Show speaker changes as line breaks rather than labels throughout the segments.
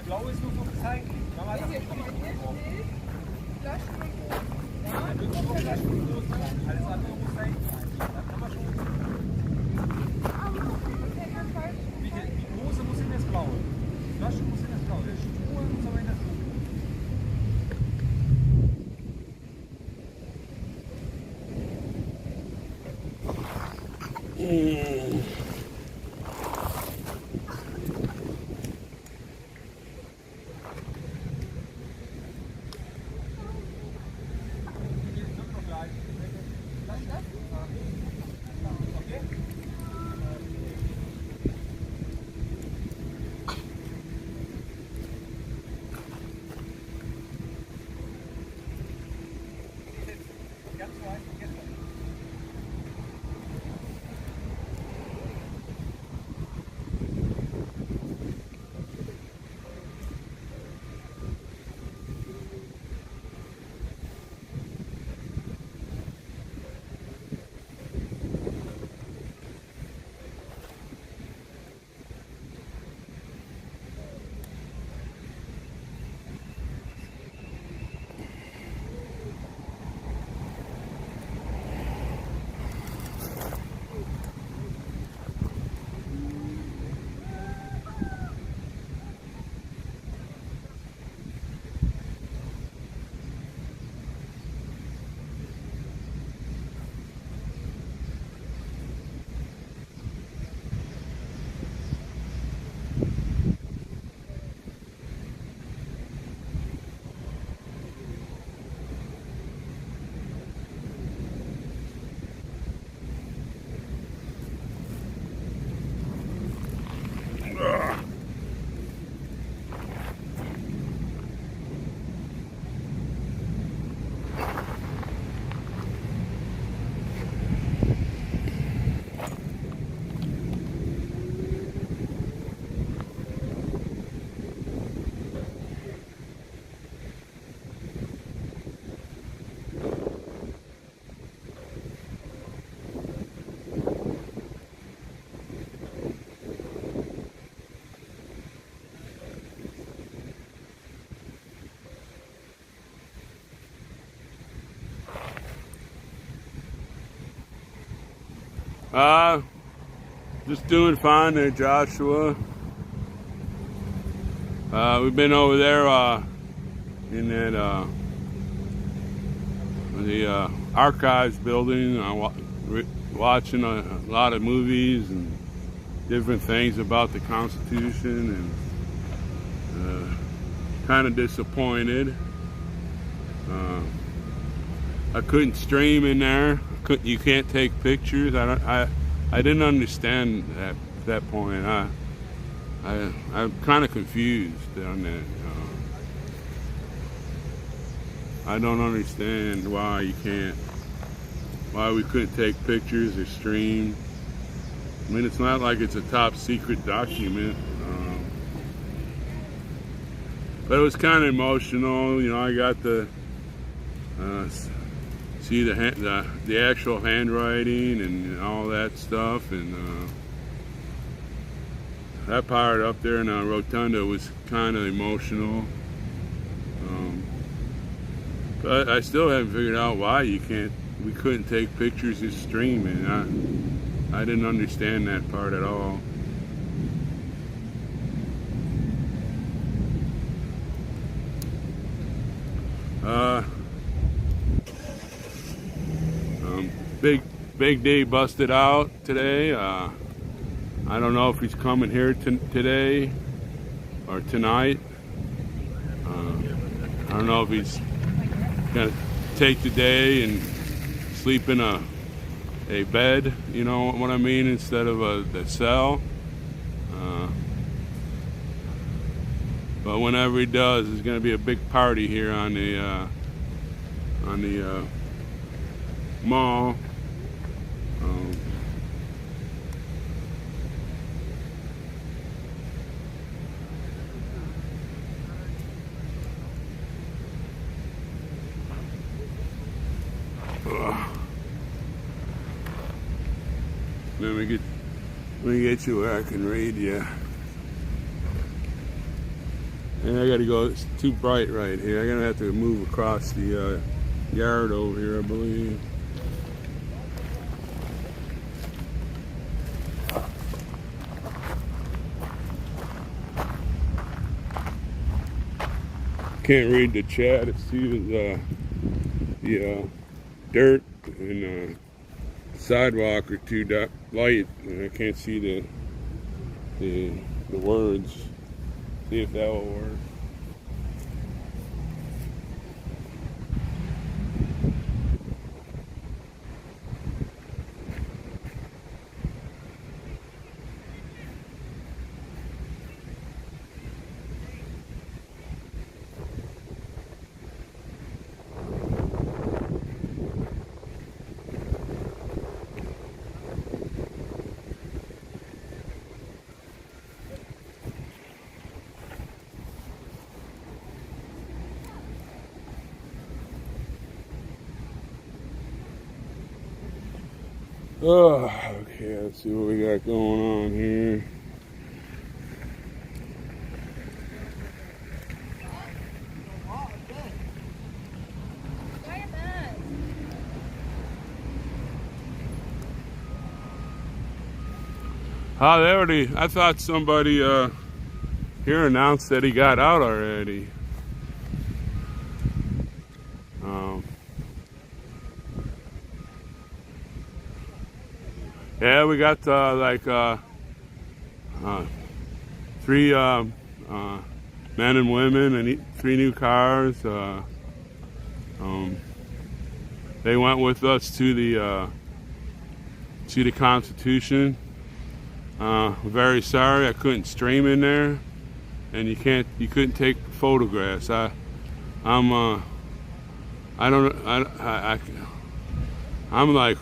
der blaue ist nur für Recycling. Mach mal das hier, guck mal, hier steht Flaschen und Dosen. Ja, dann wird nur Flaschen und Dosen rein. Alles andere muss da hinten rein. Dann kann man schon. Die Dose muss in das Blaue. Die Flasche muss in das Blaue. Der Stroh muss aber in das Blaue.
Just doing fine there, Joshua. We've been over there in that the archives building, watching a lot of movies and different things about the Constitution, and kind of disappointed. I couldn't stream in there. You can't take pictures. I didn't understand that point. I'm kind of confused on that. I don't understand why we couldn't take pictures or stream. I mean, it's not like it's a top secret document. But it was kind of emotional. You know, I got to see the actual handwriting and all that stuff, and that part up there in the rotunda was kind of emotional. But I still haven't figured out why we couldn't take pictures of streaming. I didn't understand that part at all. Big D busted out today. I don't know if he's coming here today or tonight. I don't know if he's gonna take the day and sleep in a bed, you know what I mean, instead of the cell. But whenever he does, there's gonna be a big party here on the mall. Let me get you where I can read you. And I gotta go, it's too bright right here. I'm gonna have to move across the yard over here, I believe. Can't read the chat. It's too the dirt and sidewalk are too light, and I can't see the words. See if that will work. Oh, okay, let's see what we got going on here. Oh, they already, I thought somebody here announced that he got out already. Yeah, we got like 3 men and women and 3 new cars. They went with us to the Constitution. Very sorry I couldn't stream in there, and you couldn't take photographs. I'm like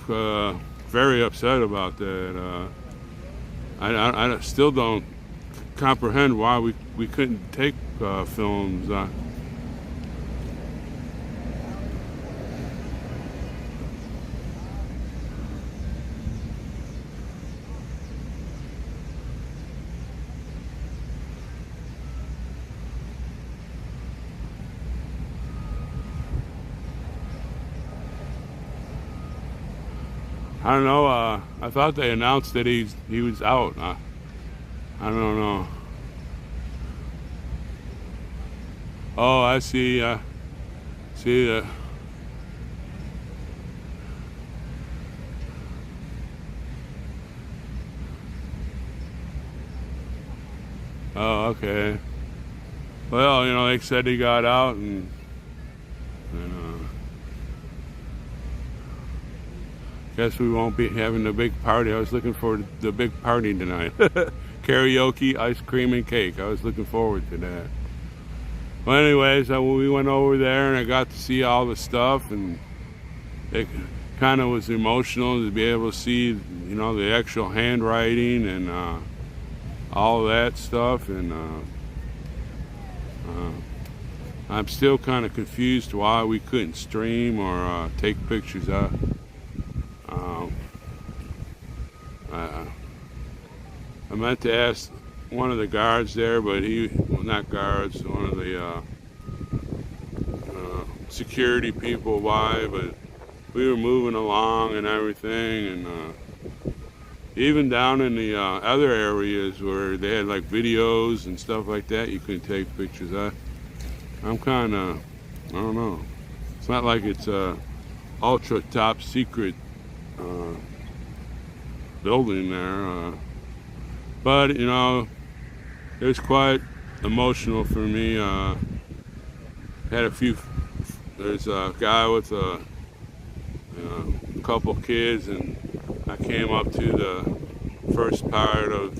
very upset about that. I still don't comprehend why we couldn't take films. I don't know. I thought they announced that he was out. I don't know. Oh, I see. See that. Oh, okay. Well, you know, they said he got out, and guess we won't be having the big party. I was looking forward to the big party tonight. Karaoke, ice cream, and cake. I was looking forward to that. Well, anyways, we went over there, and I got to see all the stuff, and it kind of was emotional to be able to see, you know, the actual handwriting and all of that stuff. And I'm still kind of confused why we couldn't stream or take pictures of. I meant to ask one of the guards there, but well, not guards, one of the security people why, but we were moving along and everything, and even down in the other areas where they had like videos and stuff like that, you couldn't take pictures. I'm kind of, I don't know. It's not like it's a ultra top secret building there, but you know, it was quite emotional for me. There's a guy with a couple kids, and I came up to the first part of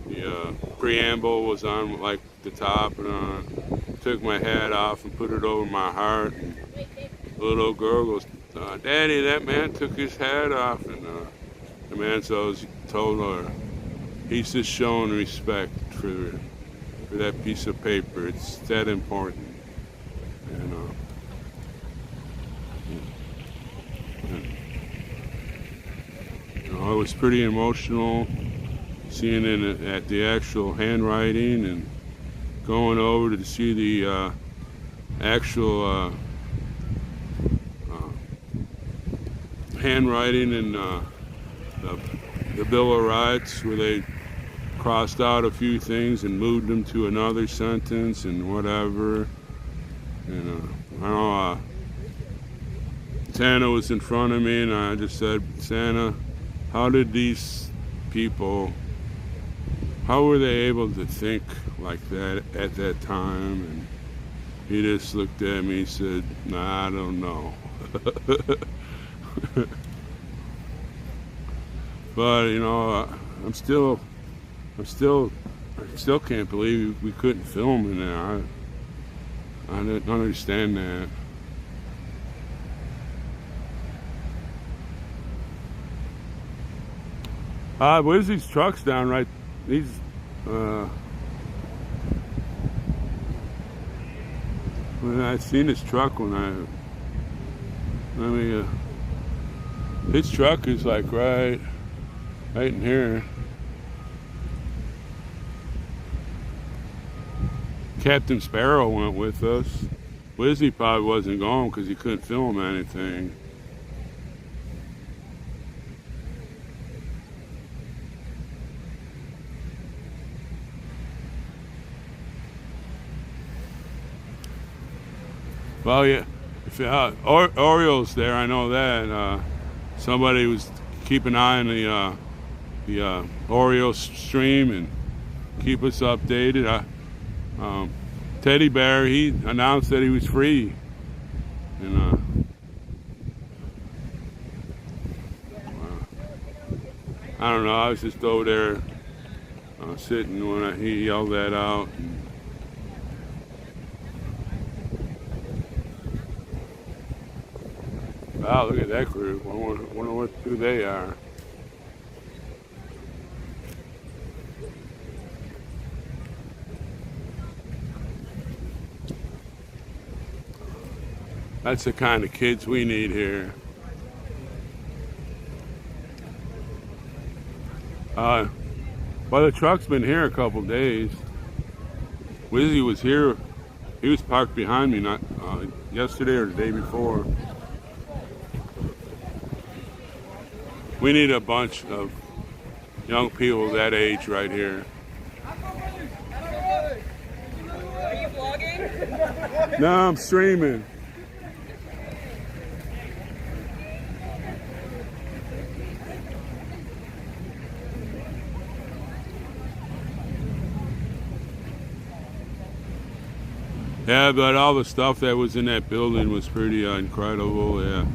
the preamble was on like the top, and took my hat off and put it over my heart, and the little girl goes, "Daddy, that man took his hat off," and the man told her he's just showing respect for that piece of paper. It's that important. And you know, it was pretty emotional seeing it at the actual handwriting, and going over to see the actual handwriting and the Bill of Rights, where they crossed out a few things and moved them to another sentence and whatever. And I know Santa was in front of me, and I just said, Santa, how did these people, how were they able to think like that at that time? And he just looked at me and said, nah, I don't know. But you know, I still can't believe we couldn't film in there. I don't understand that. Where's these trucks down right? These when I seen this truck his truck is like right in here. Captain Sparrow went with us. Wizzy probably wasn't going because he couldn't film anything. Well, yeah, if Orioles there, I know that. Somebody was keeping an eye on the Orioles stream and keep us updated. Teddy Bear, he announced that he was free, and I don't know. I was just over there sitting when he yelled that out. Wow, look at that group. I wonder who they are. That's the kind of kids we need here. Well, the truck's been here a couple days. Wizzy was here. He was parked behind me not yesterday or the day before. We need a bunch of young people that age right here.
Are you vlogging?
No, I'm streaming. Yeah, but all the stuff that was in that building was pretty incredible, yeah.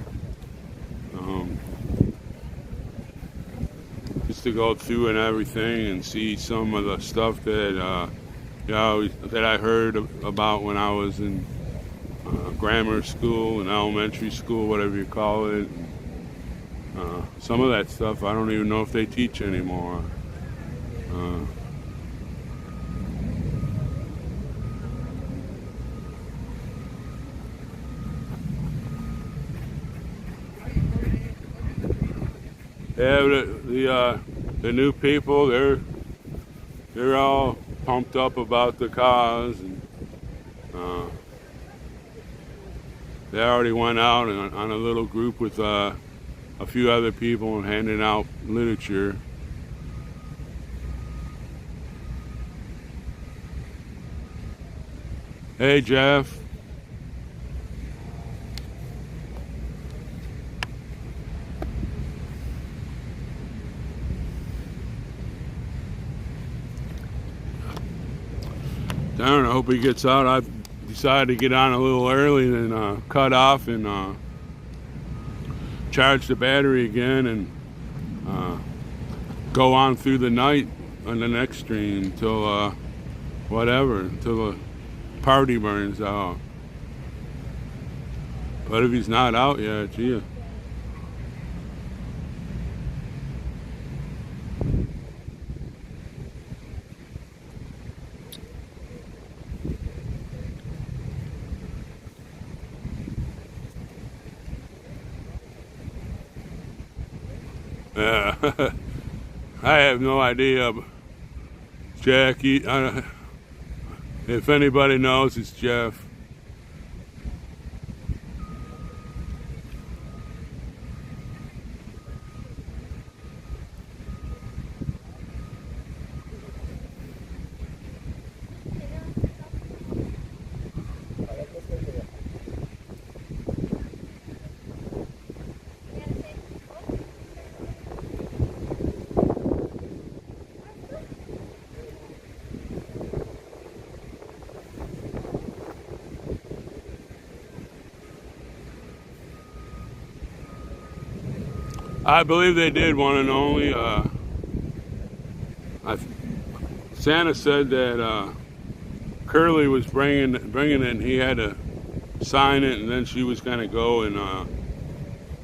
Just to go through and everything and see some of the stuff that that I heard about when I was in grammar school and elementary school, whatever you call it. Some of that stuff I don't even know if they teach anymore. Yeah, the new people, they're all pumped up about the cause, and they already went out on a little group with a few other people and handing out literature. Hey, Jeff. Darn, I hope he gets out. I decided to get on a little early and cut off and charge the battery again and go on through the night on the next stream till until the party burns out. But if he's not out yet, gee. Yeah, I have no idea, Jackie. If anybody knows, it's Jeff. I believe they did one and only. Santa said that Curly was bringing it, and he had to sign it, and then she was gonna go and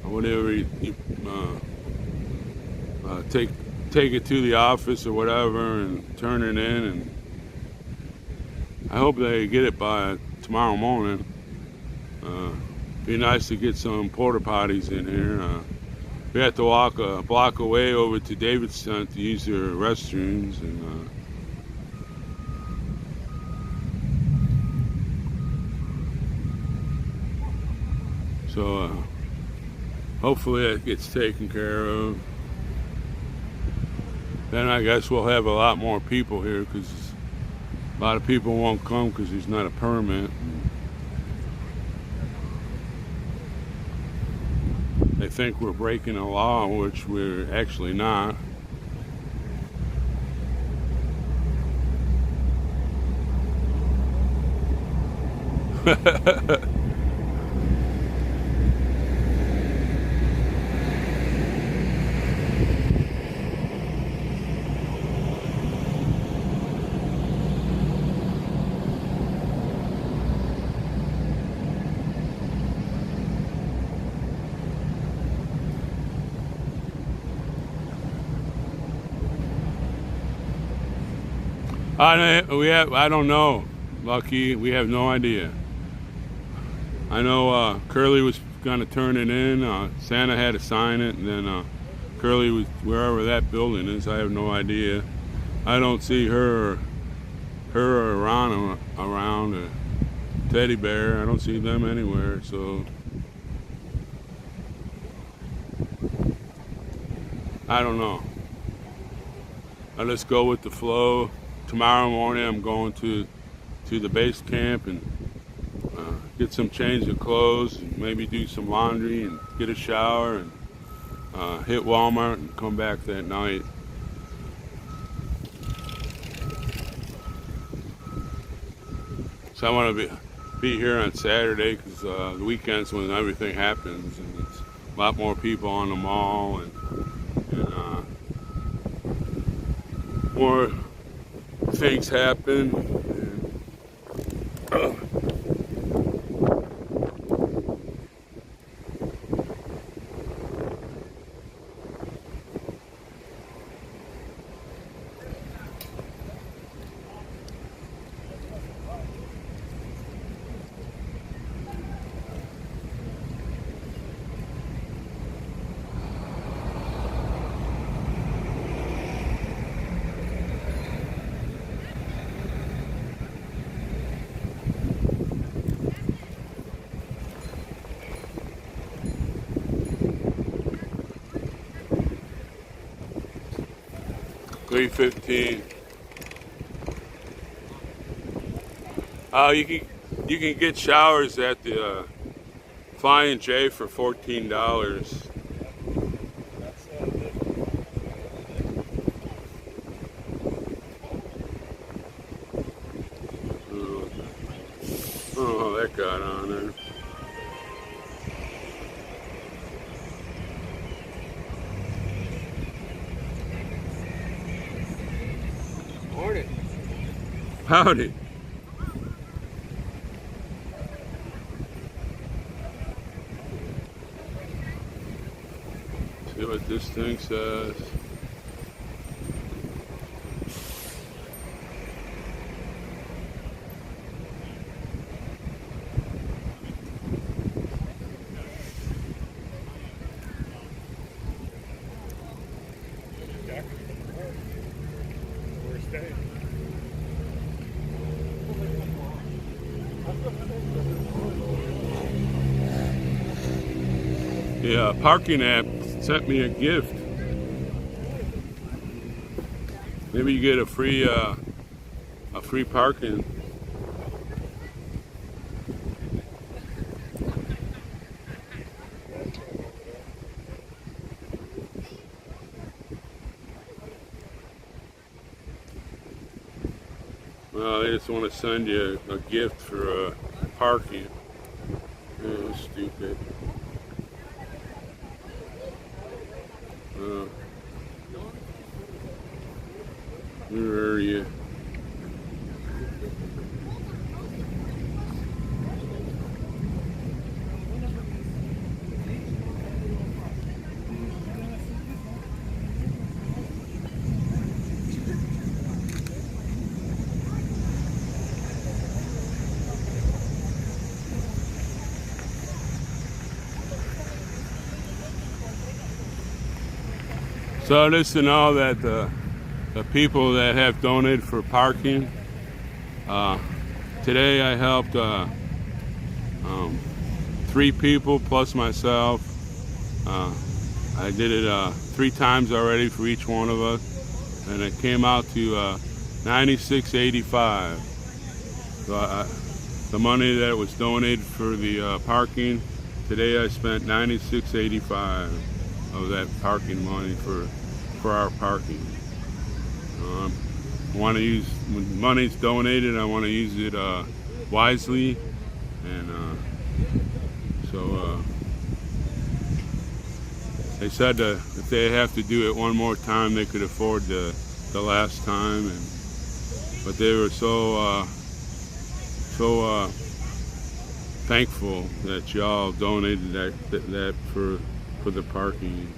whatever take it to the office or whatever and turn it in. And I hope they get it by tomorrow morning. Be nice to get some porta potties in here. We have to walk a block away over to Davidson to use their restrooms, and so hopefully that gets taken care of. Then I guess we'll have a lot more people here, because a lot of people won't come because there's not a permit. They think we're breaking a law, which we're actually not. I don't know, Lucky. We have no idea. I know Curly was gonna turn it in. Santa had to sign it, and then Curly was wherever that building is. I have no idea. I don't see her or Ron around. Teddy Bear. I don't see them anywhere. So I don't know. I'll just go with the flow. Tomorrow morning I'm going to the base camp and get some change of clothes, and maybe do some laundry and get a shower, and hit Walmart and come back that night. So I want to be here on Saturday, because the weekend's when everything happens, and it's a lot more people on the mall, and more things happen. And, $3.15. You can get showers at the Flying J for $14. Oh, that got on there.
Morning.
Howdy. See what this thing says.
We're staying.
The parking app sent me a gift. Maybe you get a free parking. Well, they just want to send you a gift for parking. Oh, stupid. Where are you? So just to know that the people that have donated for parking, today I helped 3 people plus myself. I did it 3 times already for each one of us, and it came out to $96.85. So the money that was donated for the parking, today I spent $96.85 of that parking money for our parking. Want to use, when money's donated, I want to use it wisely, and so they said that if they have to do it one more time, they could afford the last time, but they were so thankful that y'all donated that for the parking.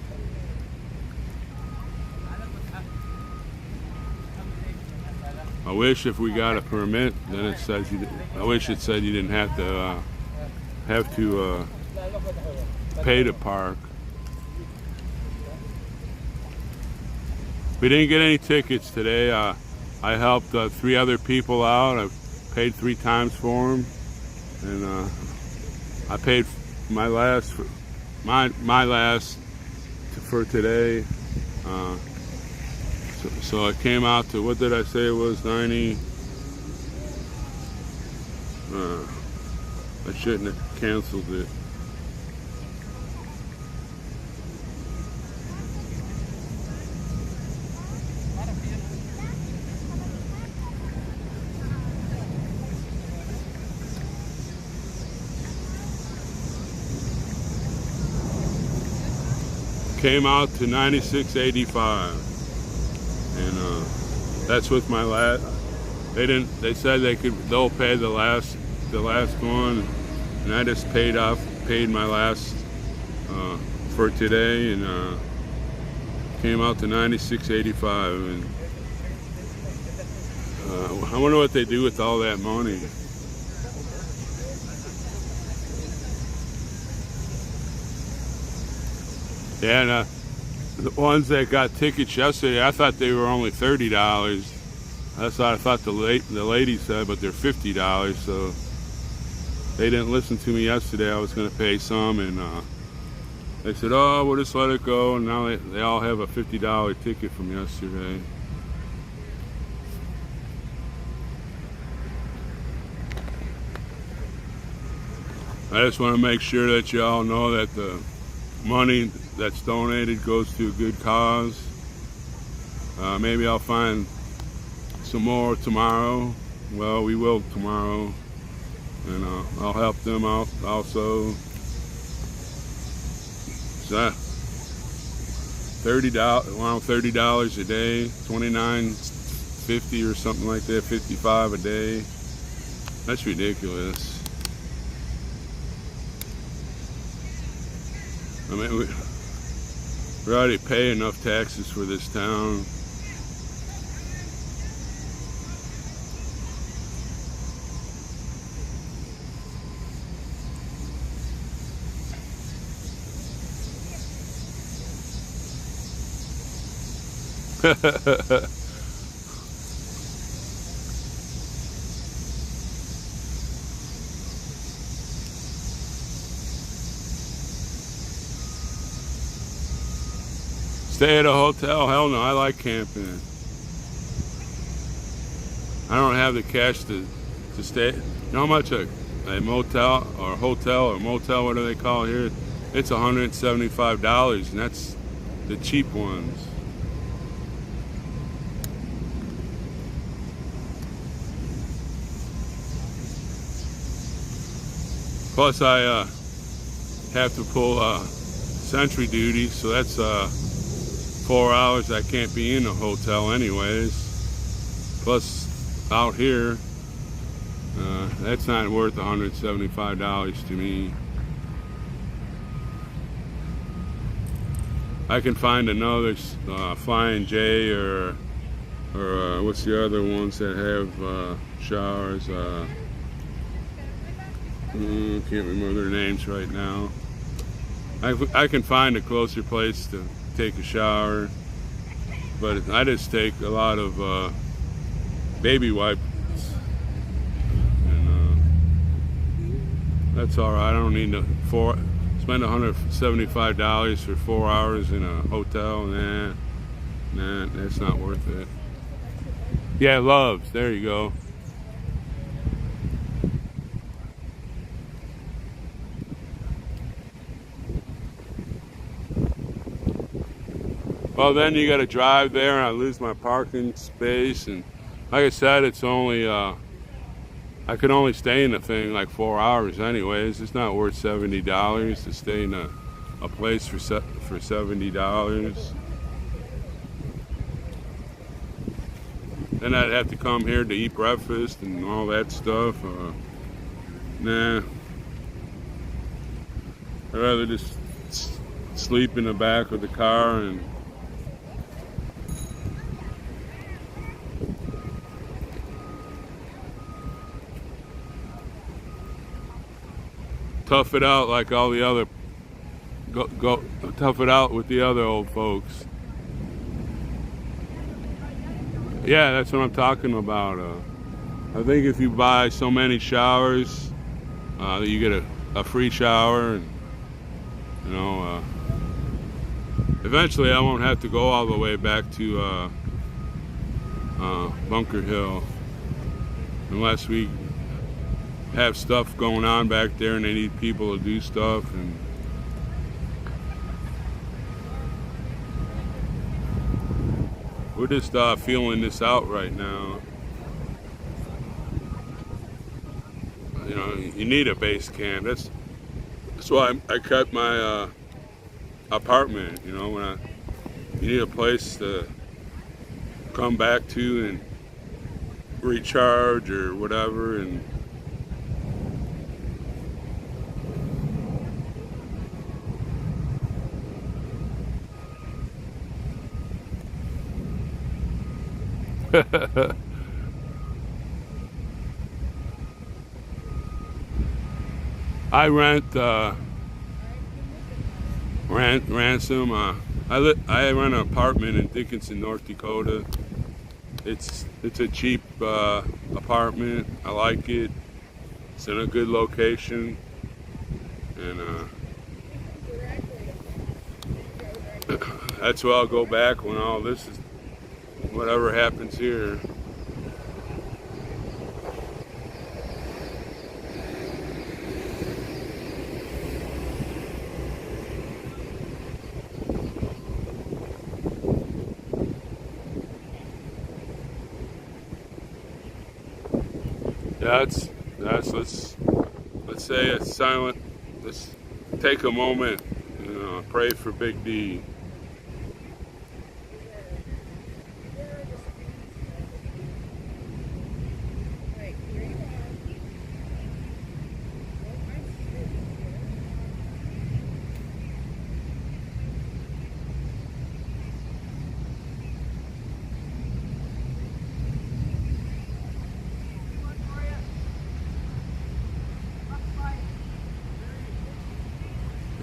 I wish if we got a permit, then it says I wish it said you didn't have to pay to park. We didn't get any tickets today. I helped 3 other people out. I paid 3 times for them, and I paid my last for today. So it came out to, what did I say it was, 90? I shouldn't have canceled it. Came out to $96.85. And that's with my last. They said they'll pay the last one, and I just paid my last for today, and came out to $96.85. And I wonder what they do with all that money. Yeah, and the ones that got tickets yesterday, I thought they were only $30. That's what I thought the lady said, but they're $50. So they didn't listen to me yesterday. I was going to pay some, and they said, "Oh, we'll just let it go." And now they all have a $50 ticket from yesterday. I just want to make sure that you all know that the money that's donated goes to a good cause. Maybe I'll find some more tomorrow. Well, we will tomorrow, and I'll help them out also. So around $30 a day, $29.50 or something like that, $55 a day. That's ridiculous. I mean, we already pay enough taxes for this town. Stay at a hotel? Hell no, I like camping. I don't have the cash to stay. You know how much a motel or hotel or motel, what do they call it here? It's $175, and that's the cheap ones. Plus, I have to pull sentry duty, so that's 4 hours I can't be in a hotel anyways. Plus, out here, that's not worth $175 to me. I can find another Flying J or what's the other ones that have showers? Can't remember their names right now. I can find a closer place to take a shower, but I just take a lot of baby wipes, and that's all right. I don't need to spend $175 for 4 hours in a hotel. Nah, that's not worth it. Yeah, Loves. There you go. Well, then you got to drive there, and I lose my parking space. And like I said, it's only I could only stay in the thing like 4 hours, anyways. It's not worth $70 to stay in a place for $70. Then I'd have to come here to eat breakfast and all that stuff. Nah, I'd rather just sleep in the back of the car and tough it out like all the other go tough it out with the other old folks. Yeah, that's what I'm talking about. I think if you buy so many showers, you get a free shower, and you know, eventually I won't have to go all the way back to Bunker Hill unless we have stuff going on back there and they need people to do stuff. And we're just feeling this out right now. You know, you need a base camp. That's why I cut my apartment. You know, when you need a place to come back to and recharge or whatever. And I rent ransom. I rent an apartment in Dickinson, North Dakota. It's a cheap apartment. I like it. It's in a good location, and that's where I'll go back when all this is, whatever happens here. Let's say it's silent. Let's take a moment, pray for Big D.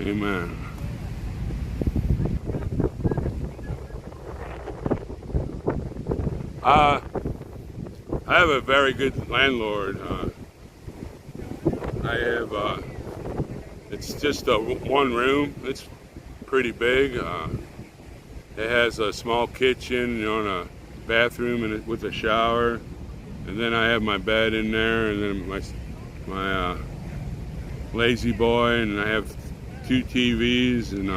Amen. I have a very good landlord. I have, it's just one room. It's pretty big. It has a small kitchen, and a bathroom and with a shower, and then I have my bed in there, and then my lazy boy, and I have 2 TVs, and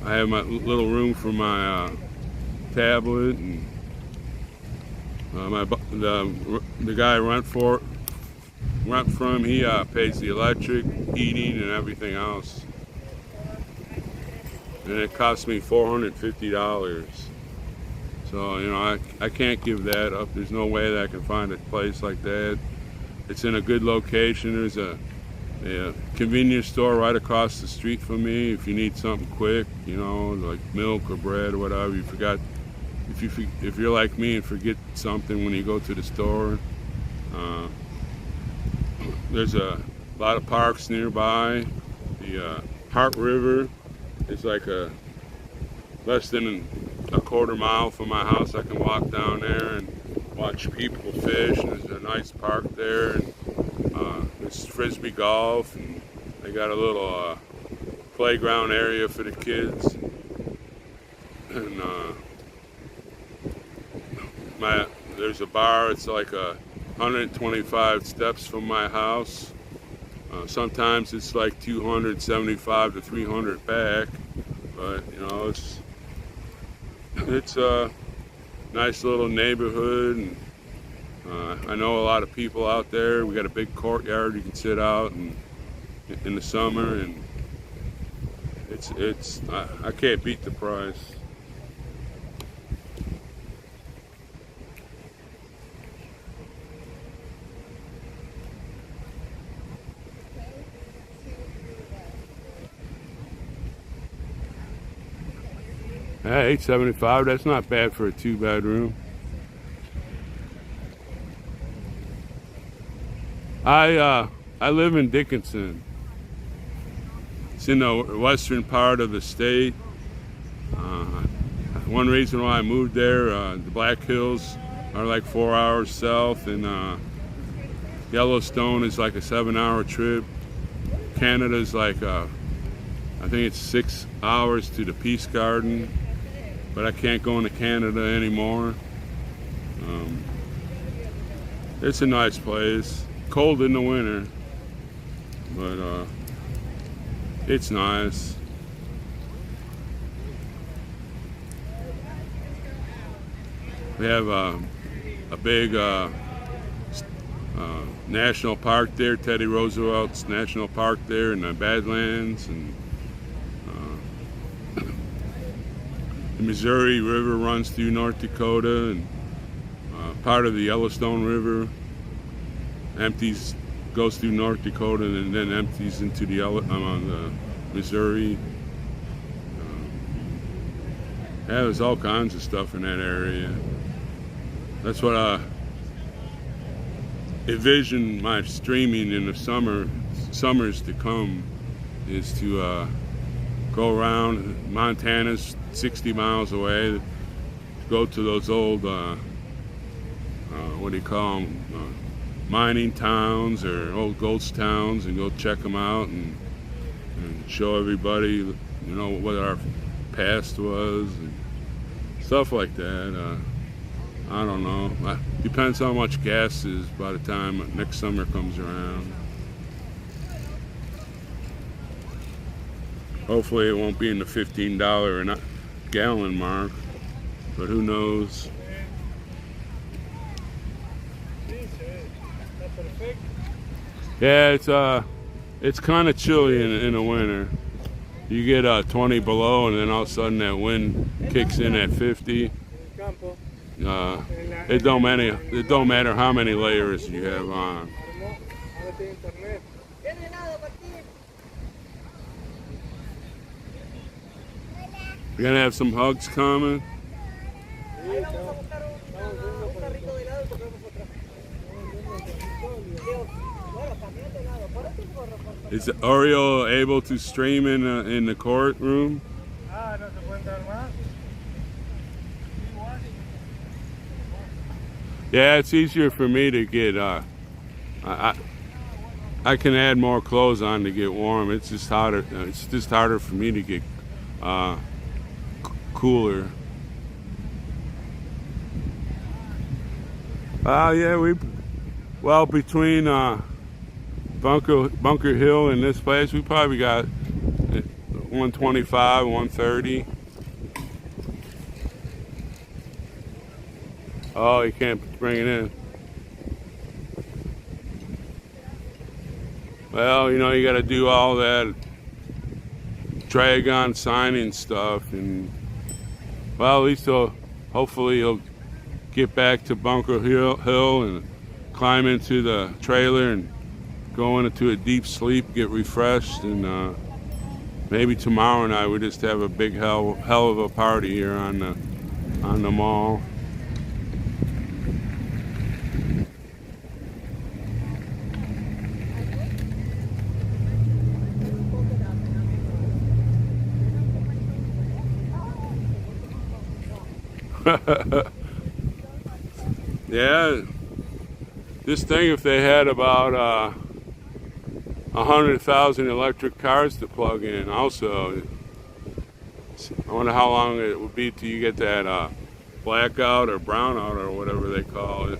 I have my little room for my tablet, and the guy I rent from, he pays the electric, heating, and everything else. And it cost me $450. So, I can't give that up. There's no way that I can find a place like that. It's in a good location. There's a convenience store right across the street from me if you need something quick, like milk or bread or whatever. If you're like me and forget something when you go to the store. There's a lot of parks nearby. The Heart River is like less than a quarter mile from my house. I can walk down there and watch people fish. And there's a nice park there. And there's frisbee golf. And they got a little playground area for the kids. And there's a bar. It's like 125 steps from my house. Sometimes it's like 275 to 300 back, but it's a nice little neighborhood, and I know a lot of people out there. We got a big courtyard you can sit out and in the summer, and I can't beat the price. Hey, $875, that's not bad for a 2-bedroom. I live in Dickinson. It's in the western part of the state. One reason why I moved there, the Black Hills are like 4 hours south, and Yellowstone is like a 7-hour trip. Canada's like, I think it's 6 hours to the Peace Garden. But I can't go into Canada anymore. It's a nice place. Cold in the winter, but it's nice. We have a big national park there, Teddy Roosevelt's National Park there in the Badlands, and the Missouri River runs through North Dakota, and part of the Yellowstone River goes through North Dakota and then empties into the Missouri. There's all kinds of stuff in that area. That's what I envision my streaming in the summers to come, is to go around. Montana's 60 miles away. Go to those old, what do you call them, mining towns or old ghost towns, and go check them out and show everybody, what our past was and stuff like that. I don't know. Depends how much gas is by the time next summer comes around. Hopefully it won't be in the $15 a gallon mark, but who knows? Yeah, it's kind of chilly in the winter. You get 20 below, and then all of a sudden that wind kicks in at 50. It don't matter how many layers you have on. We're gonna have some hugs coming. Is Oreo able to stream in the courtroom? Yeah, it's easier for me to get. I can add more clothes on to get warm. It's just harder. It's just harder for me to get cooler. Yeah, well, between Bunker Hill and this place, we probably got 125, 130. Oh, you can't bring it in. Well, you know, you got to do all that drag on signing stuff, and well, at least hopefully he'll get back to Bunker Hill and climb into the trailer and go into a deep sleep, get refreshed, and maybe tomorrow night we just have a big hell of a party here on the mall. Yeah, this thing, if they had about 100,000 electric cars to plug in also, I wonder how long it would be till you get that blackout or brownout or whatever they call it.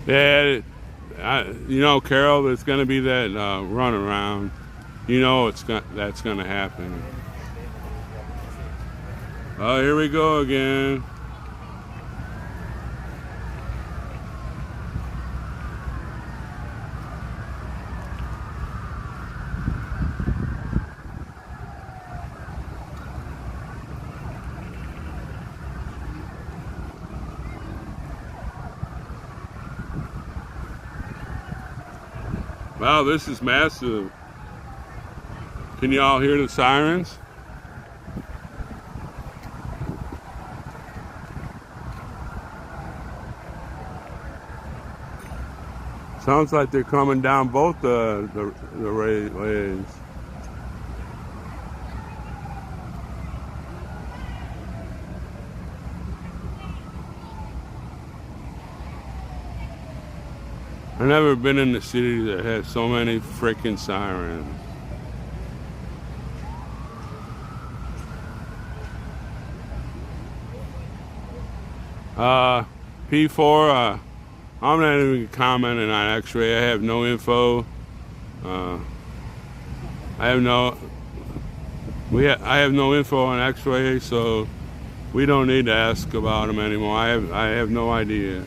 Yeah, you know, Carol, there's going to be that run around. You know, that's going to happen. Oh, here we go again. Wow, this is massive. Can you all hear the sirens? Sounds like they're coming down both the ways. I've never been in a city that has so many freaking sirens. P4, I'm not even commenting on X-ray. I have no info. I have no info on X-ray, so we don't need to ask about them anymore. I have no idea.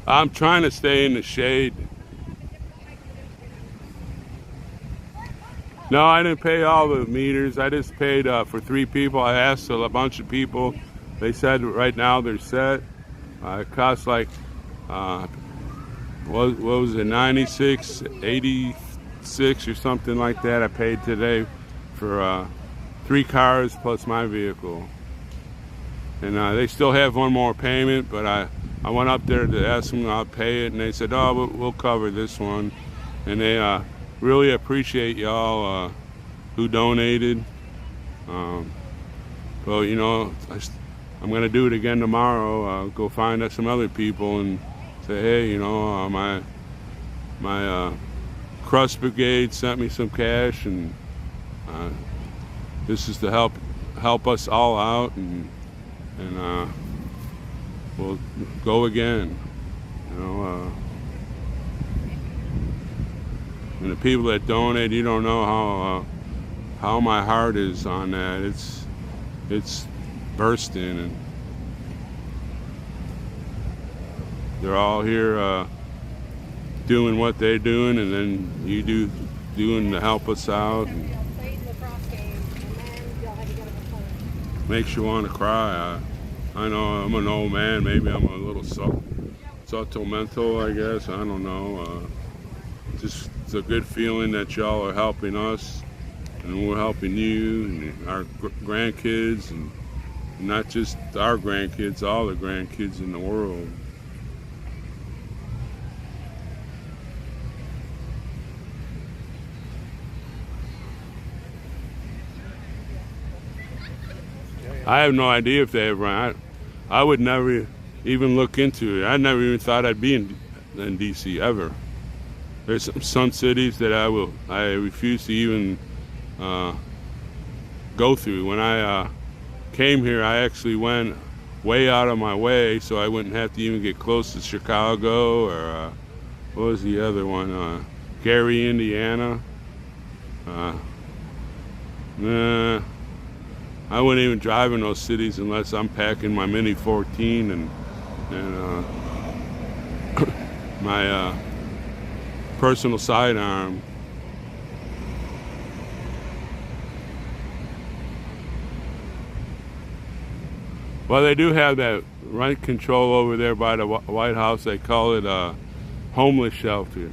I'm trying to stay in the shade. No, I didn't pay all the meters. I just paid for 3 people. I asked a bunch of people. They said right now they're set. It costs like, what was it, 96, 86 or something like that. I paid today for 3 cars plus my vehicle. And they still have one more payment, but I went up there to ask them I'll pay it, and they said, oh, we'll cover this one. And they really appreciate y'all who donated. But, you know, I'm going to do it again tomorrow. Go find some other people and say, hey, you know, my crust brigade sent me some cash, and this is to help us all out, and we'll go again, you know. And the people that donate, you don't know how my heart is on that. It's bursting, and they're all here doing what they're doing, and then you doing to help us out. And makes you want to cry. I know I'm an old man. Maybe I'm a little sentimental, I guess. I don't know. Just it's a good feeling that y'all are helping us, and we're helping you and our grandkids, and not just our grandkids, all the grandkids in the world. I have no idea if they ever. I would never even look into it. I never even thought I'd be in DC ever. There's some cities that I refuse to even go through. When I came here, I actually went way out of my way so I wouldn't have to even get close to Chicago or what was the other one? Gary, Indiana. I wouldn't even drive in those cities unless I'm packing my Mini 14 and my personal sidearm. Well, they do have that rent control over there by the White House. They call it a homeless shelter.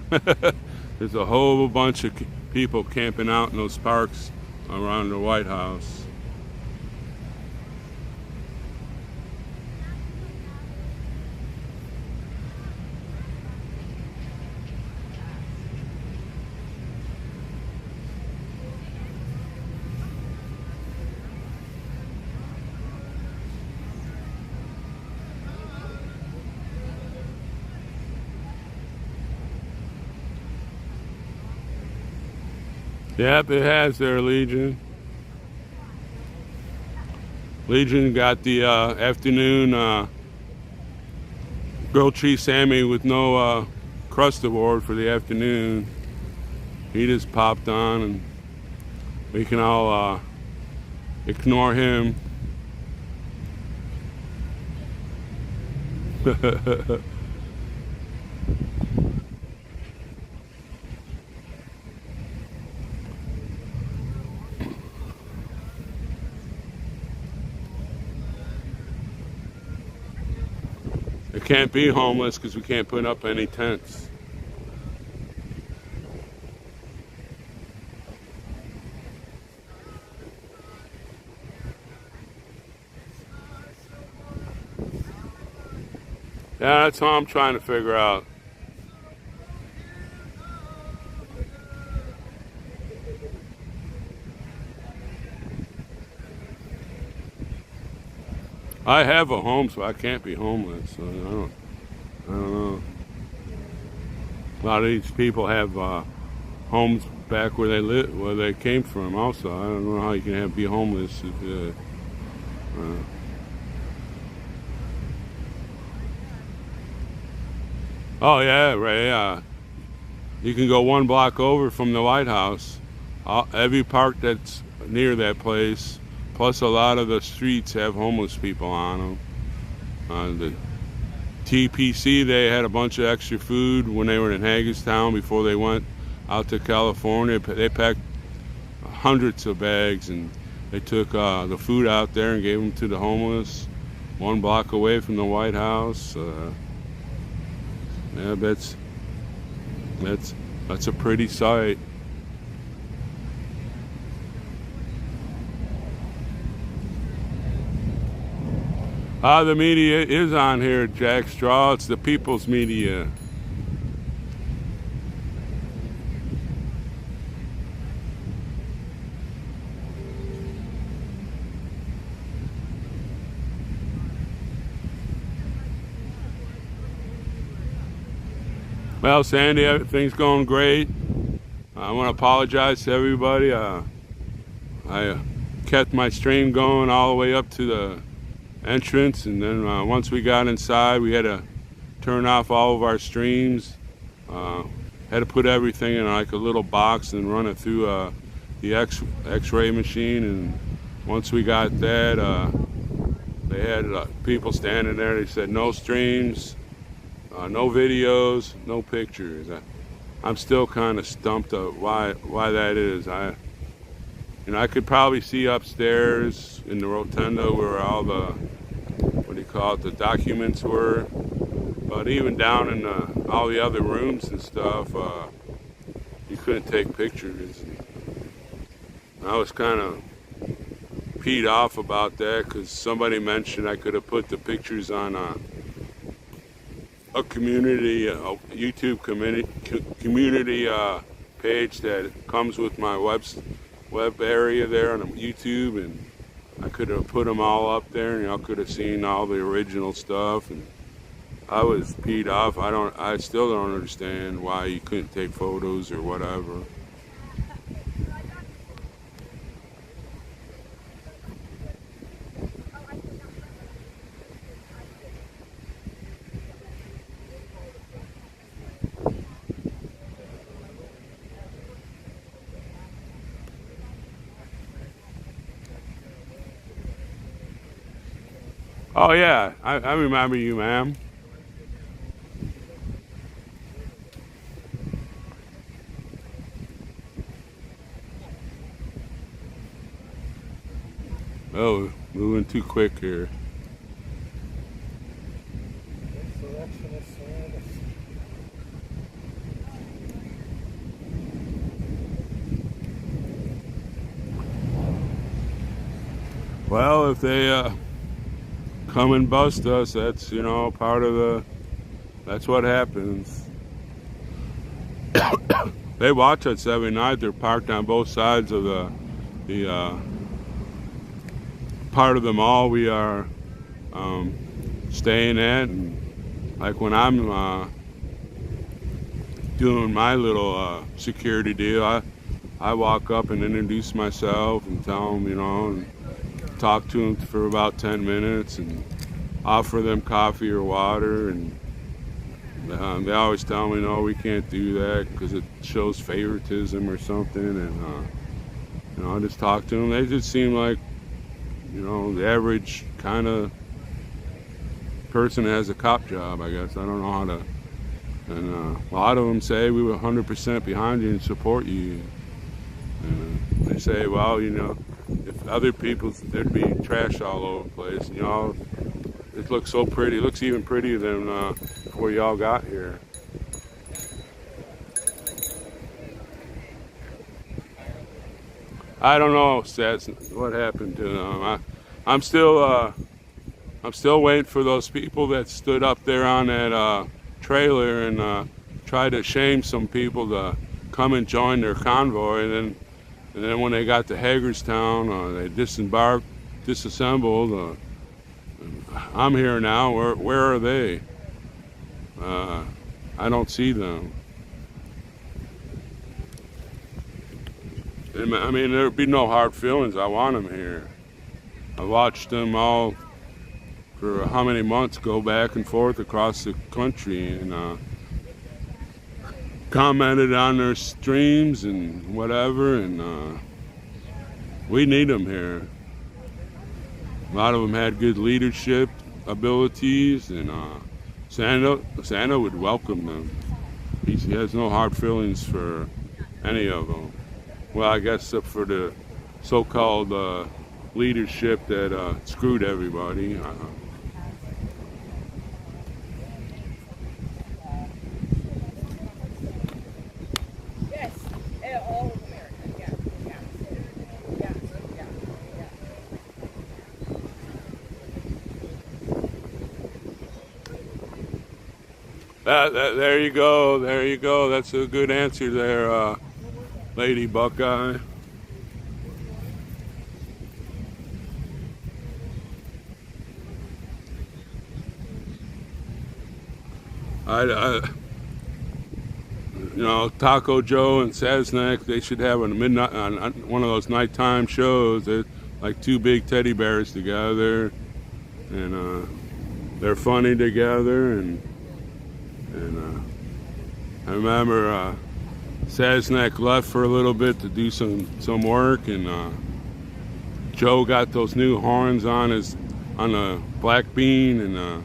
There's a whole bunch of people camping out in those parks around the White House. Yep, it has there, Legion. Legion got the afternoon grilled cheese Sammy with no crust award for the afternoon. He just popped on, and we can all ignore him. It can't be homeless because we can't put up any tents. Yeah, that's all I'm trying to figure out. I have a home, so I can't be homeless. So I don't know. A lot of these people have homes back where they came from. Also, I don't know how you can be homeless if. Oh yeah, right. You can go 1 block over from the White House. Every park that's near that place. Plus, a lot of the streets have homeless people on them. The TPC, they had a bunch of extra food when they were in Hagerstown before they went out to California. They packed hundreds of bags, and they took the food out there and gave them to the homeless 1 block away from the White House. Yeah, that's a pretty sight. The media is on here, Jack Straw. It's the people's media. Well, Sandy, everything's going great. I want to apologize to everybody. I kept my stream going all the way up to the entrance, and then once we got inside, we had to turn off all of our streams. Had to put everything in like a little box and run it through the X-ray machine. And once we got that, they had people standing there. They said no streams, No videos, no pictures. I'm still kind of stumped of why that is. I could probably see upstairs in the rotunda where all the, what do you call it, the documents were. But even down in all the other rooms and stuff, you couldn't take pictures. I was kind of peed off about that because somebody mentioned I could have put the pictures on a community, a YouTube community page that comes with my web area there on YouTube, and I could have put them all up there, and y'all could have seen all the original stuff. And I was peed off. I still don't understand why you couldn't take photos or whatever. Oh yeah, I remember you, ma'am. Oh, moving too quick here. Well, if they come and bust us, that's, part of that's what happens. They watch us every night. They're parked on both sides of the part of the mall we are staying at. And like when I'm doing my little security deal, I walk up and introduce myself and tell them, and talk to them for about 10 minutes and offer them coffee or water. And they always tell me, no, we can't do that because it shows favoritism or something. And I just talk to them. They just seem like, the average kind of person that has a cop job, I guess. I don't know how to. And a lot of them say we were 100% behind you and support you. And they say, well, if other people's, there'd be trash all over the place. It looks so pretty. It looks even prettier than before y'all got here. I don't know, Seth, what happened to them. I'm still waiting for those people that stood up there on that trailer and tried to shame some people to come and join their convoy. And then when they got to Hagerstown, they disassembled. I'm here now. Where are they? I don't see them. I mean, there'd be no hard feelings. I want them here. I watched them all for how many months go back and forth across the country and commented on their streams and whatever, and we need them here. A lot of them had good leadership abilities, and Santa would welcome them. He has no hard feelings for any of them. Well, I guess except for the so-called leadership that screwed everybody.
Yes, all of America.
There you go. There you go. That's a good answer there, Lady Buckeye. Taco Joe and Saznak, they should have a midnight on one of those nighttime shows. They're like two big teddy bears together, and they're funny together. And I remember Saznak left for a little bit to do some work, and Joe got those new horns on the black bean, and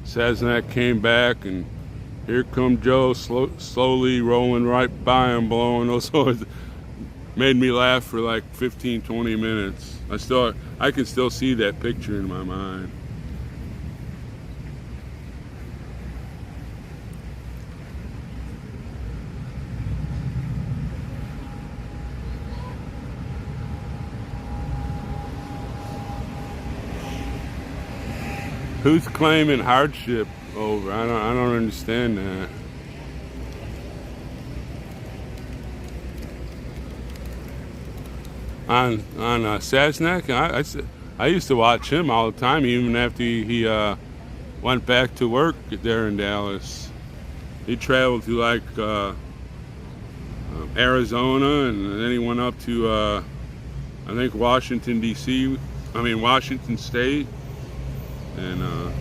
Saznak came back and Here come Joe slowly rolling right by him, blowing those horns. Made me laugh for like 15-20 minutes. I can still see that picture in my mind. Who's claiming hardship over? I don't understand that. On Sasnak, I used to watch him all the time, even after he went back to work there in Dallas. He traveled to like Arizona, and then he went up to I think Washington State, and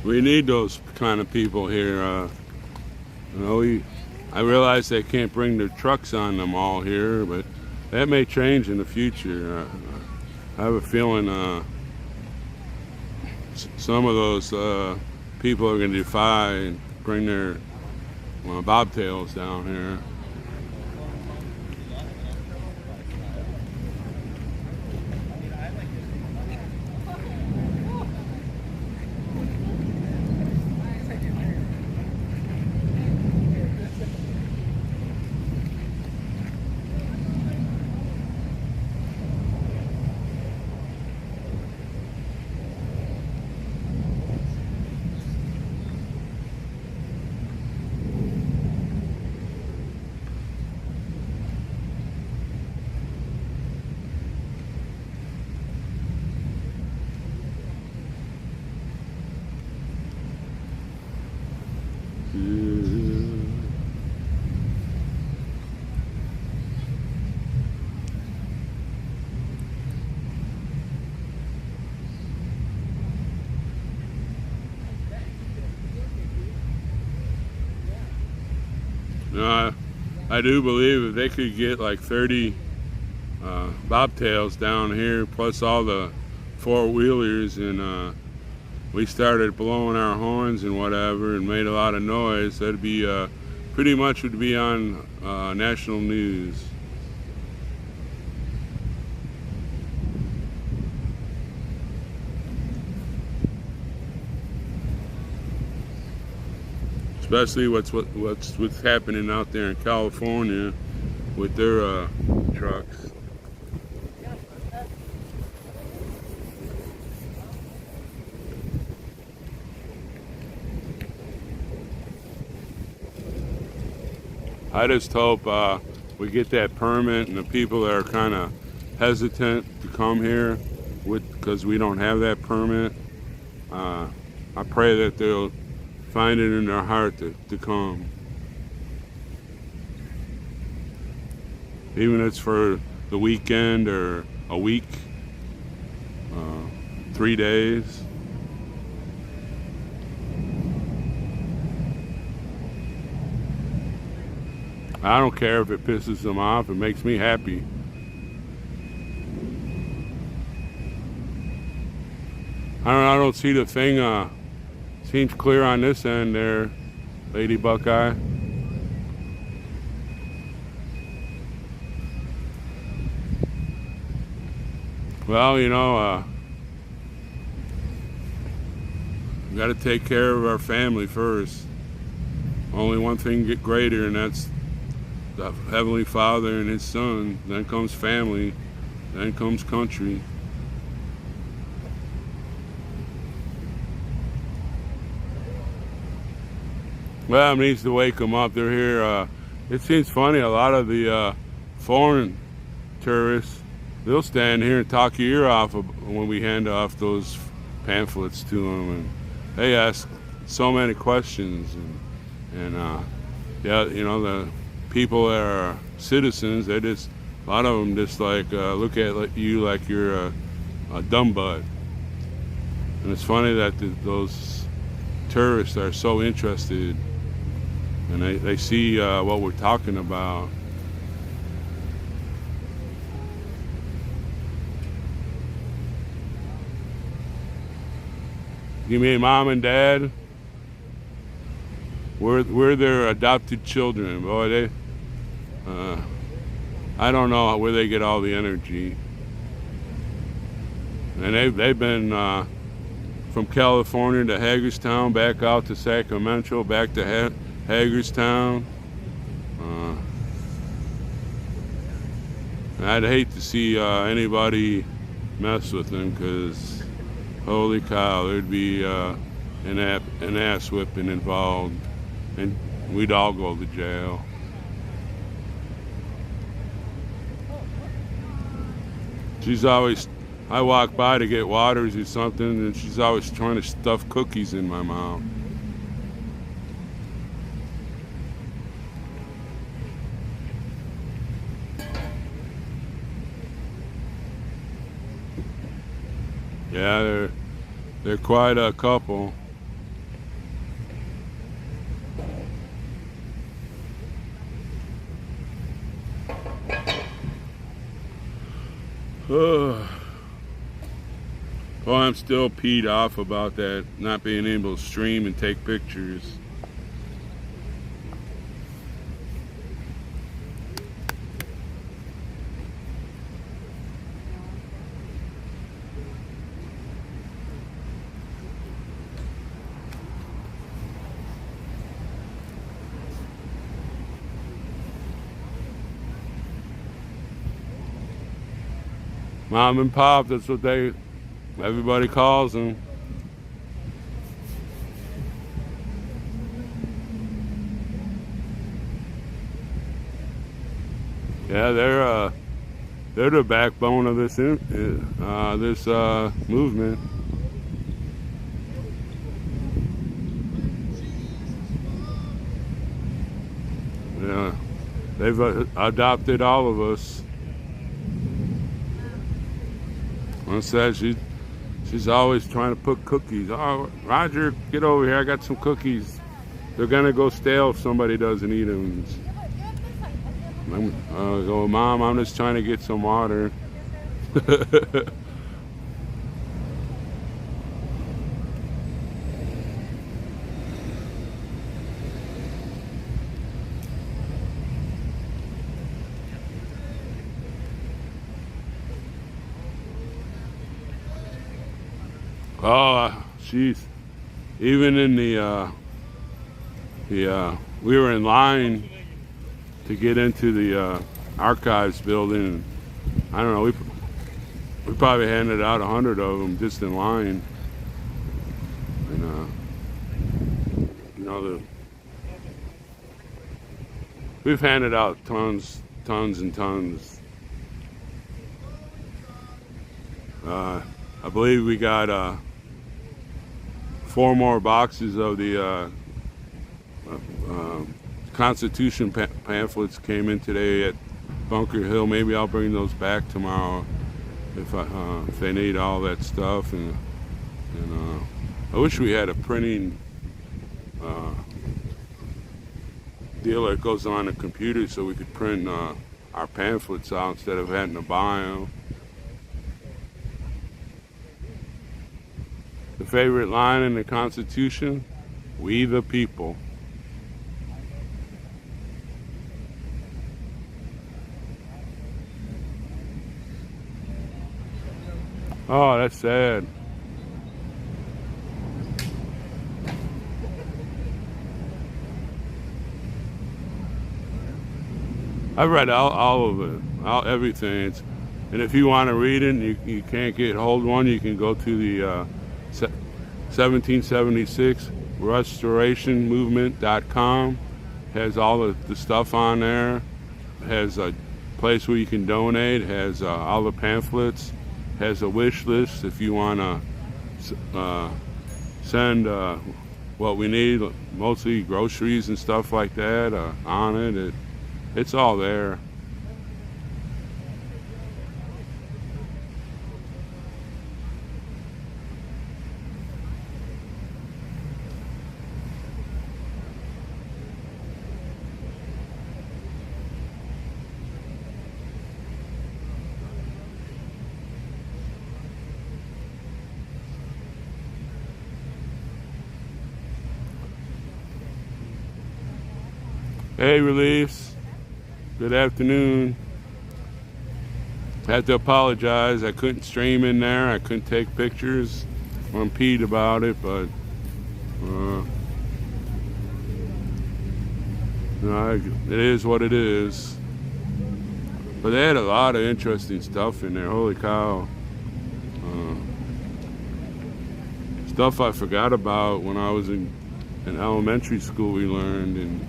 we need those kind of people here. I realize they can't bring their trucks on them all here, but that may change in the future. I have a feeling some of those people are going to defy and bring their bobtails down here. I do believe if they could get like 30 bobtails down here, plus all the four-wheelers, and we started blowing our horns and whatever and made a lot of noise, that'd be pretty much would be on national news. Especially what's happening out there in California with their trucks. I just hope we get that permit, and the people that are kind of hesitant to come here because we don't have that permit, I pray that they'll find it in their heart to come. Even if it's for the weekend or a week, 3 days. I don't care if it pisses them off, it makes me happy. I don't see the thing, seems clear on this end there, Lady Buckeye. Well, we got to take care of our family first. Only one thing get greater, and that's the Heavenly Father and His Son. Then comes family, then comes country. Well, it needs to wake them up. They're here. It seems funny, a lot of the foreign tourists, they'll stand here and talk your ear off when we hand off those pamphlets to them, and they ask so many questions, and yeah, the people that are citizens, a lot of them just like look at you like you're a dumb butt. And it's funny that those tourists are so interested, and they see what we're talking about. You mean mom and dad? We're their adopted children. Boy, I don't know where they get all the energy. And they've been from California to Hagerstown, back out to Sacramento, back to Hagerstown. I'd hate to see anybody mess with them, because holy cow, there'd be an ass whipping involved, and we'd all go to jail. She's always, I walk by to get waters or something, and she's always trying to stuff cookies in my mouth. Yeah, they're quite a couple. Oh, I'm still peed off about that, not being able to stream and take pictures. Mom and Pop, that's what everybody calls them. Yeah, they're the backbone of this movement. Yeah, they've adopted all of us. One says she's always trying to put cookies. Oh, Roger, get over here. I got some cookies. They're gonna go stale if somebody doesn't eat them. I go, Mom, I'm just trying to get some water. Oh, jeez. Even in we were in line to get into the archives building. I don't know, we probably handed out 100 of them just in line. And we've handed out tons and tons. I believe we got 4 more boxes of the Constitution pamphlets came in today at Bunker Hill. Maybe I'll bring those back tomorrow if they need all that stuff. And I wish we had a printing deal that goes on a computer so we could print our pamphlets out instead of having to buy them. The favorite line in the Constitution: "We the people." Oh, that's sad. I've read all of it, everything. And if you want to read it and you can't get hold of one, you can go to the 1776 restorationmovement.com. Has all the stuff on there. Has a place where you can donate. Has all the pamphlets. Has a wish list if you want to send what we need, mostly groceries and stuff like that, on it. It's all there. Hey, Reliefs. Good afternoon. Had to apologize. I couldn't stream in there. I couldn't take pictures. I'm peed about it, but it is what it is. But they had a lot of interesting stuff in there. Holy cow. Stuff I forgot about when I was in elementary school we learned. And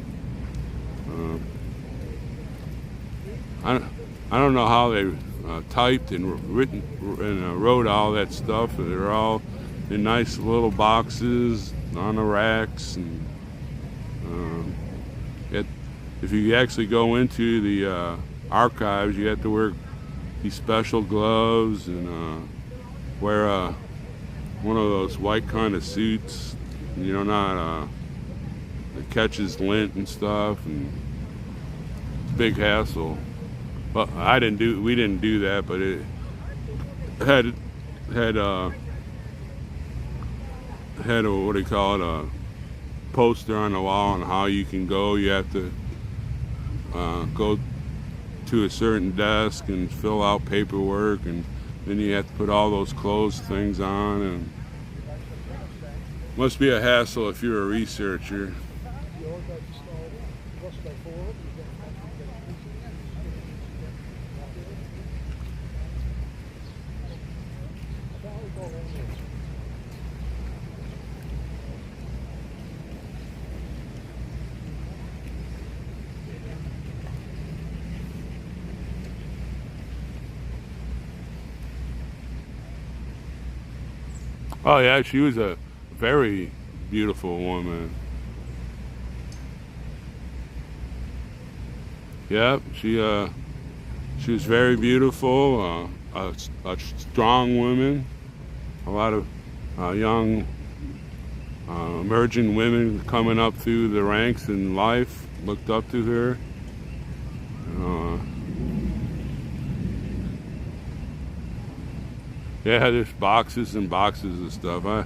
I don't know how they typed and written and wrote all that stuff. They're all in nice little boxes on the racks. And if you actually go into the archives, you have to wear these special gloves and wear one of those white kind of suits, not that catches lint and stuff, and big hassle. Well, we didn't do that, but it had a what do you call it, a poster on the wall on how you can go. You have to go to a certain desk and fill out paperwork, and then you have to put all those clothes things on, and must be a hassle if you're a researcher. Oh yeah, she was a very beautiful woman. Yeah, she was very beautiful, a strong woman. A lot of young emerging women coming up through the ranks in life looked up to her. Yeah, there's boxes and boxes of stuff. I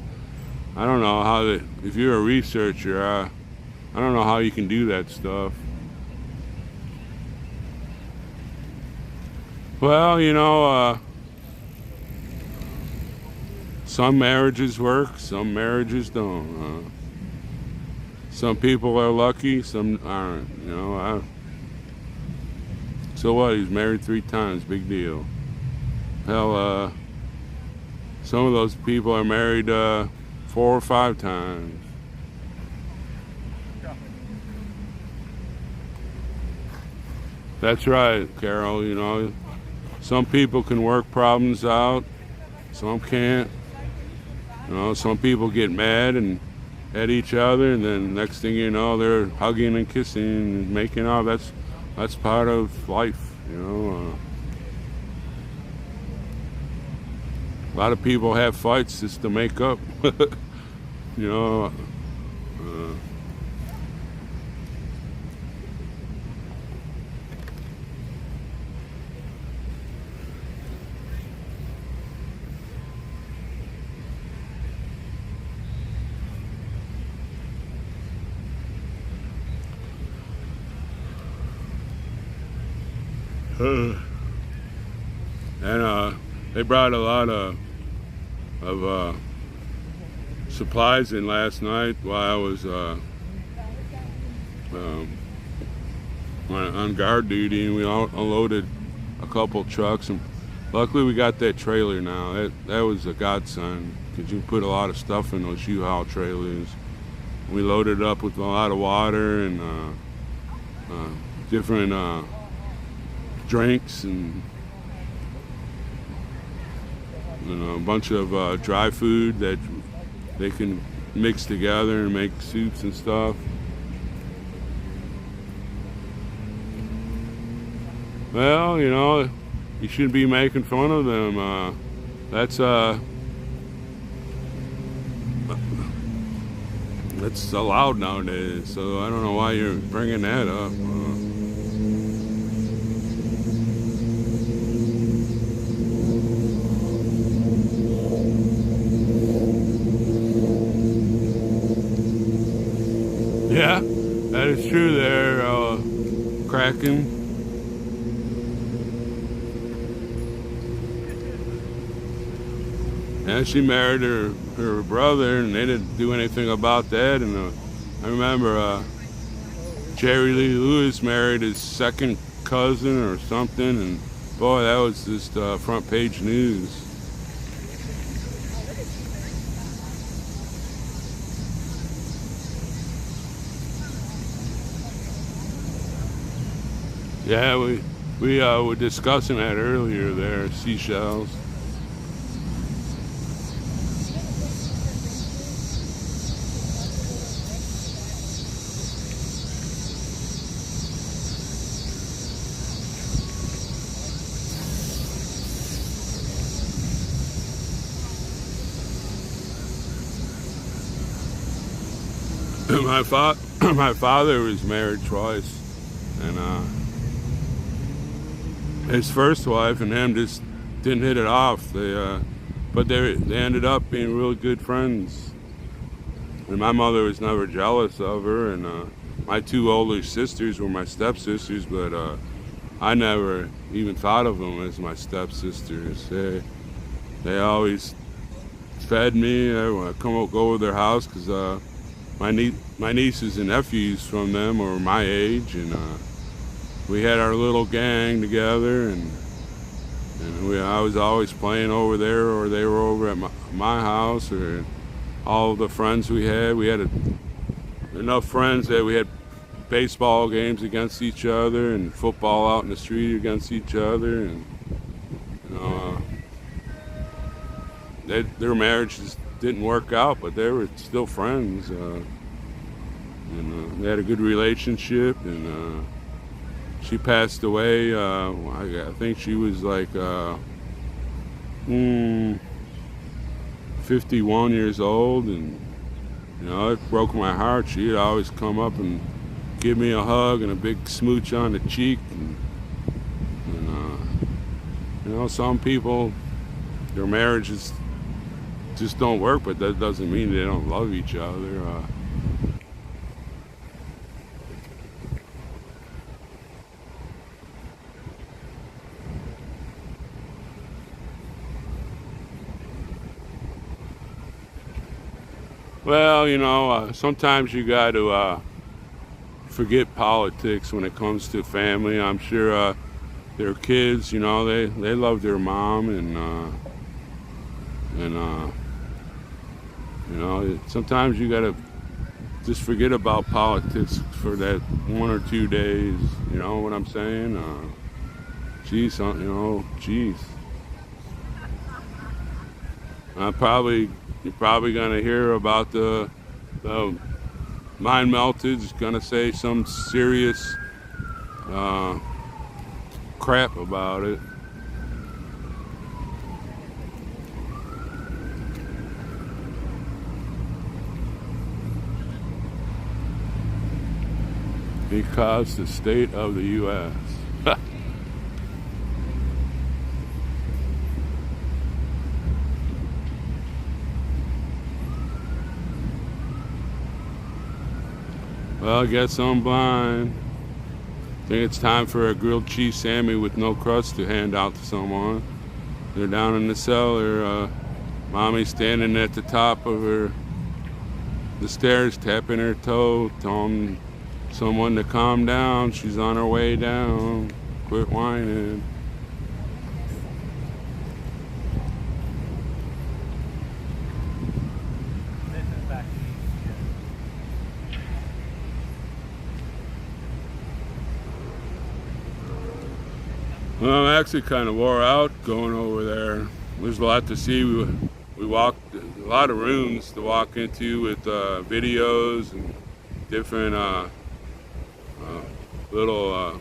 don't know how if you're a researcher, I don't know how you can do that stuff. Well, some marriages work, some marriages don't. Some people are lucky, some aren't. So what? He's married 3 times, big deal. Hell, some of those people are married 4 or 5 times. That's right, Carol. Some people can work problems out, some can't. Some people get mad and at each other, and then next thing you know, they're hugging and kissing and making out. That's part of life. A lot of people have fights just to make up. And they brought a lot of supplies in last night while I was on guard duty, and we unloaded a couple trucks, and luckily we got that trailer now. That was a godsend, because you put a lot of stuff in those U-Haul trailers. We loaded it up with a lot of water and different drinks and a bunch of dry food that they can mix together and make soups and stuff. Well, you shouldn't be making fun of them. That's allowed nowadays, so I don't know why you're bringing that up. Yeah, that is true there. second. And she married her brother, and they didn't do anything about that. And I remember Jerry Lee Lewis married his second cousin or something, and boy, that was just front page news. Yeah, we were discussing that earlier there, seashells. My father was married twice, and his first wife and him just didn't hit it off. But they ended up being really good friends. And my mother was never jealous of her, and my two older sisters were my stepsisters, but I never even thought of them as my stepsisters. They always fed me. I would go over their house because my nieces and nephews from them were my age, and we had our little gang together, and I was always playing over there, or they were over at my house, or all the friends we had. We had enough friends that we had baseball games against each other and football out in the street against each other, and their marriages didn't work out, but they were still friends, and they had a good relationship. And she passed away. I think she was like 51 years old, and it broke my heart. She'd always come up and give me a hug and a big smooch on the cheek, and some people, their marriages just don't work, but that doesn't mean they don't love each other. Well, sometimes you got to forget politics when it comes to family. I'm sure their kids, they love their mom, and sometimes you got to just forget about politics for that 1 or 2 days. You know what I'm saying? Geez. You're probably gonna hear about the mine melted. It's gonna say some serious crap about it. Because the state of the U.S. Well, I guess I'm blind. I think it's time for a grilled cheese Sammy with no crust to hand out to someone. They're down in the cellar. Mommy's standing at the top of the stairs, tapping her toe, telling someone to calm down. She's on her way down. Quit whining. Well, I'm actually kind of wore out going over there. There's a lot to see. We walked a lot of rooms to walk into with videos and different little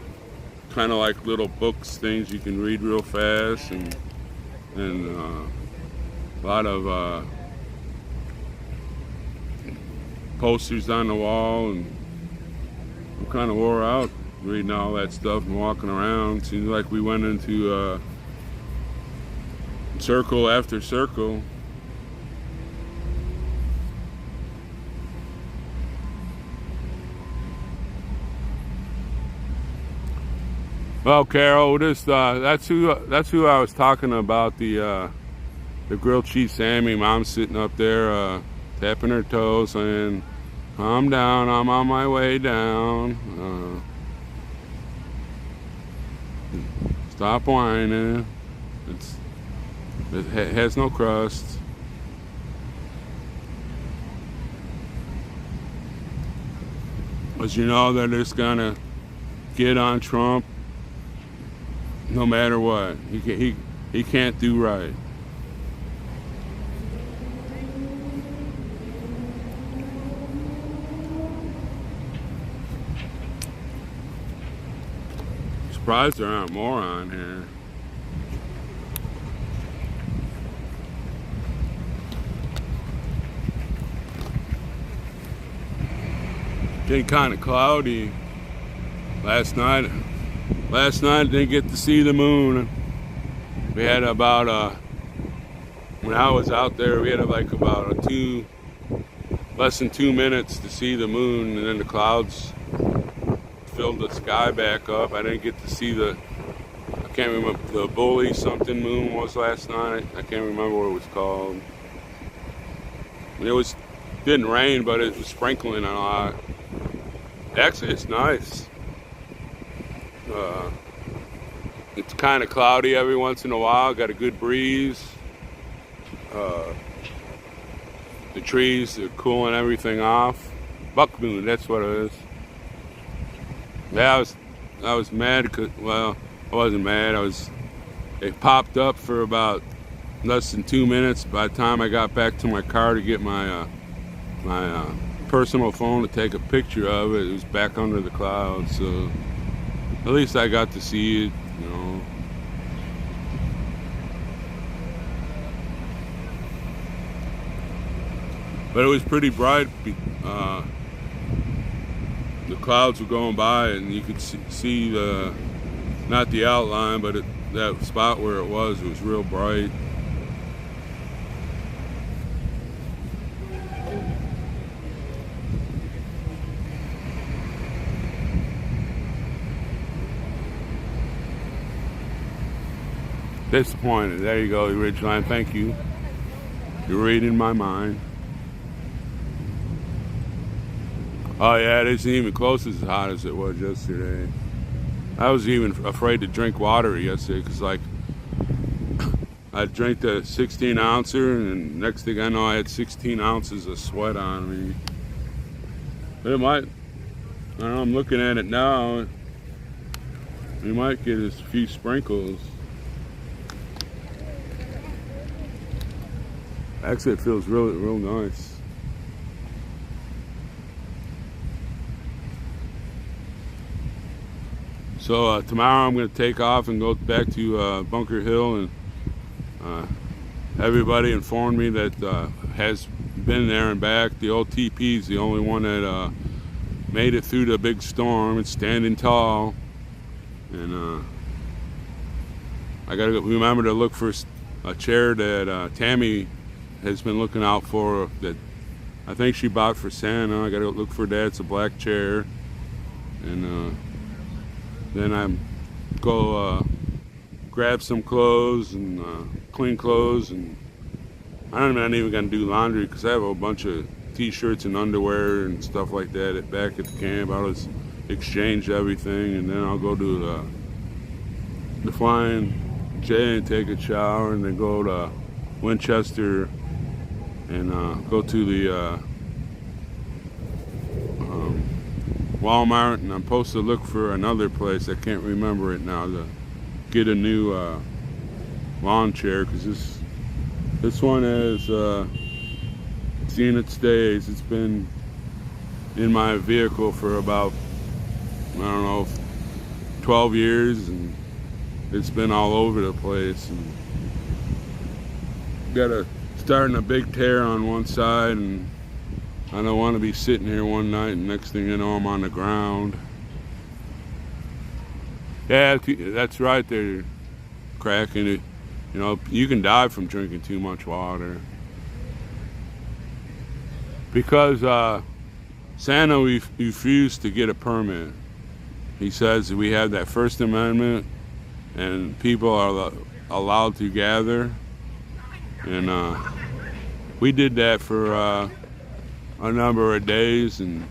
kind of like little books, things you can read real fast, and a lot of posters on the wall, and I'm kind of wore out reading all that stuff and walking around. Seems like we went into circle after circle. Well, Carol, that's who I was talking about. The grilled cheese Sammy. Mom's sitting up there tapping her toes, saying, "Calm down, I'm on my way down. Stop whining. It has no crust." But you know they're just gonna get on Trump no matter what. He can't do right. Surprised there aren't more on here. Getting kind of cloudy last night. Last night I didn't get to see the moon. We had about when I was out there, we had like about less than 2 minutes to see the moon, and then the clouds filled the sky back up. I didn't get to see I can't remember, the bully something moon was last night. I can't remember what it was called. Didn't rain, but it was sprinkling a lot. Actually, it's nice. It's kind of cloudy every once in a while. Got a good breeze. The trees are cooling everything off. Buck moon, that's what it is. Yeah, I was mad because, well, I wasn't mad. It popped up for about less than 2 minutes. By the time I got back to my car to get my personal phone to take a picture of it, it was back under the clouds. So at least I got to see it, you know. But it was pretty bright. The clouds were going by, and you could see not the outline, but that spot where it was real bright. Disappointed. There you go, Ridgeline. Thank you. You're reading my mind. Oh yeah, it isn't even close as hot as it was yesterday. I was even afraid to drink water yesterday because, like, I drank the 16 ouncer, and next thing I know, I had 16 ounces of sweat on me. But it might, I don't know, I'm looking at it now. We might get a few sprinkles. Actually, it feels real nice. So tomorrow I'm going to take off and go back to Bunker Hill, and everybody informed me that has been there and back. The OTP is the only one that made it through the big storm. It's standing tall, and I got to remember to look for a chair that Tammy has been looking out for, that I think she bought for Santa. I got to look for that. It's a black chair, and then I go grab some clothes and clean clothes, and I'm not even gonna do laundry because I have a bunch of t-shirts and underwear and stuff like that back at the camp. I'll just exchange everything, and then I'll go to the Flying J and take a shower, and then go to Winchester and go to the Walmart, and I'm supposed to look for another place. I can't remember it now, to get a new lawn chair, because this one has seen its days. It's been in my vehicle for about, I don't know, 12 years, and it's been all over the place, and got starting a big tear on one side, and I don't want to be sitting here one night and next thing you know I'm on the ground. Yeah, that's right there, cracking it. You know, you can die from drinking too much water. Because Santa refused to get a permit. he says we have that First Amendment and people are allowed to gather, and we did that for a number of days, and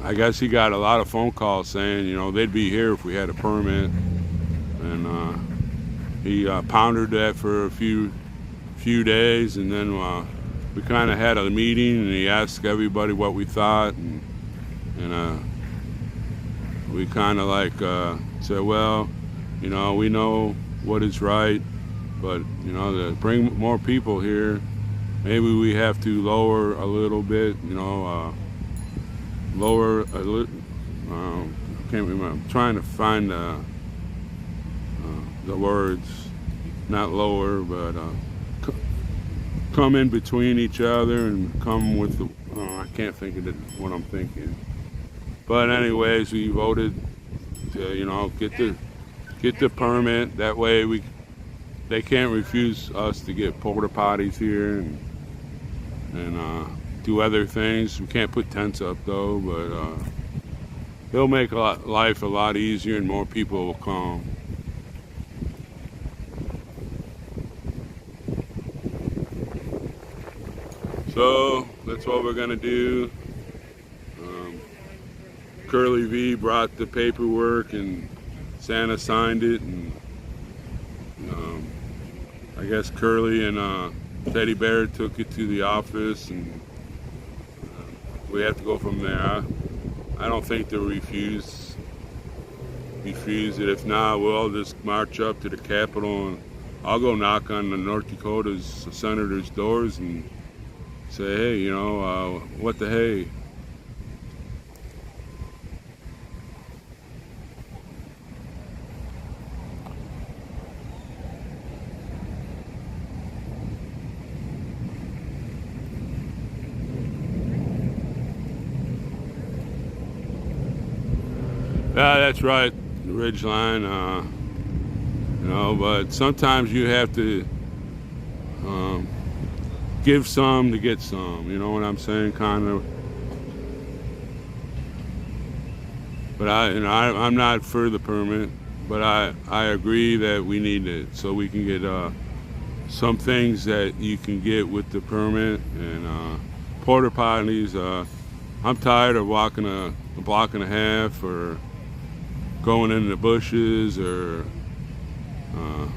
I guess he got a lot of phone calls saying, you know, they'd be here if we had a permit, and he pondered that for a few days, and then we kind of had a meeting, and he asked everybody what we thought, and we kind of like said, well, you know, we know what is right, but you know, to bring more people here, maybe we have to lower a little bit, you know, lower a little. Can't remember. I'm trying to find the words. Not lower, but come in between each other and come with the. I can't think of what I'm thinking. But anyways, we voted to, you know, get the permit. That way they can't refuse us to get porta potties here and do other things. We can't put tents up though, but it'll make life a lot easier and more people will come. So that's what we're gonna do. Curly V brought the paperwork and Santa signed it, and I guess Curly and Teddy Bear took it to the office, and we have to go from there. I don't think they'll refuse it. If not, we'll just march up to the Capitol, and I'll go knock on the North Dakota's senators' doors and say, hey, you know, what the hey? Yeah, that's right, Ridgeline. You know, but sometimes you have to give some to get some. You know what I'm saying, kind of. But I'm not for the permit, but I agree that we need it so we can get some things that you can get with the permit, and porta potties. I'm tired of walking a block and a half or going in the bushes, or you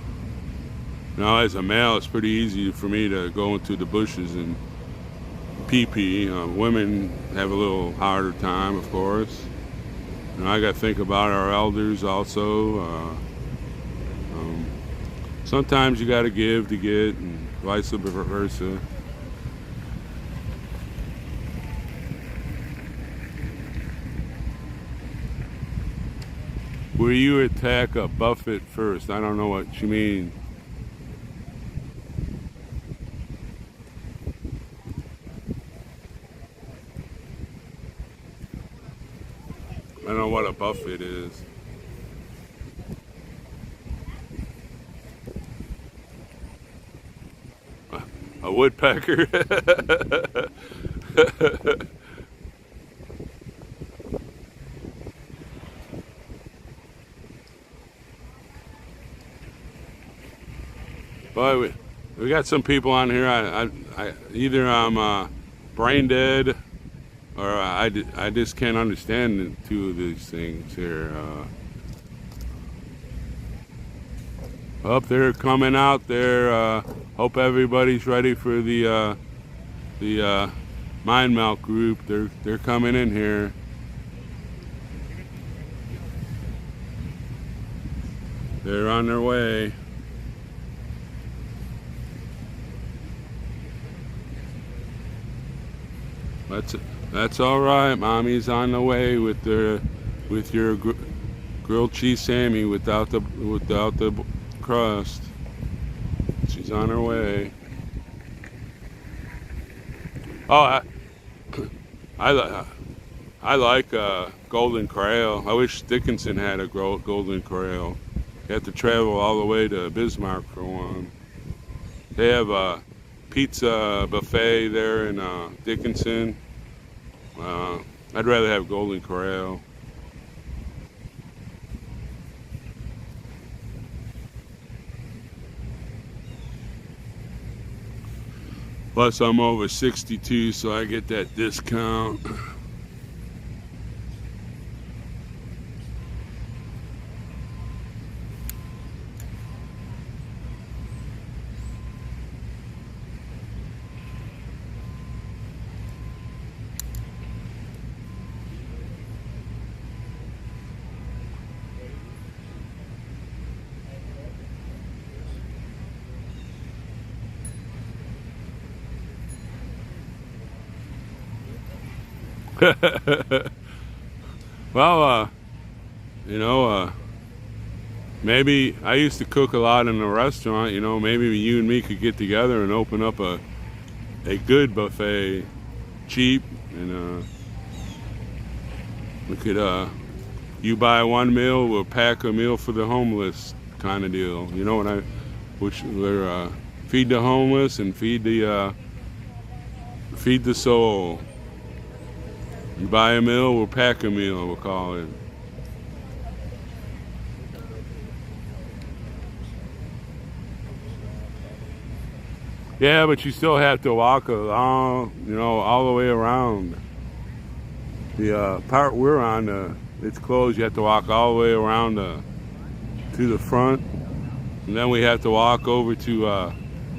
know, as a male it's pretty easy for me to go into the bushes and pee. Women have a little harder time, of course, and I got to think about our elders also. Sometimes you got to give to get, and vice versa. Will you attack a Buffett first? I don't know what you mean. I don't know what a Buffett is. A woodpecker? Boy, we got some people on here. I either I'm brain dead, or I just can't understand the two of these things here. Up there, coming out there. Hope everybody's ready for the Mind Melt group. They're coming in here. They're on their way. That's all right. Mommy's on the way with your grilled cheese Sammy without the crust. She's on her way. Oh, I like Golden Corral. I wish Dickinson had a Golden Corral. You have to travel all the way to Bismarck for one. They have a pizza buffet there in Dickinson. I'd rather have Golden Corral. Plus, I'm over 62, so I get that discount. Well, you know, maybe I used to cook a lot in a restaurant. You know, maybe you and me could get together and open up a good buffet, cheap, and we could you buy one meal, we'll pack a meal for the homeless kind of deal. You know what we're feed the homeless and feed the soul. You buy a meal, we'll pack a meal, we'll call it. Yeah, but you still have to walk along, you know, all the way around. The part we're on, it's closed. You have to walk all the way around to the front. And then we have to walk over to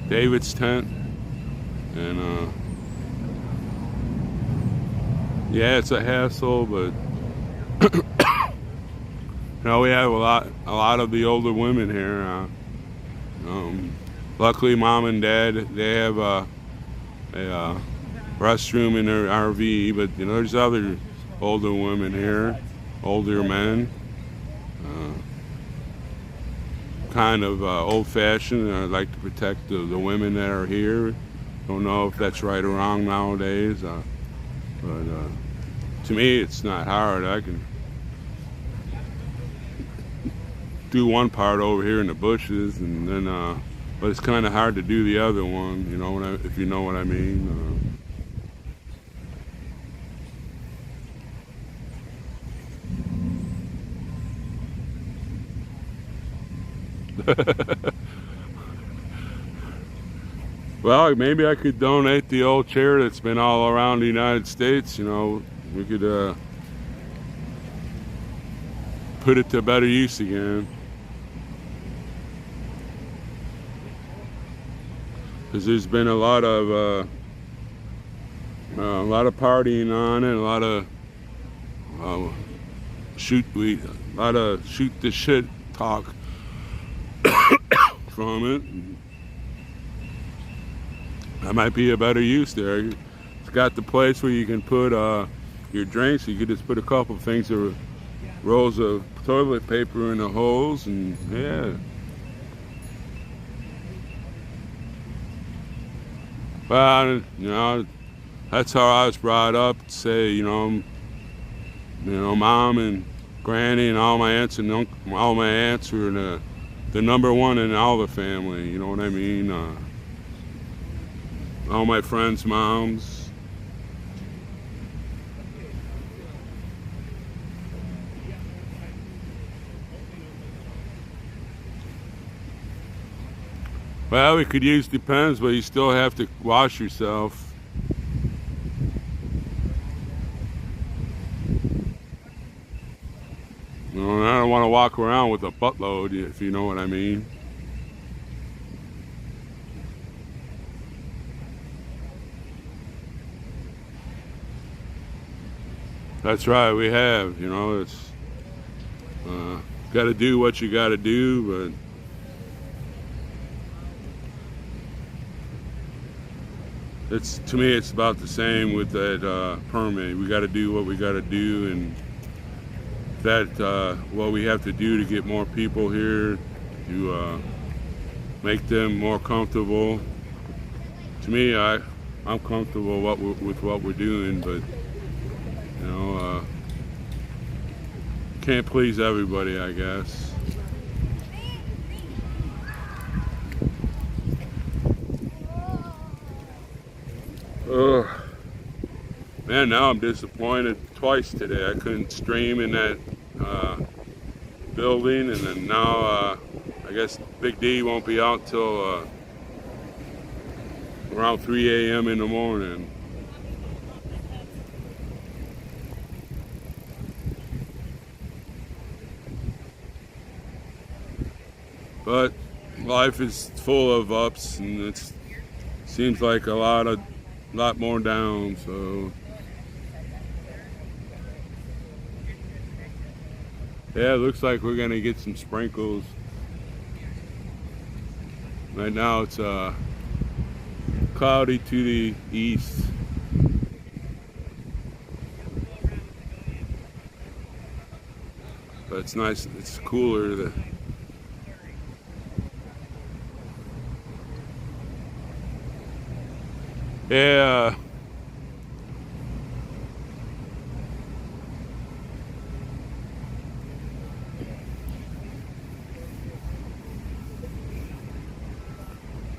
David's tent. And yeah, it's a hassle, but you know, we have a lot of the older women here. Luckily, mom and dad, they have a restroom in their RV, but you know, there's other older women here, older men, kind of old-fashioned. I like to protect the women that are here. Don't know if that's right or wrong nowadays, but to me, it's not hard. I can do one part over here in the bushes, and then, but it's kind of hard to do the other one. You know if you know what I mean. Well, maybe I could donate the old chair that's been all around the United States. You know, we could put it to better use again. Because there's been a lot of partying on it, a lot of shoot the shit talk from it. That might be a better use there. It's got the place where you can put your drinks. You could just put a couple things of rolls of toilet paper in the holes, and yeah. Well, you know, that's how I was brought up. To say, you know, mom and granny and all my aunts and all my aunts were the number one in all the family. You know what I mean? All my friends' moms. Well, we could use Depends, but you still have to wash yourself. You know, I don't want to walk around with a buttload, if you know what I mean. That's right, we have. You know, it's got to do what you got to do, but to me, it's about the same with that permit. We got to do what we got to do, and that what we have to do to get more people here, to make them more comfortable. To me, I'm comfortable with what we're doing, but you know, can't please everybody, I guess. Ugh. Man, now I'm disappointed twice today. I couldn't stream in that building, and then now I guess Big D won't be out till around 3 a.m. in the morning. But life is full of ups, and it seems like a lot more down. So yeah, it looks like we're gonna get some sprinkles. Right now it's cloudy to the east. But it's nice, it's cooler. Yeah.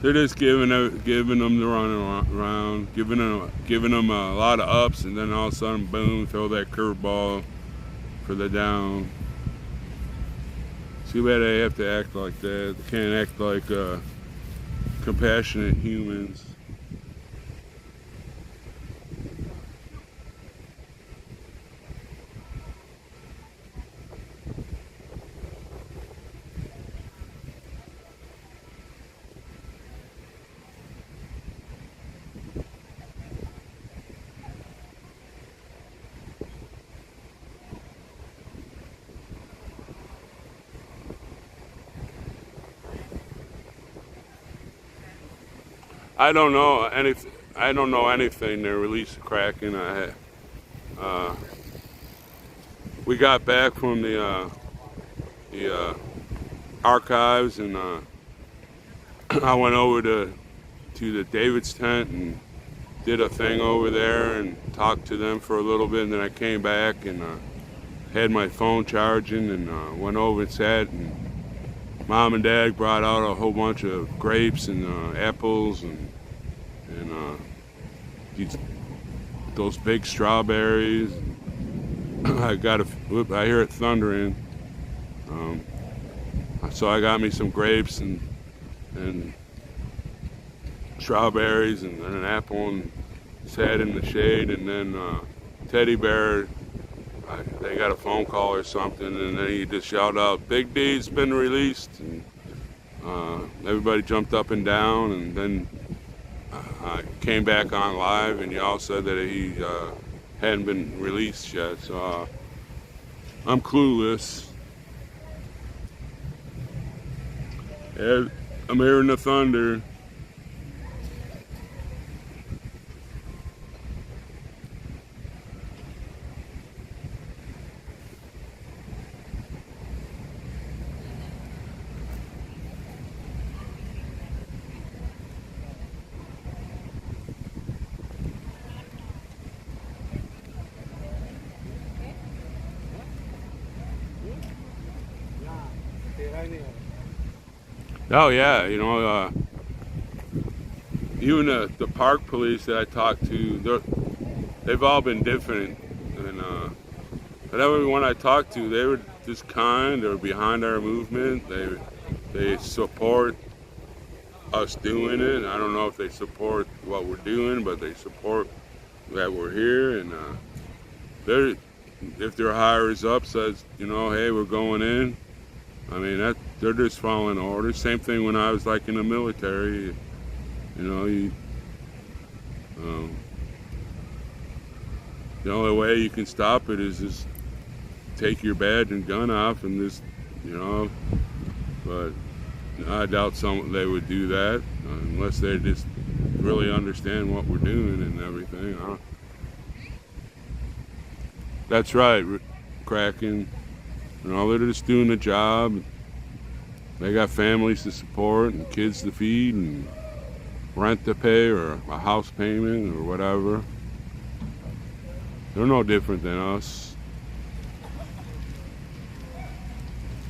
They're just giving them the run around, giving them a lot of ups, and then all of a sudden, boom, throw that curveball for the down. See why they have to act like that? They can't act like compassionate humans. I don't know anything. They released Kraken. We got back from the archives, and I went over to the David's tent and did a thing over there and talked to them for a little bit, and then I came back and had my phone charging and went over and sat, and Mom and Dad brought out a whole bunch of grapes and apples and those big strawberries. I hear it thundering. So I got me some grapes and strawberries and an apple, and sat in the shade. And then Teddy Bear, they got a phone call or something, and then he just shouted out, "Big D's been released," and everybody jumped up and down. And then I came back on live, and y'all said that he hadn't been released yet. So I'm clueless. Yeah, I'm hearing the thunder. Oh yeah, even the park police that I talked to, they've all been different, and but everyone I talked to, they were just kind. They were behind our movement. They support us doing it. I don't know if they support what we're doing, but they support that we're here. And if their hires up says, hey, we're going in, I mean, they're just following orders. Same thing when I was like in the military. The only way you can stop it is just take your badge and gun off, and just, but I doubt they would do that unless they just really understand what we're doing and everything. That's right, Kraken. They're just doing the job. They got families to support and kids to feed and rent to pay or a house payment or whatever. They're no different than us.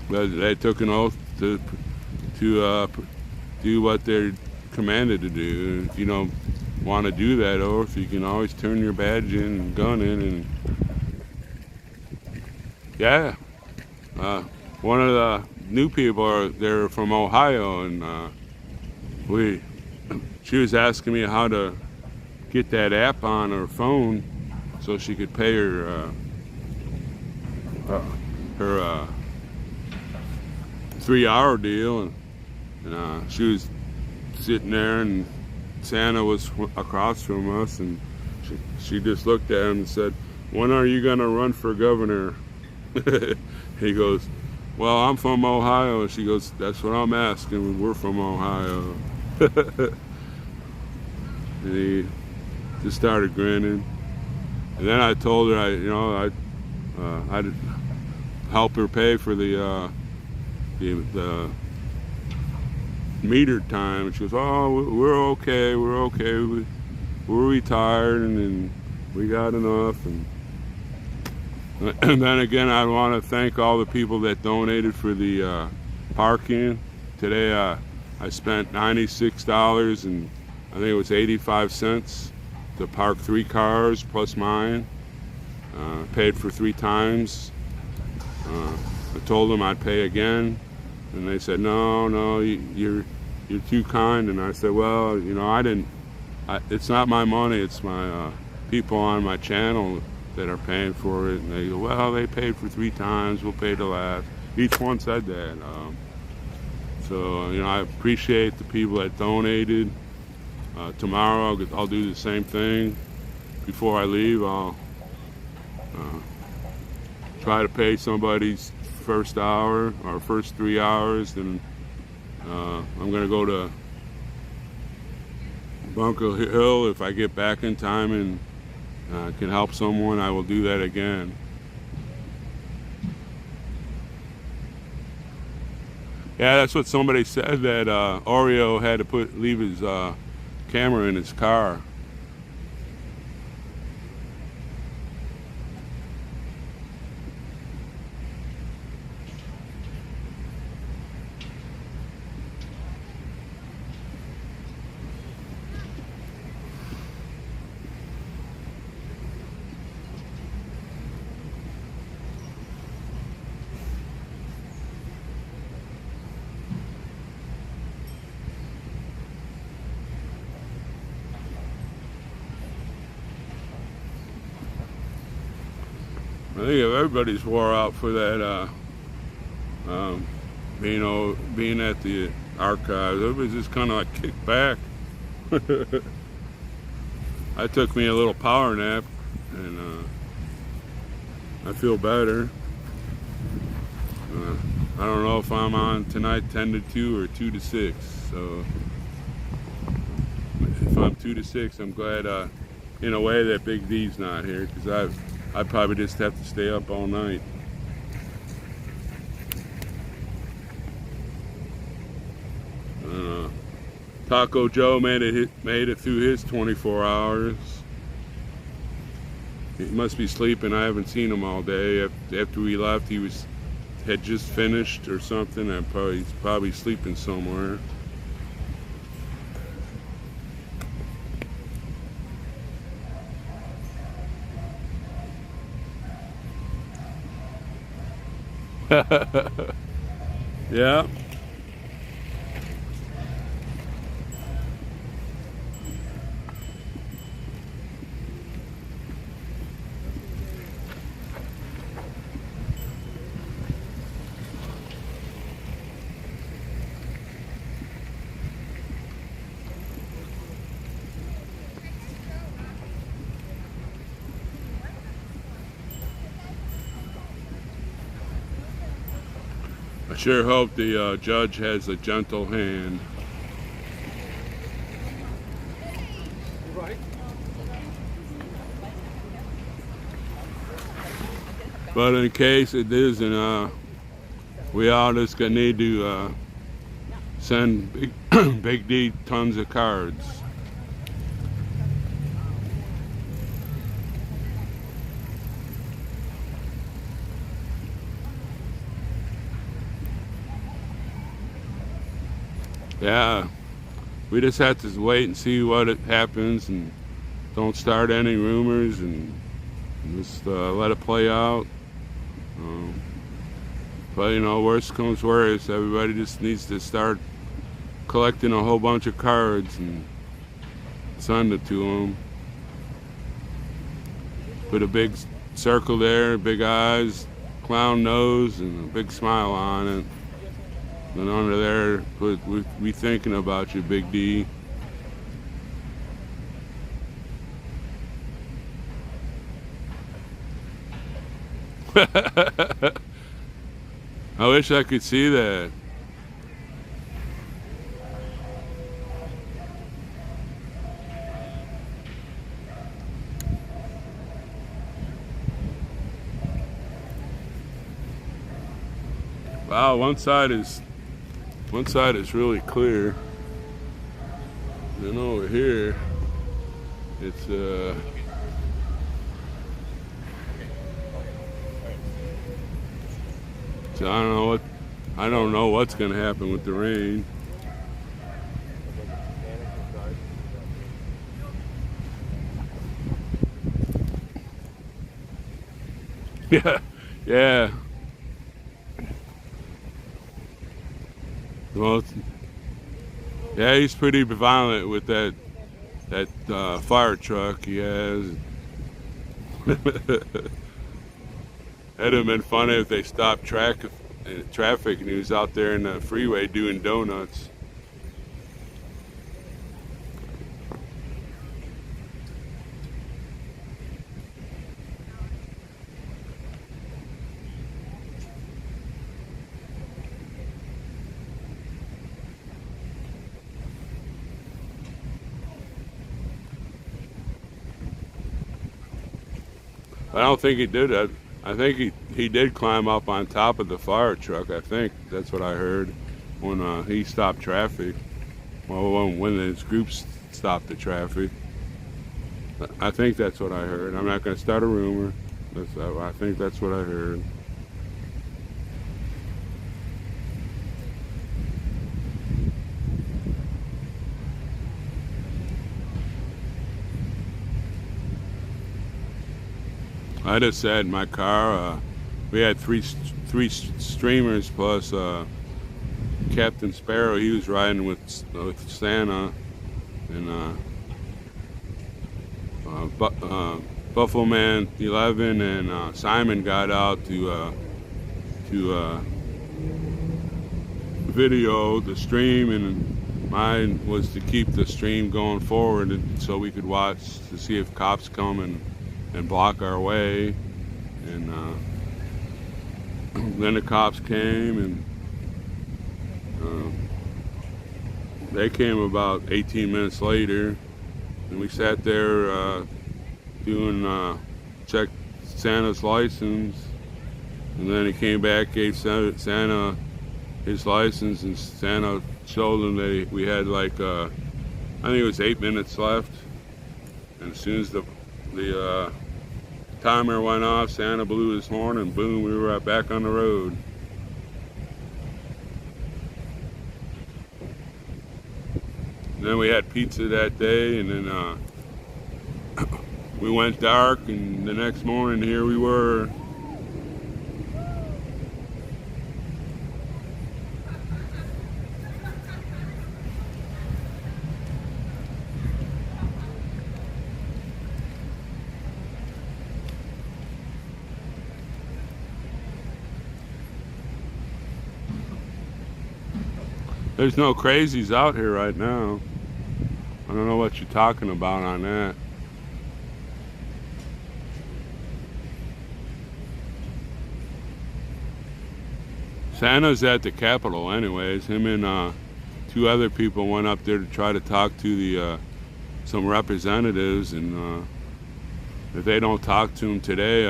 But they took an oath to do what they're commanded to do. If you don't want to do that oath, you can always turn your badge in and gun in. And yeah. One of the new people they're from Ohio, and she was asking me how to get that app on her phone so she could pay her 3-hour deal, and she was sitting there, and Santa was across from us, and she just looked at him and said, "When are you gonna run for governor?" He goes, "Well, I'm from Ohio." She goes, "That's what I'm asking. We're from Ohio." And he just started grinning. And then I told her I'd help her pay for the metered time. And she goes, "Oh, we're okay. We're retired, and we got enough." And then again, I want to thank all the people that donated for the parking. Today I spent $96 and I think it was 85 cents to park 3 cars plus mine. Paid for 3 times. I told them I'd pay again, and they said, "No, you're too kind." And I said, "Well, it's not my money. It's my people on my channel that are paying for it." And they go, "Well, they paid for 3 times. We'll pay the last." Each one said that. So I appreciate the people that donated. Tomorrow I'll do the same thing. Before I leave, I'll try to pay somebody's first hour or first 3 hours. Then I'm gonna go to Bunker Hill. If I get back in time and can help someone, I will do that again. Yeah, that's what somebody said, that Oreo had to leave his camera in his car. I think if everybody's wore out for that, being at the archives, everybody's just kind of like kicked back. I took me a little power nap, and I feel better. I don't know if I'm on tonight 10 to 2 or 2 to 6. So if I'm 2 to 6, I'm glad in a way that Big D's not here, because I'd probably just have to stay up all night. Taco Joe made it through his 24 hours. He must be sleeping. I haven't seen him all day. After we left, he had just finished or something. He's probably sleeping somewhere. Yeah. I sure hope the judge has a gentle hand.
Right.
But in case it isn't, we all just gonna need to send Big D tons of cards. Yeah, we just have to wait and see what happens, and don't start any rumors, and just let it play out. But worst comes worst, everybody just needs to start collecting a whole bunch of cards, and Send it to him. Put a big circle there, big eyes, clown nose, and a big smile on it. And under there, put we thinking about you, Big D. I wish I could see that. Wow, one side is really clear. Then over here, it's so I don't know what's gonna happen with the rain. Yeah, yeah. Well, yeah, he's pretty violent with that fire truck he has. That'd have been funny if they stopped traffic and he was out there in the freeway doing donuts. I don't think he did that. I think he did climb up on top of the fire truck. I think that's what I heard when he stopped traffic. Well, when his groups stopped the traffic. I think that's what I heard. I'm not going to start a rumor. I think that's what I heard. I just said in my car, we had three streamers plus Captain Sparrow. He was riding with Santa, and Buffalo Man 11 and Simon got out to video the stream, and mine was to keep the stream going forward, and so we could watch to see if cops come and block our way. And then the cops came, and they came about 18 minutes later, and we sat there doing check Santa's license, and then he came back, gave Santa his license, and Santa showed him that we had like I think it was 8 minutes left, and as soon as the timer went off, Santa blew his horn, and boom, we were right back on the road. And then we had pizza that day, and then we went dark, and the next morning here we were. There's no crazies out here right now. I don't know what you're talking about on that. Santa's at the Capitol anyways. Him and two other people went up there to try to talk to the some representatives, and if they don't talk to him today,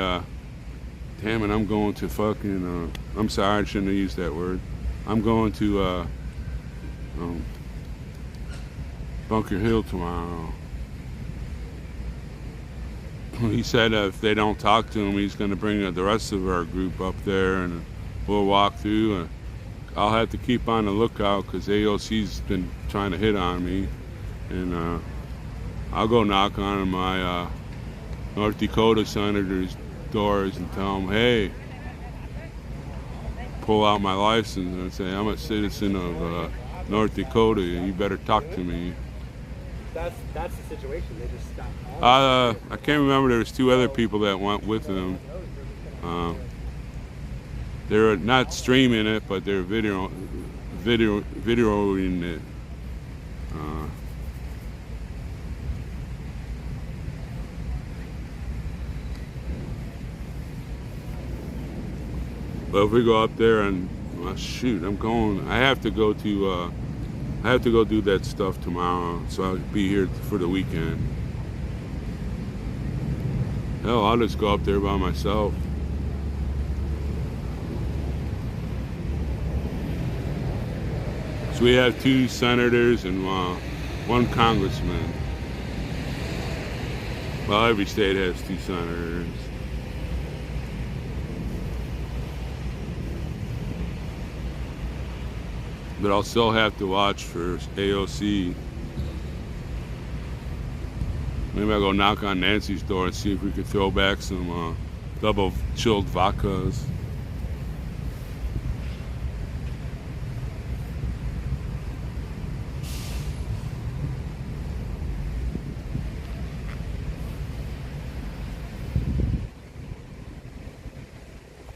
damn it, I'm going to fucking, I'm sorry, I shouldn't have used that word. I'm going to Bunker Hill tomorrow. He said if they don't talk to him, he's going to bring the rest of our group up there, and we'll walk through. I'll have to keep on the lookout because AOC's been trying to hit on me, and I'll go knock on my North Dakota senators' doors and tell them, hey, pull out my license and say, I'm a citizen of North Dakota, you better talk to me.
that's the situation. They just stopped.
I can't remember. There was 2 other people that went with them. They're not streaming it, but they're videoing it. But if we go up there and shoot, I have to go to. I have to go do that stuff tomorrow, so I'll be here for the weekend. Hell, I'll just go up there by myself. So we have 2 senators and 1 congressman. Well, every state has 2 senators. But I'll still have to watch for AOC. Maybe I'll go knock on Nancy's door and see if we could throw back some double chilled vodkas.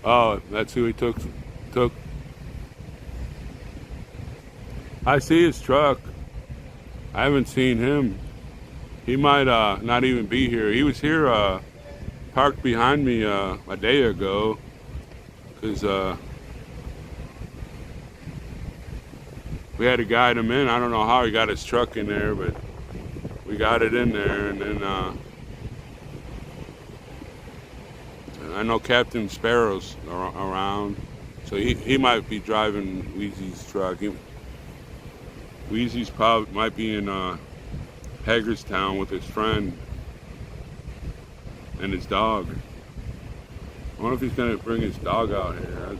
Oh, that's who he took. I see his truck. I haven't seen him. He might not even be here. He was here parked behind me a day ago because we had to guide him in. I don't know how he got his truck in there, but we got it in there. And then I know Captain Sparrow's around, so he might be driving Wheezy's truck. Wheezy's probably might be in Hagerstown with his friend and his dog. I wonder if he's gonna bring his dog out here.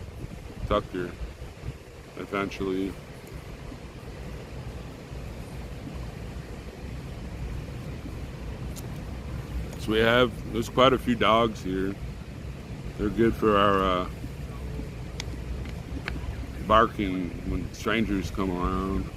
Tucker, eventually. So there's quite a few dogs here. They're good for our barking when strangers come around.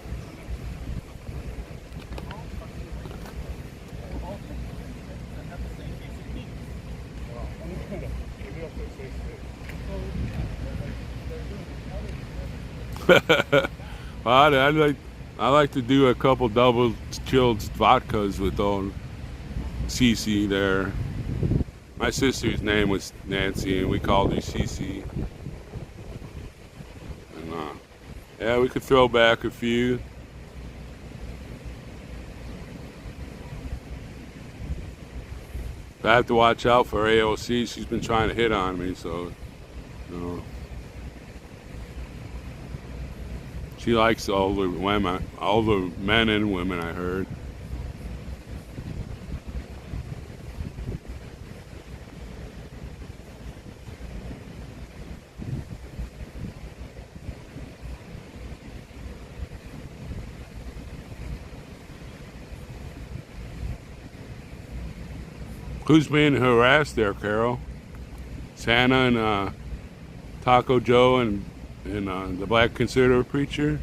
Well, I like to do a couple double chilled vodkas with old Cece there. My sister's name was Nancy, and we called her Cece. And yeah, we could throw back a few. I have to watch out for AOC. She's been trying to hit on me, so you know. She likes all the women, all the men and women, I heard. Who's being harassed there, Carol? Santa and Taco Joe and the Black Conservative Preacher?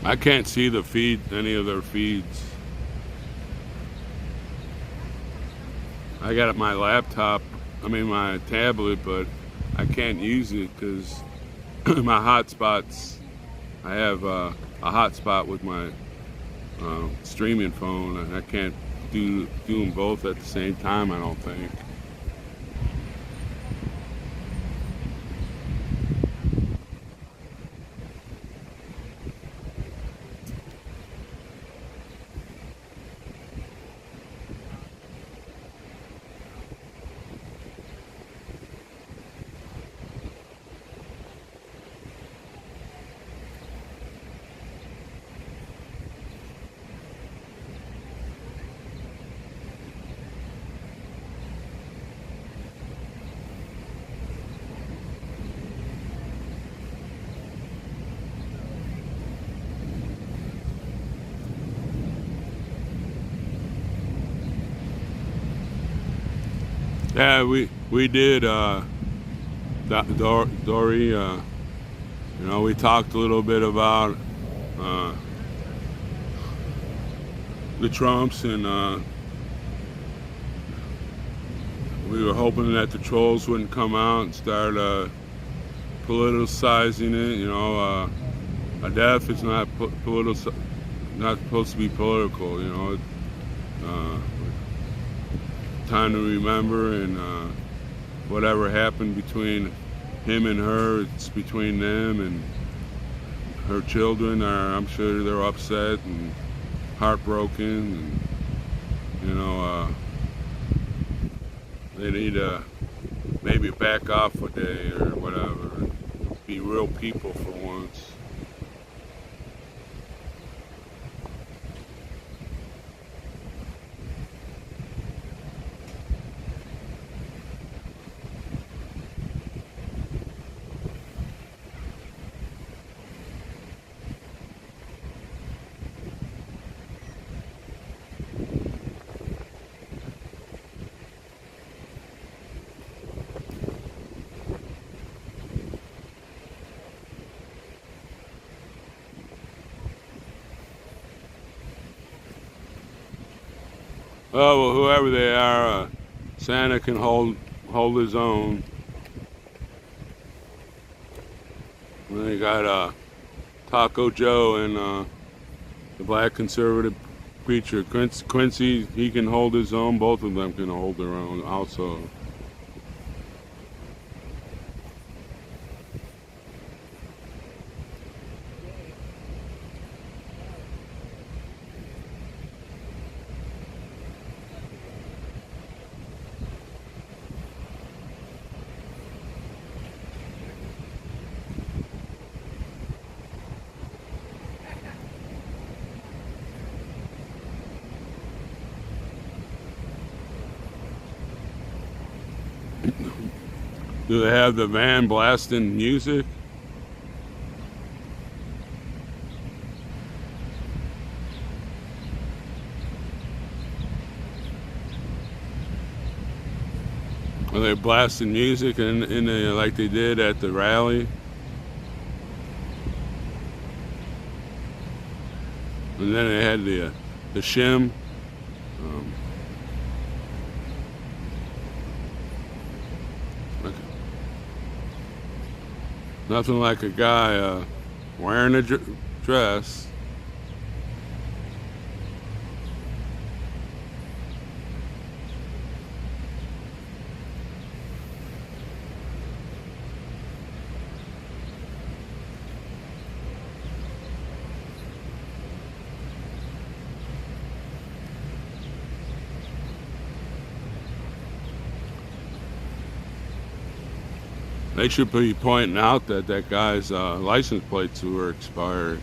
I can't see the feed, any of their feeds. I got my laptop, my tablet, but I can't use it because my hotspots, I have a hotspot with my streaming phone, and I can't do them both at the same time, I don't think. Yeah, we did. Dory. You know, we talked a little bit about uh, the Trumps, and we were hoping that the trolls wouldn't come out and start politicizing it. You know, a death is not not supposed to be political. You know, uh, time to remember, and whatever happened between him and her, it's between them, and her children are, I'm sure they're upset and heartbroken, and you know, they need to maybe back off a day or whatever, and be real people for once. Oh, well, whoever they are, Santa can hold his own. And they got Taco Joe and the black conservative preacher Quincy. He can hold his own. Both of them can hold their own also. Do they have the van blasting music? Are they blasting music in the, like they did at the rally? And then they had the shim. Nothing like a guy wearing a dress. They should be pointing out that guy's license plates were expired.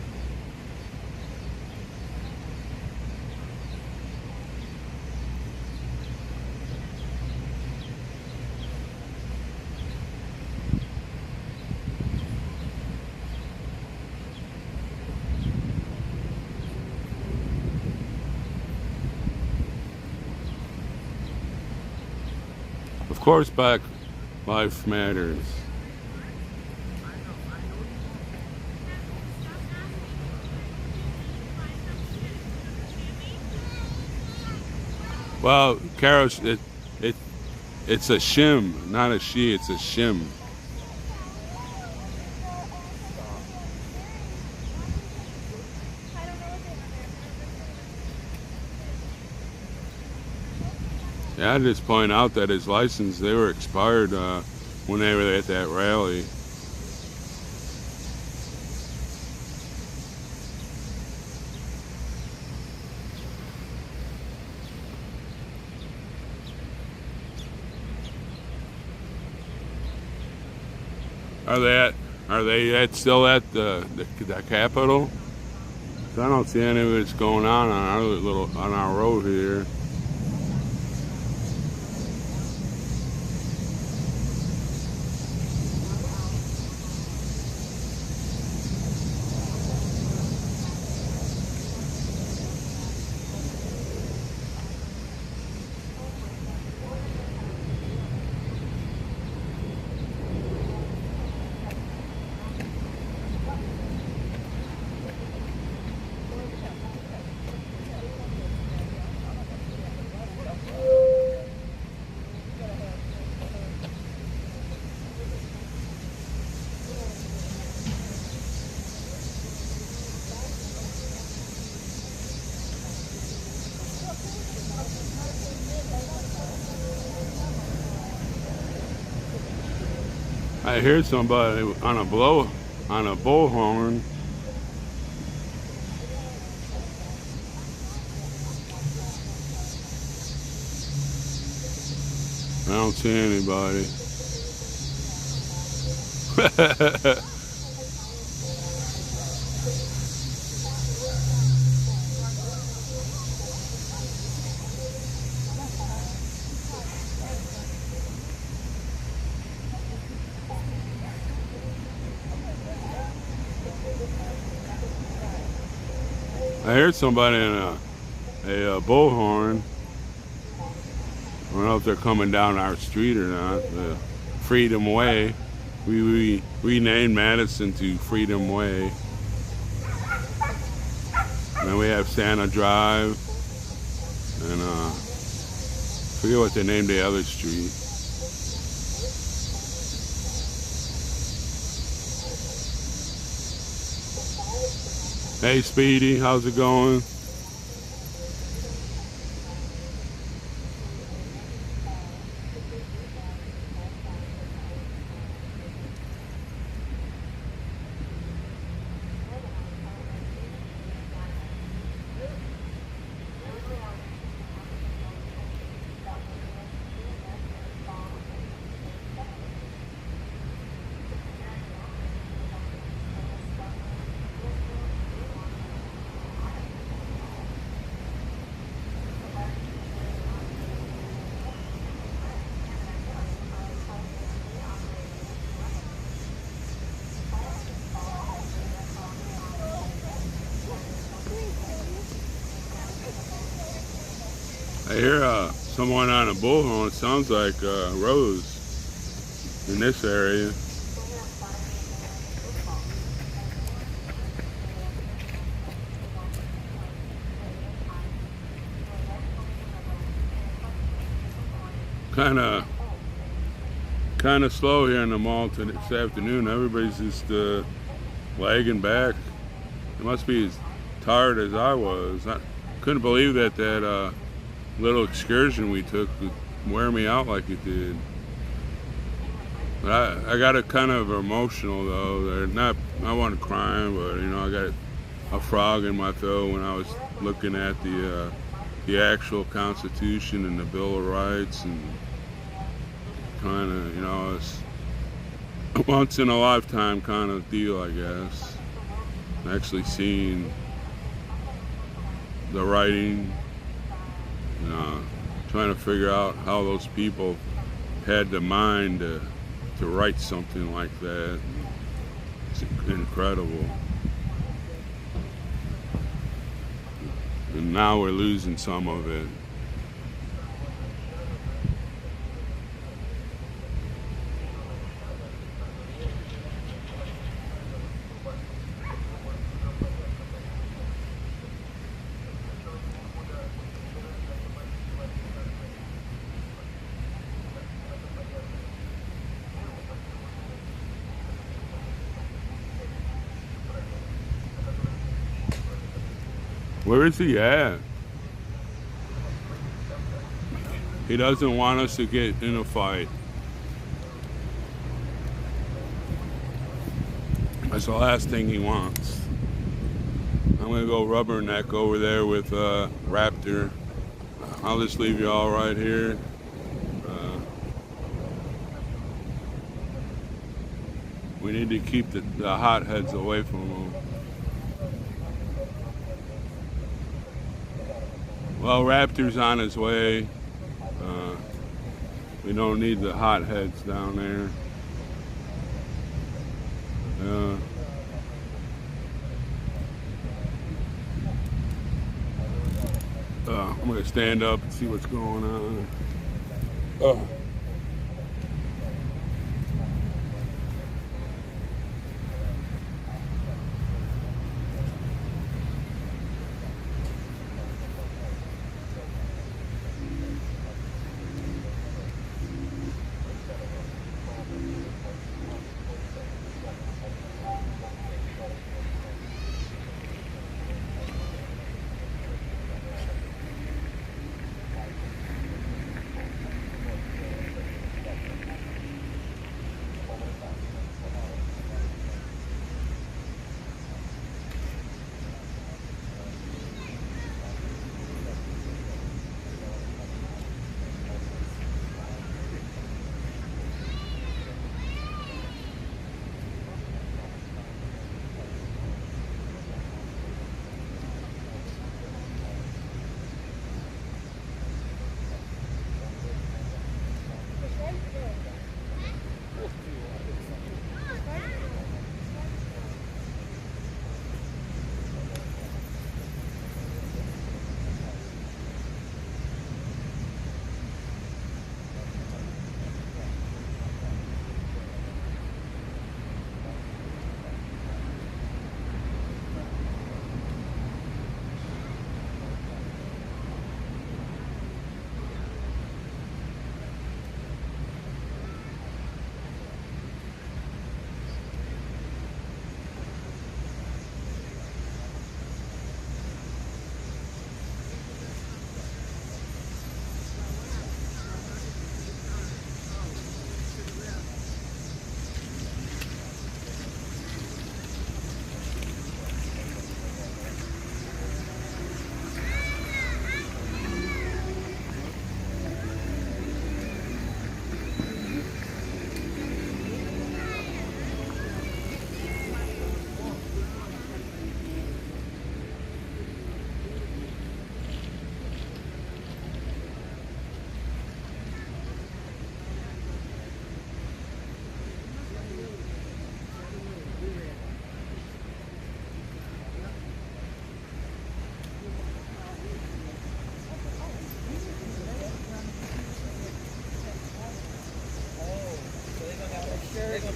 Of course, Black Life Matters. Well, Carol, it's a shim, not a she. It's a shim. Yeah, I just point out that his license, they were expired when they were at that rally. Are they still at the Capitol? I don't see any of it's going on our road here. I hear somebody on a bullhorn. I don't see anybody. I heard somebody in a bullhorn. I don't know if they're coming down our street or not. The Freedom Way. We renamed Madison to Freedom Way. And then we have Santa Drive. And I forget what they named the other street. Hey Speedy, how's it going? I hear someone on a bullhorn. It sounds like Rose in this area. Kind of slow here in the mall this afternoon. Everybody's just lagging back. It must be as tired as I was. I couldn't believe that little excursion we took would wear me out like it did. But I got it kind of emotional though. I wasn't crying, but I got a frog in my throat when I was looking at the actual Constitution and the Bill of Rights, and kind of it's a once in a lifetime kind of deal, I guess. Actually seeing the writing. Trying to figure out how those people had the mind to write something like that. It's incredible. And now we're losing some of it. Where is he at? He doesn't want us to get in a fight. That's the last thing he wants. I'm gonna go rubberneck over there with Raptor. I'll just leave you all right here. We need to keep the hotheads away from him. Well, Raptor's on his way. We don't need the hotheads down there. I'm gonna stand up and see what's going on.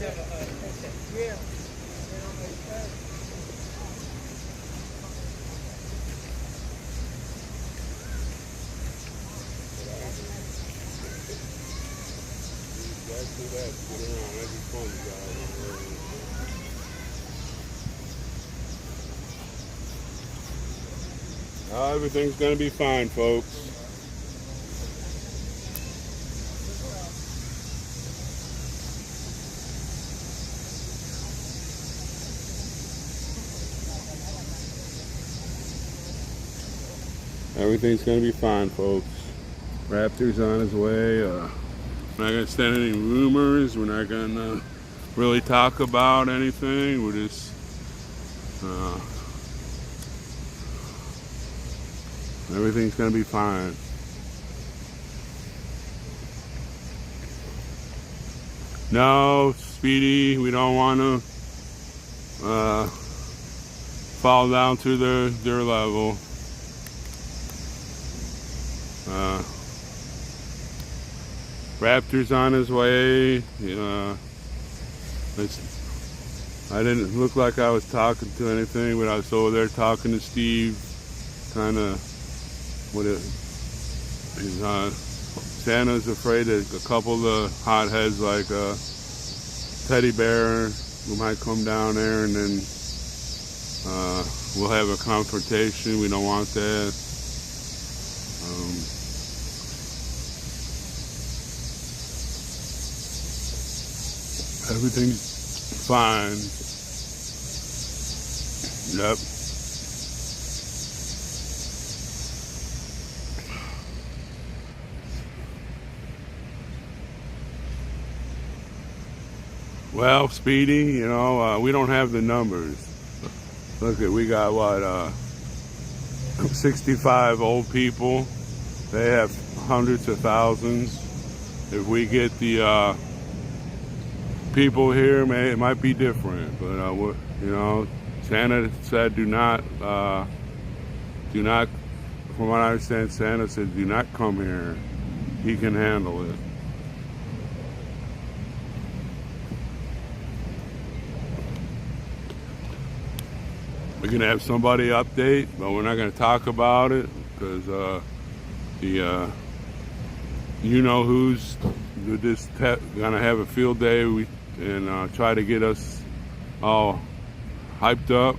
Yeah.
Exactly that. Get around. That'd be fun, guys. Everything's gonna be fine, folks. Everything's gonna be fine, folks. Raptor's on his way. We're not gonna stand any rumors. We're not gonna really talk about anything. We're just everything's gonna be fine. No, Speedy, we don't want to fall down to their level. Raptor's on his way. I didn't look like I was talking to anything, but I was over there talking to Steve. Kind of Santa's afraid that a couple of the hotheads like Teddy Bear who might come down there, and then we'll have a confrontation. We don't want that. Everything's fine. Yep. Well, Speedy, we don't have the numbers. Look we got what, 65 old people. They have hundreds of thousands. If we get the people here, it might be different. But Santa said do not. From what I understand, Santa said do not come here. He can handle it. We can have somebody update, but we're not going to talk about it because who's just going to have a field day and try to get us all hyped up.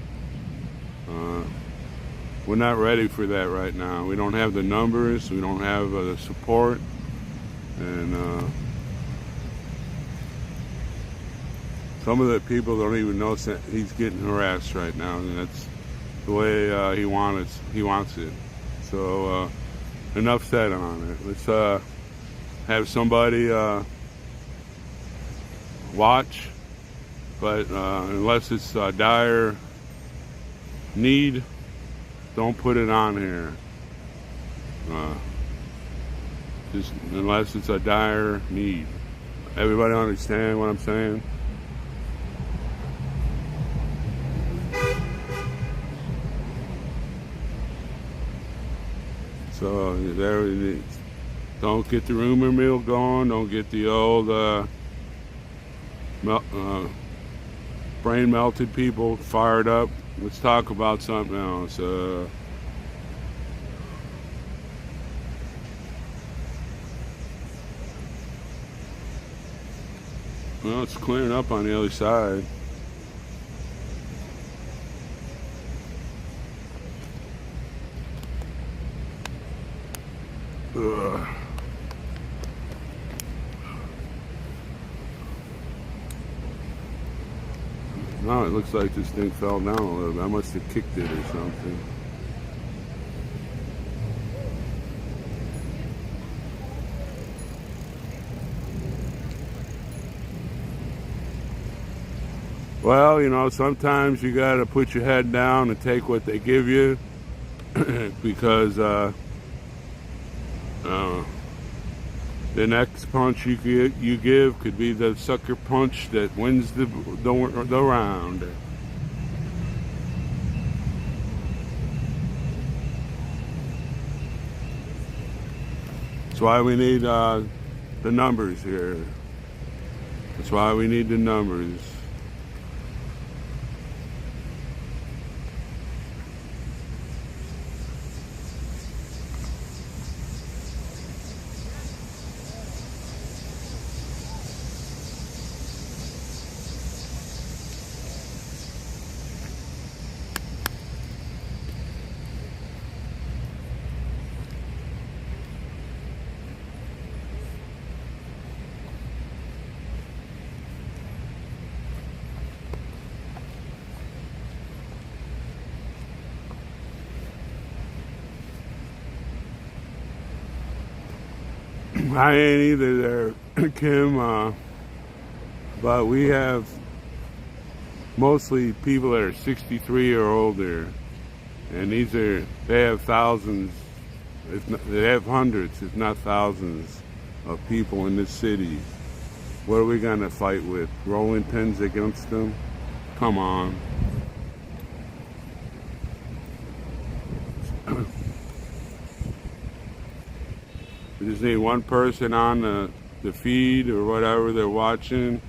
We're not ready for that right now. We don't have the numbers. We don't have the support, and some of the people don't even know that he's getting harassed right now, and that's the way he wants it. So enough said on it. Let's have somebody watch, but unless it's a dire need, don't put it on here. Just unless it's a dire need. Everybody understand what I'm saying? So there it is. Don't get the rumor mill going. Don't get the old brain melted people fired up. Let's talk about something else. Well, it's clearing up on the other side. Ugh. Now it looks like this thing fell down a little bit. I must have kicked it or something. Well, sometimes you gotta put your head down and take what they give you because the next punch you give could be the sucker punch that wins the round. That's why we need the numbers here. That's why we need the numbers. I ain't either there, Kim, but we have mostly people that are 63 or older, and they have thousands, they have hundreds, if not thousands, of people in this city. What are we gonna fight with? Rolling pins against them? Come on. We just need one person on the feed or whatever they're watching.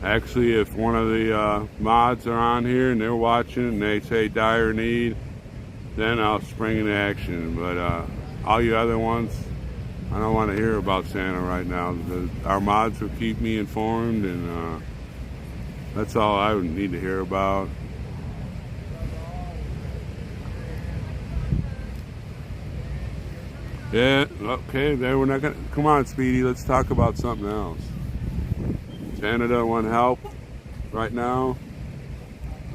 Actually, if one of the mods are on here and they're watching and they say dire need, then I'll spring into action. But all you other ones, I don't want to hear about Santa right now. Our mods will keep me informed, and that's all I would need to hear about. Yeah, okay, there we're not gonna. Come on, Speedy, let's talk about something else. Santa doesn't want help right now.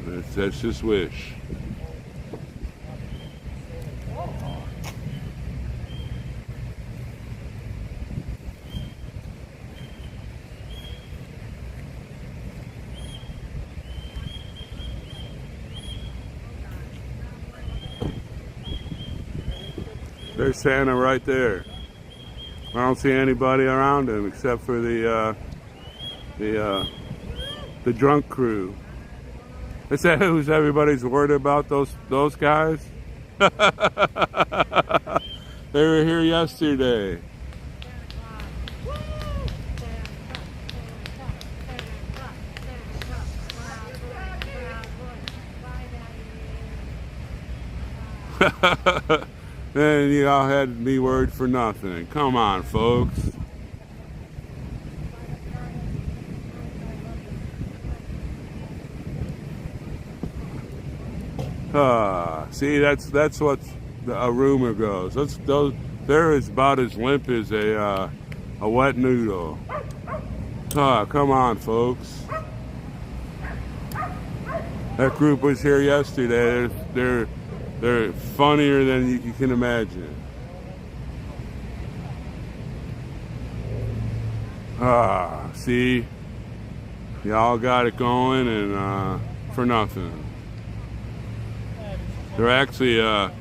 That's his wish. There's Santa right there. I don't see anybody around him except for the drunk crew. Is that who's everybody's worried about? Those guys? They were here yesterday. And you all had me worried for nothing. Come on, folks. See, that's what a rumor goes. They're about as limp as a wet noodle. Come on, folks. That group was here yesterday. They're funnier than you can imagine. See, y'all got it going, and for nothing. They're actually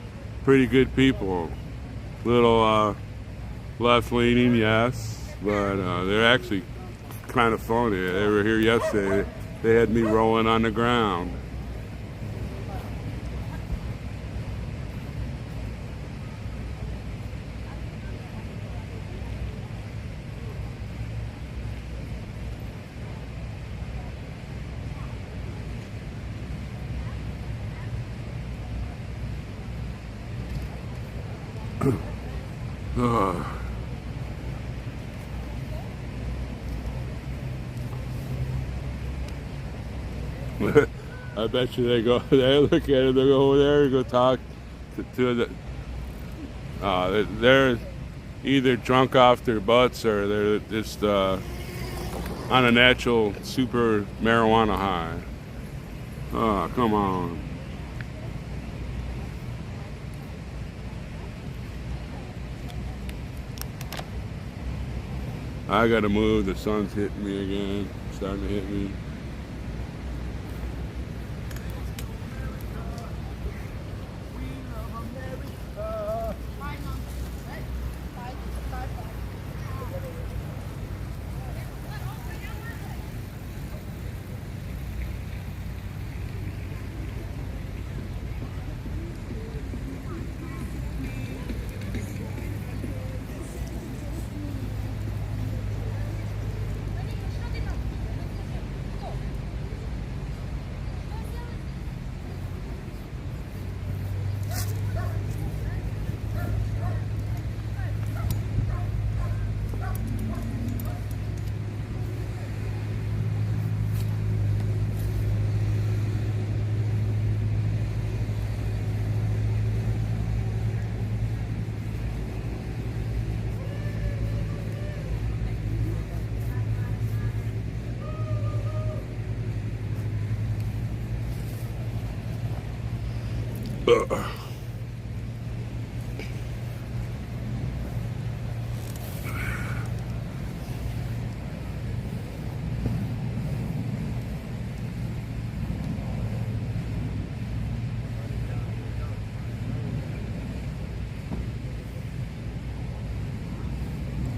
pretty good people. Little left-leaning, yes, but they're actually kind of funny. They were here yesterday. They had me rolling on the ground. I bet you they go there, look at it, they go over there and go talk to the. They're either drunk off their butts or they're just on a natural super marijuana high. Oh, come on. I gotta move, the sun's hitting me again, starting to hit me.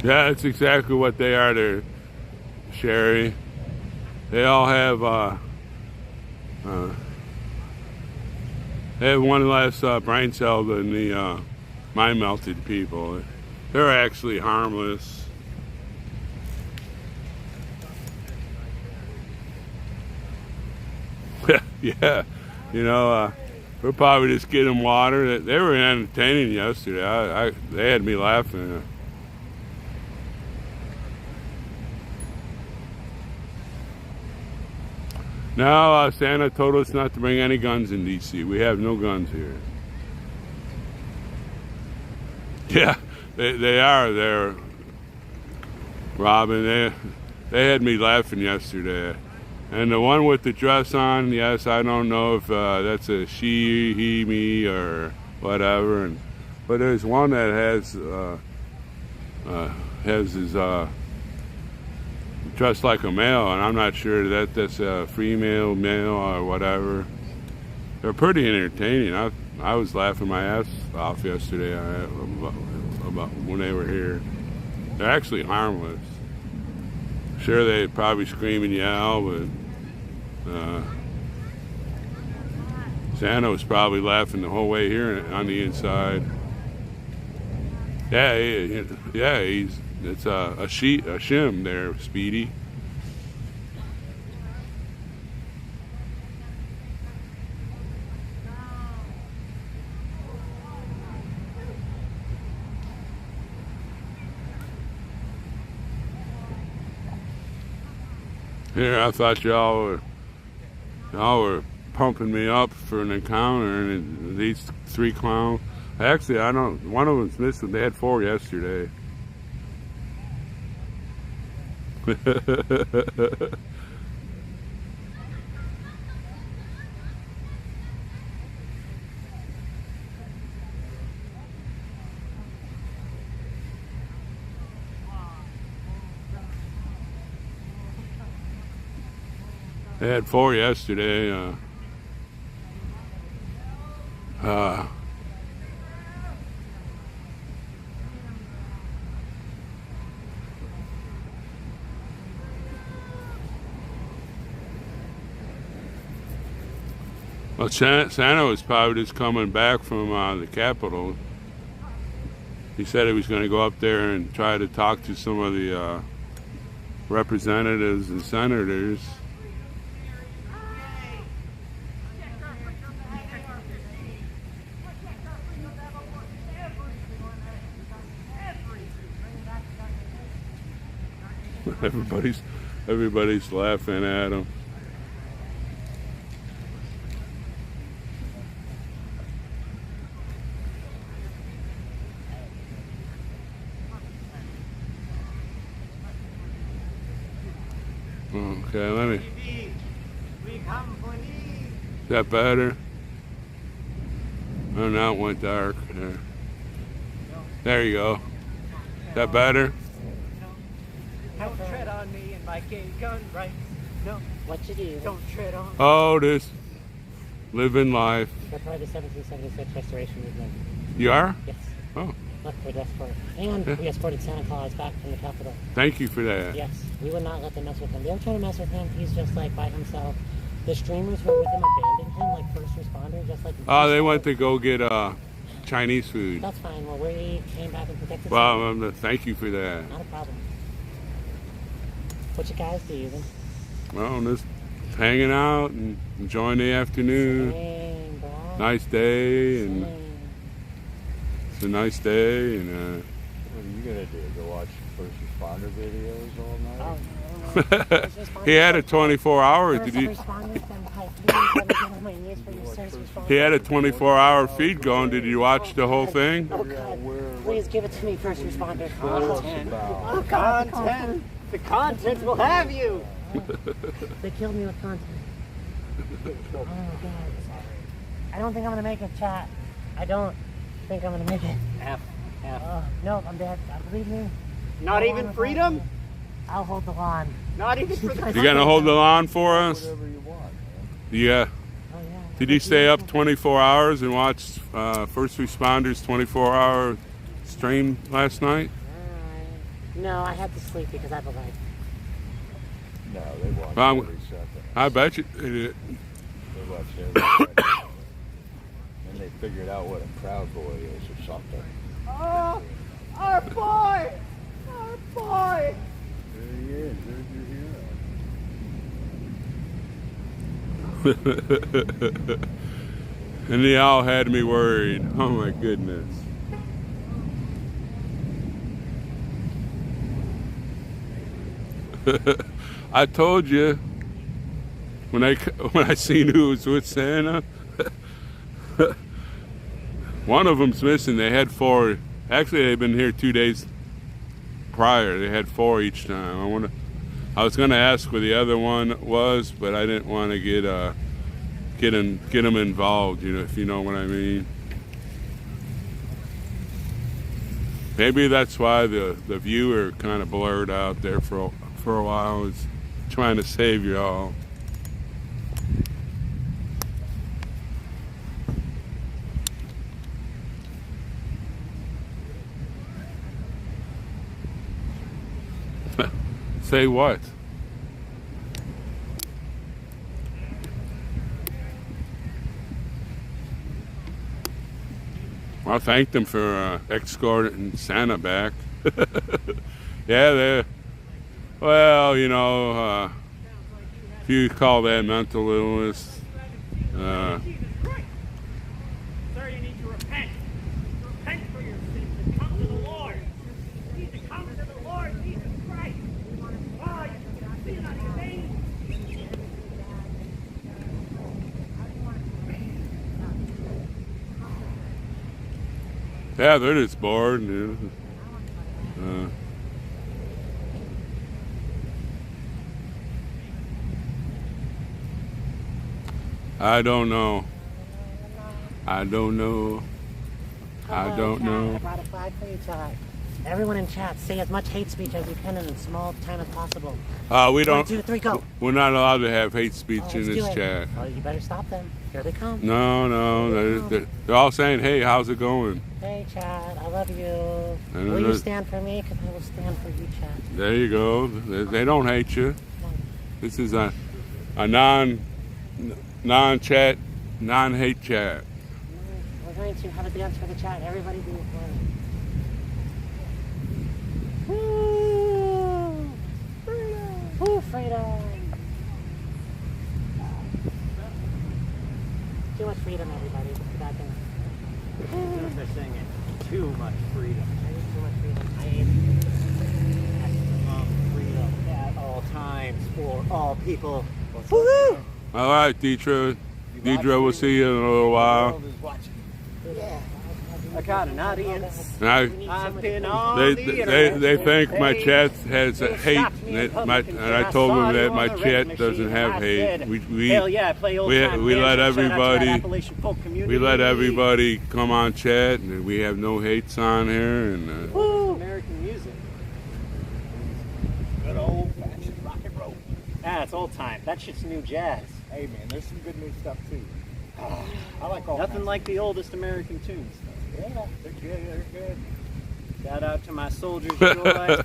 Yeah, that's exactly what they are there, Sherry. They all have they have one less brain cell than the mind-melted people. They're actually harmless. Yeah, you know, we'll probably just get them water. They were entertaining yesterday. They had me laughing. No, Santa told us not to bring any guns in D.C. We have no guns here. Yeah, they are there, Robin. They had me laughing yesterday. And the one with the dress on, yes, I don't know if that's a she, he, me, or whatever. But there's one that has his dressed like a male, and I'm not sure that's a female, male, or whatever. They're pretty entertaining. I was laughing my ass off yesterday about when they were here. They're actually harmless. Sure, they probably scream and yell, but Santa was probably laughing the whole way here on the inside. Yeah, it's a shim there, Speedy. Here, I thought y'all were pumping me up for an encounter, and these three clowns. Actually, I don't. One of them's missing. They had 4 yesterday. They had 4 yesterday. Well, Santa was probably just coming back from the Capitol. He said he was going to go up there and try to talk to some of the representatives and senators. Everybody's laughing at him. Okay, let me. Is that better? Oh, now it went dark. There you go. Is that better?
Don't tread on me and my gay gun rights. No.
What you do?
Don't tread on me.
Oh, this living life.
We're part of the 1776 Restoration Movement.
You are?
Yes.
Oh.
Look, we're escort. And we escorted Santa Claus back from the Capitol.
Thank you for that.
Yes. We would not let them mess with him. They were trying to mess with him. He's just like by himself. The streamers who were with him abandoned him, like first responders, just like.
Oh, they went to go get Chinese food.
That's fine. Well, we came back and protected.
Well, thank you for that.
Not a problem. What you guys do, even?
Well, just hanging out and enjoying the afternoon.
Same, bro.
Nice day, and it's a nice day, and.
What are you gonna do? Go watch first responder videos all night?
Oh,
He had a 24-hour. Did he? He had a 24-hour feed going. Did you watch the whole thing?
Oh God! Please give it to me, first responder.
Content.
Oh God!
Content. The content will have you.
They killed me with content. Oh God! I don't think I'm gonna make it, chat. I don't think I'm gonna make it.
F.
No, I'm dead. Believe me.
Not even freedom?
I'll hold the lawn.
Not even for the
You gonna hold the lawn for us?
Whatever you want, man.
Yeah.
Oh, yeah.
Did you stay up 24 hours and watch First Responders 24-hour stream last night?
No, I had to sleep because I have a life.
No, they watch
Well,
every second.
I bet you they did.
They watch every second. And they figured out what a Proud Boy is or something.
Oh, our boy! Our boy!
There he is. There's your hero.
And they all had me worried. Oh my goodness. I told you when I seen who was with Santa. One of them's missing. They had 4. Actually, they've been here 2 days prior. They had 4 each time. I was going to ask where the other one was, but I didn't want to get them involved. You know, if you know what I mean. Maybe that's why the viewer kind of blurred out there for a while. I was trying to save y'all. Say what? Well, I thanked them for escorting Santa back. Yeah, well, you know, if you call that mental illness,
Sir, you need to repent. Repent for your sins and come to the Lord. You need to come to the Lord Jesus Christ. Oh, you can see it on your face.
yeah, they're just bored. You know. I don't know. I don't know. I don't know.
I brought a flag for you, chat. Everyone in chat, say as much hate speech as you can in as small time as possible.
We don't.
1, 2, 3, go.
We're not allowed to have hate speech
Oh,
in
let's
this
do it.
chat.
Oh, you better stop them. Here they come.
No. They're all saying, "Hey, how's it going?"
Hey, chat, I love you.
And
Will you
there's-
stand for me? Because I will stand for you, chat.
There you go. They don't hate you. This is a non-chat, non-hate chat.
We're going to have a dance for the chat. Everybody do it for me. Woo! Freedom! Woo, freedom! Too much freedom, everybody. It's a bad thing.
They're singing too much freedom.
I need too much freedom. I hate
Maximum freedom at all times for all people.
Woohoo!
All right, Deidre. Deidre, we'll see you in a little while.
Yeah. I got an audience.
And
I've been on the
they
internet.
think my
Hey,
chat has
they
hate,
stopped me in
and
public
I
said,
told
saw
them
you
that
on
my
the
chat
record
doesn't
machine,
have
and I
hate.
said, hell yeah, I play old time
we let
bands. Shout out to that
everybody
Appalachian folk community.
we let everybody come on chat, and we have no hates on here. And
Woo! American music. Good old fashioned rock and roll. Ah, it's old time. That shit's new jazz.
Hey man, there's some good new stuff too. I like all
Nothing like the oldest American tunes.
Yeah, they're good. They're good.
Shout out to my Soldier's Joy.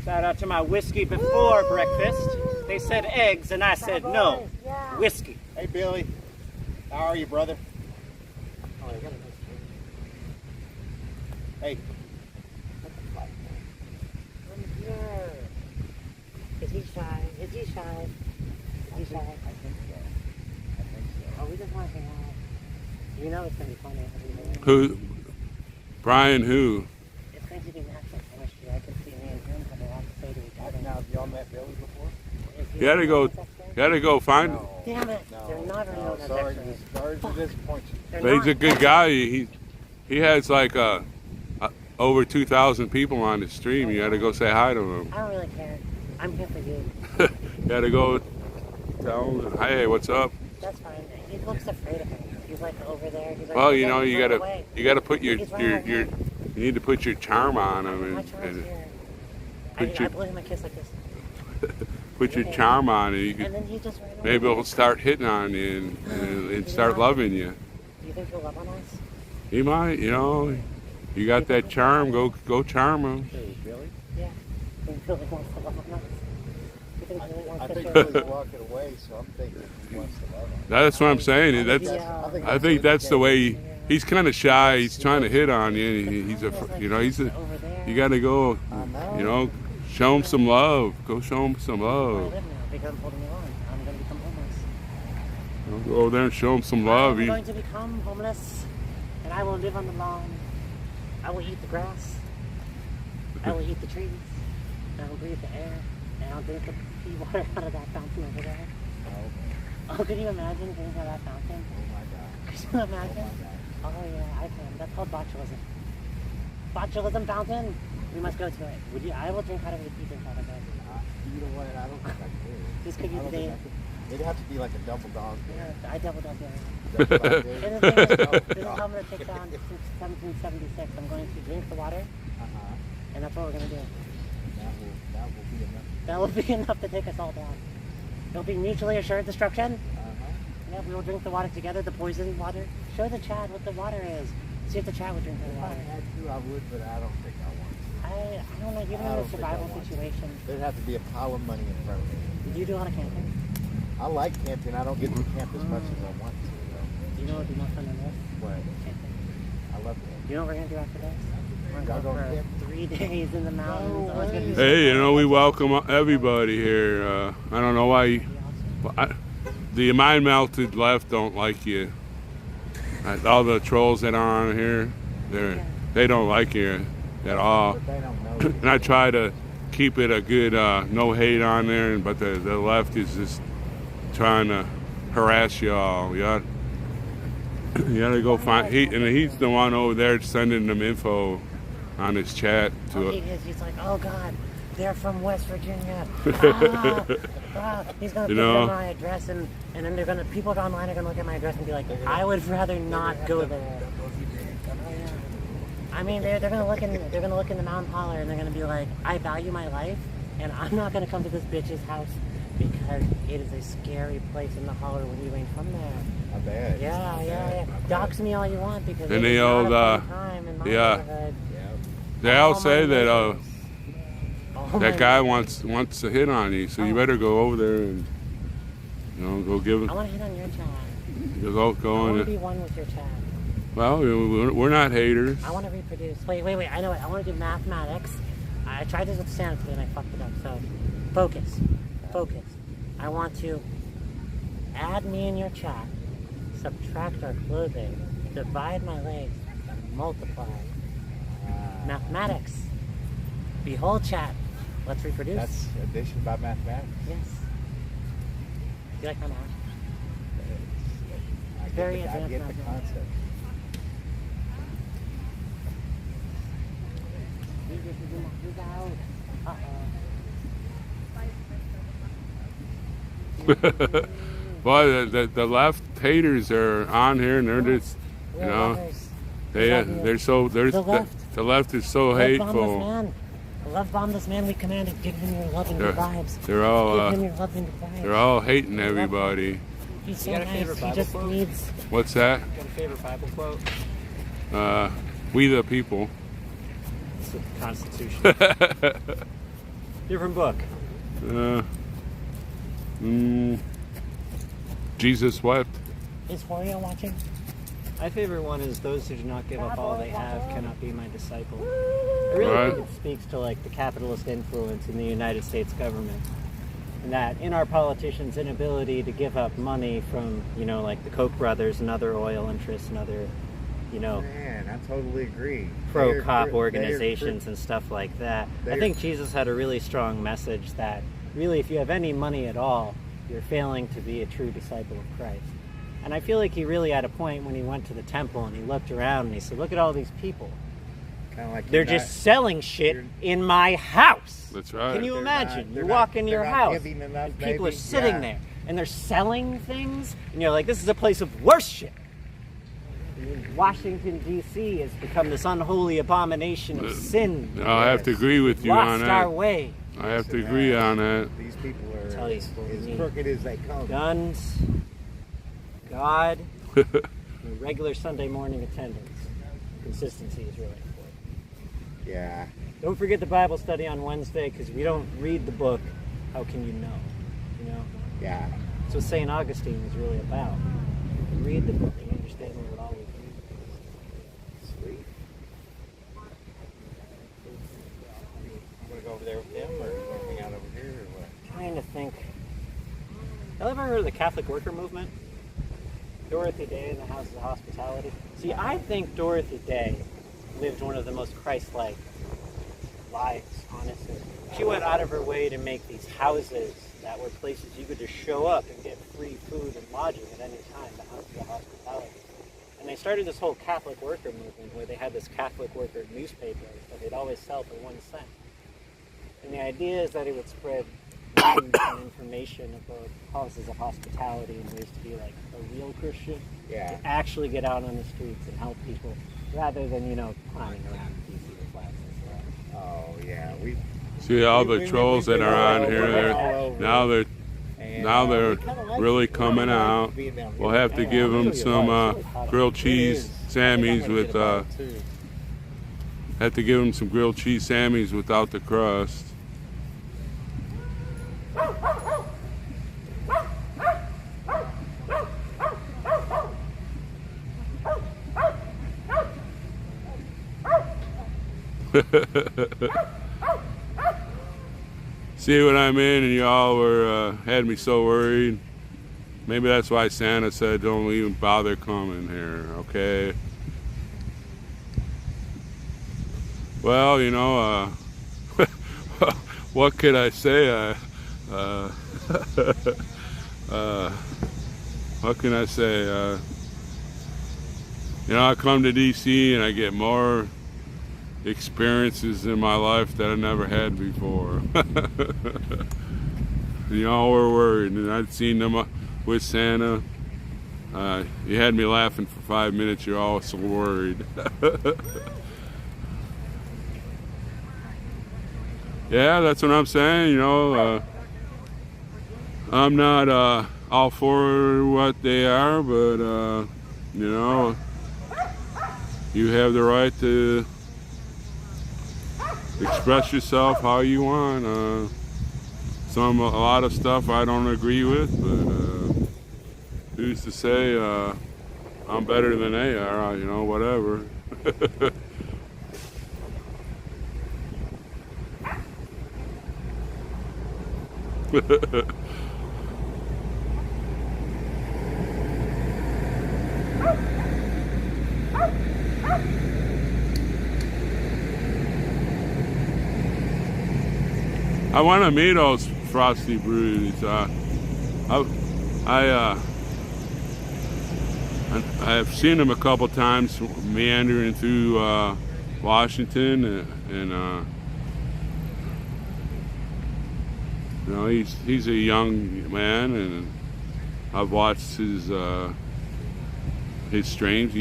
Shout out to my whiskey before breakfast. They said eggs, and I said no.
Yeah.
Whiskey.
Hey Billy, how are you, brother?
Oh, you got a nice
Hey,
I'm here. Is he shy? Is he shy? Is he shy?
I think so. I think so.
Oh, we just want to hang out. You know it's going to be funny.
who? Brian? Who?
It's going to be natural chemistry. I can see me and him have a lot to say to each other.
Now, have y'all met Billy before?
Is he
You gotta go.
sex guy?
Gotta go find.
No.
Damn it.
No.
They're not
No,
real.
sorry to disappoint you.
But he's a good guy. He has like over 2,000 people on his stream. You gotta go say hi to him.
I don't really care. I'm here for you.
You gotta go tell him, hey, what's up?
That's fine. He looks afraid of him. He's like over there. He's like,
Well,
"Hey,
you know,
Dad,
you
run
gotta
away."
put your
He's running away.
you need to put your charm on him
My
and,
charm's here.
put
I
your
blew him a kiss like this.
put your charm on and you
And
can
then he just ran away.
maybe he'll start hitting on you and start loving you.
Do you think he'll love on us?
He might, you know. You got that charm. Go charm him.
Really?
Yeah. He really wants to love on us. You think he really wants
I
to
think
share?
he's walking away, so I'm thinking he wants to love him.
That's what I'm saying. That's I think that's the way he's kind of shy. He's trying to hit on you. He's a you know he's a
Over there.
you got to go. You know, show him some love. Go show him some
Where I
love.
live now because I'm holding the line. I'm going to become homeless.
Go over there and show him some love.
I'm going to become homeless, and I will live on the lawn. I will eat the grass. I will eat the trees. And I will breathe the air. And I'll drink the pea water out of that fountain over there. Oh, could you imagine drinking out of that fountain?
Oh my God.
Could you imagine? Oh yeah, I can. That's called botulism. Botulism fountain. We must go to it. Would you? I will drink out of it if you drink out of it.
You know what? I don't think I could.
Just could
I
you
don't
today?
think I could. It'd have to be like a double dog.
Yeah, I doubled up there.
Double dog
This
day.
is this is how I'm going to take down since 1776. I'm going to drink the water, and that's what we're going to do.
That will be enough.
That will be enough to take us all down. It'll be mutually assured destruction. Yeah, we will drink the water together, the poison water. Show the chat what the water is. See if the chat would drink the
If I
water.
had to, I would, but I don't think I want to.
I don't know, you're in a survival situation.
There'd have to be a pile of money in front of me.
Do you do a lot of camping?
I like camping. I don't get to camp as much as I want to.
Do you know what would be more fun than this?
But
Camping.
I love camping.
You know what we're going to do after this? We're
Y'all
going to
going
go for 3 days in the mountains. Oh, it's gonna be so
Hey, you
fun.
know, we welcome everybody here. I don't know why. The mind melted left don't like you. All the trolls that are on here, they don't like you at all.
But they don't know.
And I try to keep it a good no hate on there, but the left is just trying to harass you all. You gotta go find. He's the one over there sending them info on his chat to
Oh,
it.
he's like, oh God, they're from West Virginia. He's gonna
You
put
know?
my address and then people online are gonna look at my address and be like, I would rather not go there. I mean, they're gonna look in the mountain holler and they're gonna be like, I value my life and I'm not gonna come to this bitch's house because it is a scary place in the holler when you ain't from there.
I bet.
Yeah. Dox me all you want because
And
it is
they all,
not a fun time in my neighborhood.
They all
All
say
my
that
neighbors. Oh
that
my
guy
God.
wants to hit on you, so you better go over there and go give
I
him.
want to hit on your chat.
Go
I want to
and
be one with your chat.
well, we're not haters.
I want to reproduce. Wait. I know it. I want to do mathematics. I tried this with Santa today and I fucked it up. So, focus. I want to add me in your chat, subtract our clothing, divide my legs, multiply. Mathematics. Behold chat. Let's reproduce.
That's addition by mathematics.
Yes. Do you like my math?
I
Very
get the
advanced mathematics.
concept.
He's out.
Boy, the left haters are on here, and they're just,
We're lovers.
the left is so
Love bomb this
hateful.
man. Love bomb this man. We commanded. Give him your loving vibes.
They're
Give
all
him your loving vibes.
they're all hating everybody.
He's so
You got a
nice.
favorite
He
Bible
just
quote?
needs.
What's that?
Got a favorite Bible quote?
We the people.
It's the Constitution. Different book.
Jesus wept.
Is Wario watching?
My favorite one is those who do not give up all they have cannot be my disciple. I really
Right.
think it speaks to like the capitalist influence in the United States government. And that in our politicians' inability to give up money from, like the Koch brothers and other oil interests and other,
Man, I totally agree.
pro-cop organizations and stuff like that. I
they're-
think Jesus had a really strong message that really if you have any money at all, you're failing to be a true disciple of Christ. And I feel like he really had a point when he went to the temple and he looked around and he said, look at all these people.
Kind of like
They're just selling shit in my house.
That's right.
Can you
They're
imagine?
not-
You
they're
walk
not-
into your
they're not
house
giving enough,
and people
maybe.
are sitting
Yeah.
there and they're selling things, and you're like, this is a place of worship. And Washington, D.C. has become this unholy abomination of sin.
I have to agree with you on
Lost
that.
our way.
I have to agree on that.
These people are
Tell you what we
as
need.
crooked as they come.
Guns, God, and regular Sunday morning attendance. Consistency is really important.
Yeah.
Don't forget the Bible study on Wednesday, because if you don't read the book, how can you know? You know?
Yeah.
That's what St. Augustine was really about. You read the book and you understand what it all is.
Sweet. I'm gonna go over there with them, or you want to hang out over here, or what?
Trying to think. Y'all ever heard of the Catholic worker movement? Dorothy Day and the Houses of Hospitality? See, I think Dorothy Day lived one of the most Christ-like lives, honestly. She went out of her way to make these houses that were places you could just show up and get free food and lodging at any time, the Houses of Hospitality. And they started this whole Catholic worker movement where they had this Catholic worker newspaper that they'd always sell for 1 cent. And the idea is that it would spread news and information about houses of hospitality and ways to be like a real Christian.
Yeah.
To actually get out on the streets and help people rather than, you know, climbing around DC with flags and stuff.
Oh yeah, we.
See all the trolls that are on here. Now they're really coming out. We'll have to give them some grilled cheese Sammys with. Have to give them some grilled cheese Sammys without the crust. See what I mean? And y'all were had me so worried. Maybe that's why Santa said don't even bother coming here, okay? Well, you know, what could I say? What can I say? You know, I come to DC and I get more experiences in my life that I never had before. Y'all were worried, and I'd seen them with Santa. You had me laughing for 5 minutes. You're all so worried. Yeah, that's what I'm saying. You know, I'm not all for what they are, but you know, you have the right to express yourself how you want. A lot of stuff I don't agree with, but who's to say I'm better than they are? You know, whatever. I want to meet those Frosty Brews. I've seen him a couple times meandering through Washington, and you know, he's a young man, and I've watched his streams.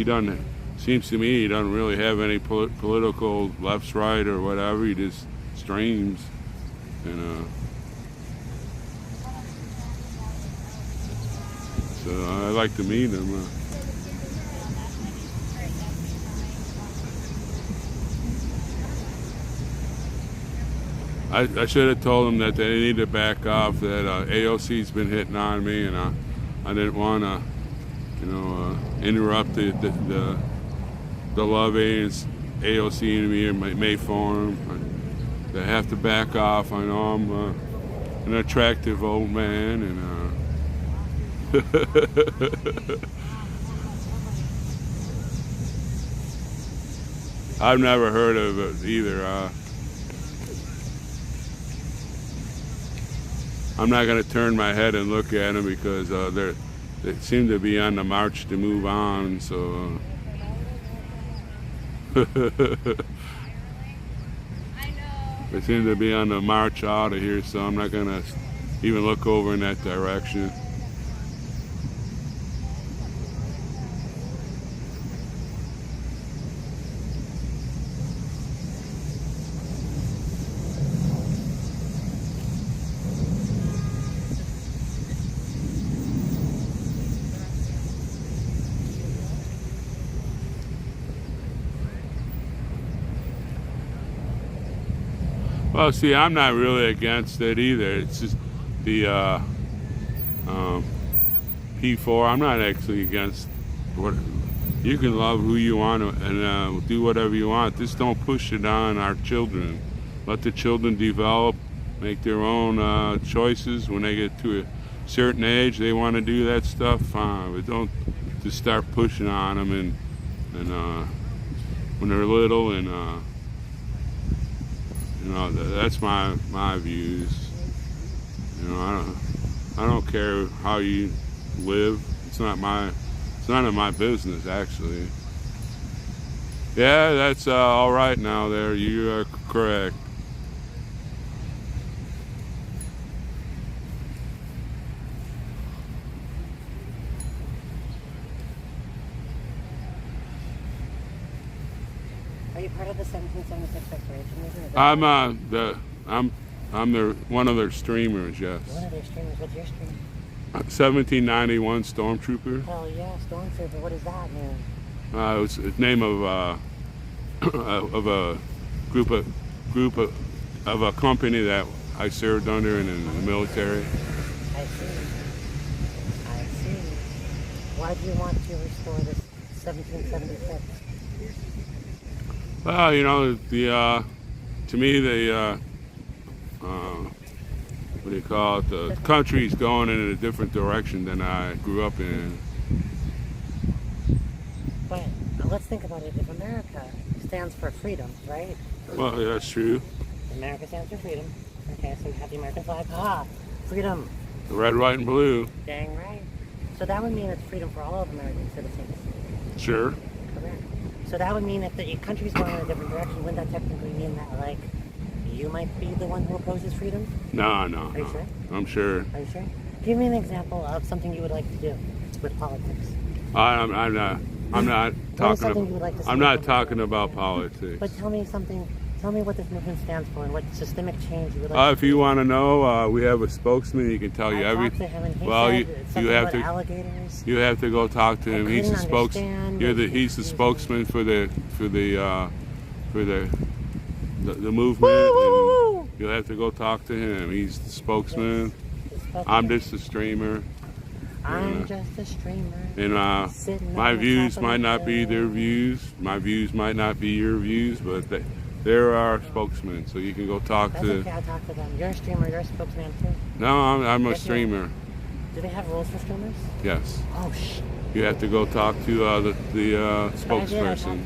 Seems to me he doesn't really have any political left, right, or whatever. He just streams, and so I like to meet him. I should have told them that they need to back off, that AOC's been hitting on me, and I didn't want to, you know, interrupt the love AOC and me in May Forum. They have to back off. I know I'm an attractive old man, and I've never heard of it either. I'm not going to turn my head and look at them because they seem to be on the march to move on. So they seem to be on the march out of here. So I'm not going to even look over in that direction. Well, see, I'm not really against it either. It's just the P4. I'm not actually against what. You can love who you want and do whatever you want. Just don't push it on our children. Let the children develop, make their own choices. When they get to a certain age, they want to do that stuff, fine. But don't just start pushing on them and when they're little and that's my views. I don't care how you live. It's none of my business, actually. Yeah, that's all right now there. You are correct.
Are you part of the 1776 Restoration Movement?
I'm one of their streamers, yes.
One of their streamers. What's your stream?
1791 Stormtrooper.
Hell yeah, Stormtrooper. What does that mean?
It was the name of a group of a company that I served under in the military.
I see. Why do you want to restore this 1776?
Well, to me, what do you call it? The country's going in a different direction than I grew up in.
But let's think about it. If America stands for freedom, right?
Well, yeah, that's true.
America stands for freedom. Okay, so you have the American flag. Ah, freedom.
The red, white, and blue.
Dang right. So that would mean it's freedom for all of American citizens.
Sure.
Correct. So that would mean if the country's going in a different direction, wouldn't that technically mean that, like, you might be the one who opposes freedom?
No.
Are you sure?
I'm sure.
Are you sure? Give me an example of something you would like to do with politics.
I'm not talking. I'm not talking about politics.
But tell me something. Tell me what this movement stands for and what systemic change you would like.
If you want to know, we have a spokesman. He can tell you everything. Well, you have to.
Alligators.
You have to go talk to him. He's the spokesman. He's the spokesman for the movement. And you'll have to go talk to him. He's the spokesman. I'm just a streamer.
I'm just a streamer.
And my views might not be their views. My views might not be your views, but they're our spokesman. So you can go talk to.
Okay, I'll talk to them. You're a streamer. You're a spokesman too.
No, I'm a streamer.
Do they have rules for streamers?
Yes.
Oh shit.
You have to go talk to the spokesperson.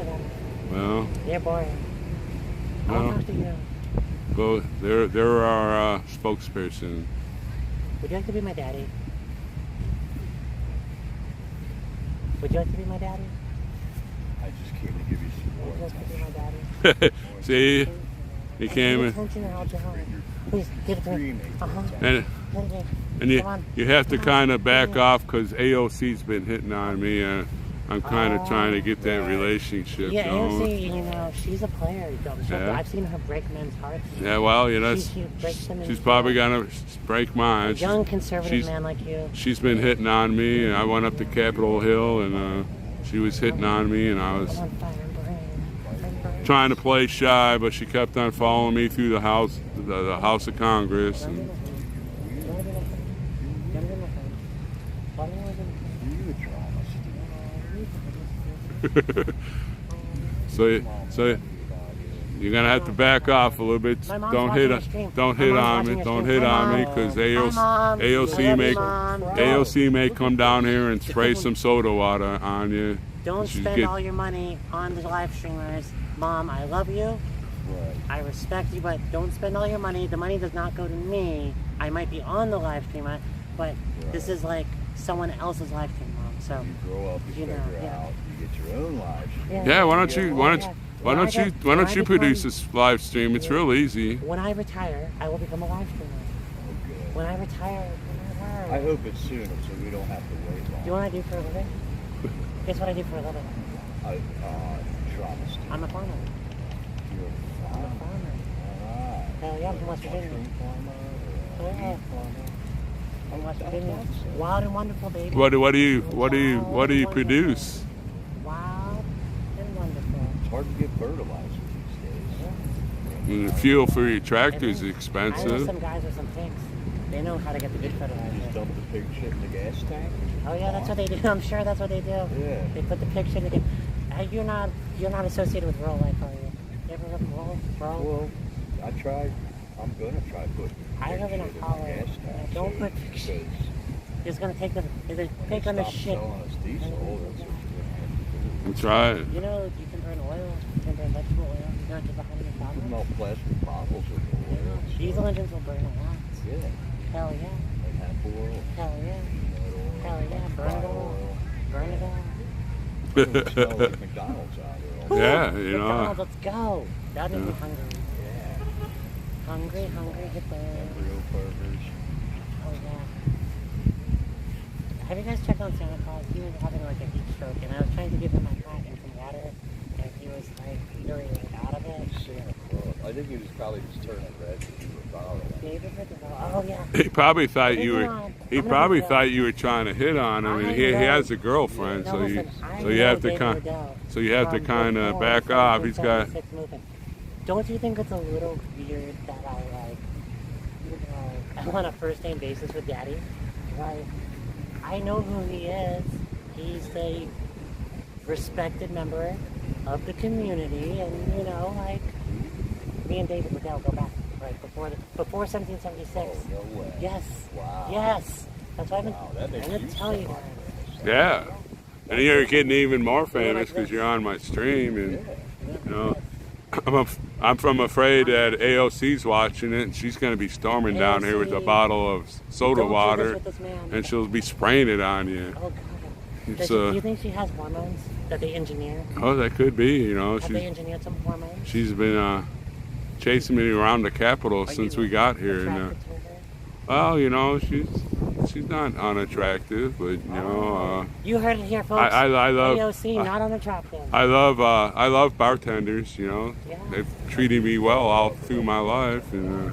Well.
They're boring. I'll talk to you.
Go. They're our spokesperson.
Would you like to be my daddy? Would you like to be my daddy?
I just came to give you some
Would you
more.
like to be my daddy?
See, he came in.
Attention or hold your hand. Please give it to me.
And you have to kind of back off because AOC's been hitting on me. I'm kind of trying to get that relationship
yeah,
going.
AOC, she's a player. I've seen her break men's hearts.
Yeah, well, she's probably gonna break mine.
A young conservative man like you.
She's been hitting on me, and I went up to Capitol Hill, and she was hitting on me, and I was trying to play shy, but she kept on following me through the House of Congress. And so you're gonna have to back off a little bit. Don't hit on me. Don't hit on me, because AOC may come down here and spray some soda water on you.
Don't spend all your money on the live streamers. Mom, I love you. I respect you, but don't spend all your money. The money does not go to me. I might be on the live stream, but this is like someone else's live stream, Mom. So
You grow up, you figure out, you get your own live stream.
Yeah, why don't you produce this live stream? It's real easy.
When I retire, I will become a live streamer.
Okay.
When I retire,
I hope it's sooner, so we don't have to wait long.
Do you know what I do for a living? Guess what I do for a living?
Trauma student.
I'm a farmer.
You're a
I'm a
farmer.
farmer.
Alright.
Hell yeah, I'm from West Virginia.
Mushroom farmer or a
Yeah.
weed farmer?
From West Virginia. Wild and wonderful, baby.
What do you produce?
Wild and wonderful.
It's hard to get fertilizer these days.
And the fuel for your tractor is
I know
expensive.
some guys with some tanks. They know how to get the good fertilizer.
Just dump the pig shit in the gas tank.
Oh yeah, that's what they do. I'm sure that's what they do.
Yeah.
They put the pig shit in the. You're not associated with rural life, are you? You ever live in rural?
Well, I tried. I'm gonna try putting.
I live in a hollow. Don't put pig shit. It's gonna take the pig on the shit.
Selling us diesel. That's what you're gonna have to do.
That's right.
You know, you can burn oil. You can burn vegetable oil. You don't just 100
Put
bottles.
no plastic bottles or oil.
Diesel engines will burn a lot.
Yeah.
Hell yeah.
Like half oil.
Hell yeah. Hell yeah. Burn it all. Burn it all.
Smell like McDonald's out here.
Yeah, you know.
McDonald's, let's go. That makes me hungry.
Yeah.
Hungry, hippo.
Embryo burgers.
Oh yeah. Have you guys checked on Santa Claus? He was having like a heat stroke, and I was trying to give him my hat and some water, and he was like very out of it.
Santa Claus. I think he was probably just turning red because you were bothering him.
Oh yeah.
He probably thought you were. He probably thought you were trying to hit on him, and he has a girlfriend,
No,
so you
listen,
so you have to
David
kind
Odell
so you have to
from
kind of
before
back off. He's got.
1776 movement. Don't you think it's a little weird that I I'm on a first name basis with Daddy? Like, I know who he is. He's a respected member of the community, and you know, like me and David Odell go back right before 1776.
Oh, no way.
Yes.
Wow.
Yes. That's why I've been
Wow, that makes
trying to
you
tell you
famous.
guys.
Yeah, and you're getting even more famous because you're on my stream, and you know. I'm from afraid that AOC's watching it, and she's going to be storming down here with a
AOC,
bottle of soda
Don't do
water,
this with this man.
and she'll be spraying it on you.
Oh God.
It's,
Do you think she has hormones that they engineer?
Oh, that could be. You know,
Have they engineered some hormones?
she's been chasing me around the Capitol since we got here, and
Attracted to her?
well, you know, she's not unattractive, but you know,
You heard it here, folks.
I love
AOC, not unattractive.
I love bartenders. You know,
Yeah.
they've treated me well all through my life, and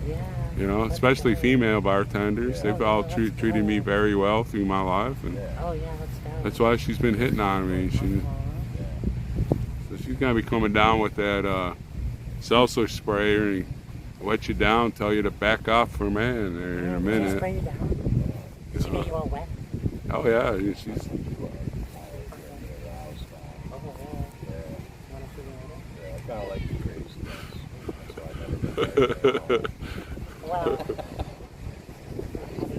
Yeah.
you know, especially female bartenders. They've all treated me very well through my life, and
Oh yeah, let's go.
that's why she's been hitting on me. So she's gonna be coming down with that seltzer sprayer and wet you down, tell you to back off for a man there in a
Did she
minute.
spray you down? Did she get you all wet?
Oh yeah, she's
Oh yeah. You wanna see me later?
Yeah, I kind of like the crazy things. So I never been
Well, have you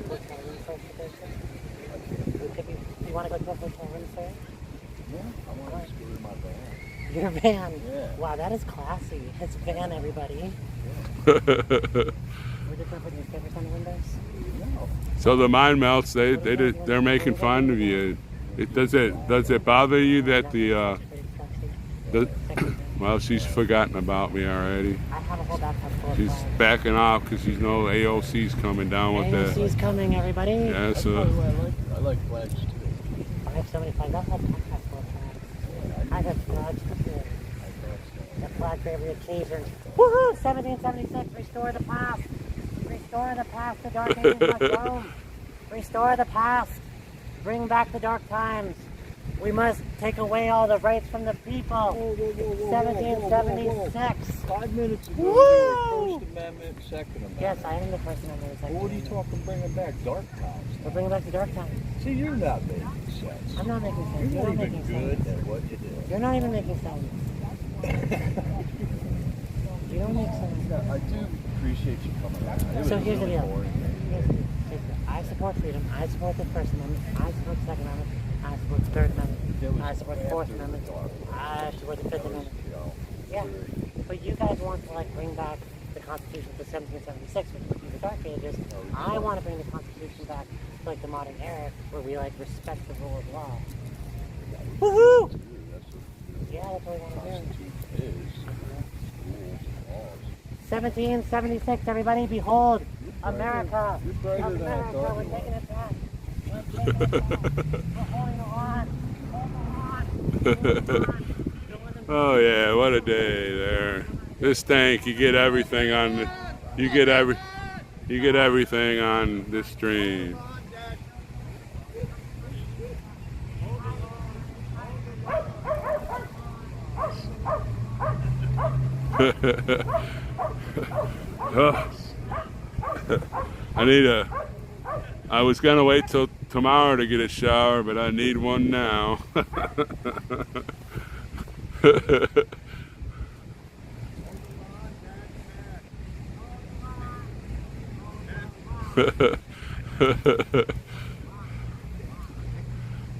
hotel room search for this? You want to go to a hotel room search?
Yeah, I want to just go in my van.
Your van?
Yeah.
Wow, that is classy. It's van, everybody. We're just going to put newspapers on the windows?
No.
So the mind melts. They're making fun of you. Does it bother you that well, she's forgotten about me already.
I have a whole backpack full of
She's
flags.
backing off because she's know AOC's coming down with that.
AOC's coming, everybody.
Yeah,
That's
so
probably why I like flags too.
I have so many flags. I have a backpack full of flags. I have flags to do. A flag for every occasion. Woohoo! 1776, restore the past. Restore the past. The dark ages must go. Restore the past. Bring back the dark times. We must take away all the rights from the people. 1776.
5 minutes ago,
Woo!
First Amendment, Second Amendment.
Yes, I am the person that knows that.
Well, what are you talking bringing back? Dark times.
We're bringing back the dark times.
See, you're not making sense.
I'm not making sense.
You're
You're
not
not
even
making
good
sense.
at what you do.
You're not even making sense. You don't make sense.
I do appreciate you coming out. It
So
was
here's the
really
deal.
boring.
I support freedom. I support the First Amendment. I support the Second Amendment. I support the Third Amendment. I support the Fourth Amendment. I support the Fifth Amendment. Yeah, but you guys want to like bring back the Constitution to 1776, which would be the Dark Ages. I want to bring the Constitution back to like the modern era, where we like respect the rule of law. Woohoo! Yeah, that's what we want to do. 1776, everybody, behold, America.
You're brighter than I
America,
thought
we're
you
taking it back. We're taking it back. We're holding on. Hold on.
oh yeah, what a day there. This tank, you get everything on. You get everything on this stream. Oh. I was gonna wait till tomorrow to get a shower, but I need one now.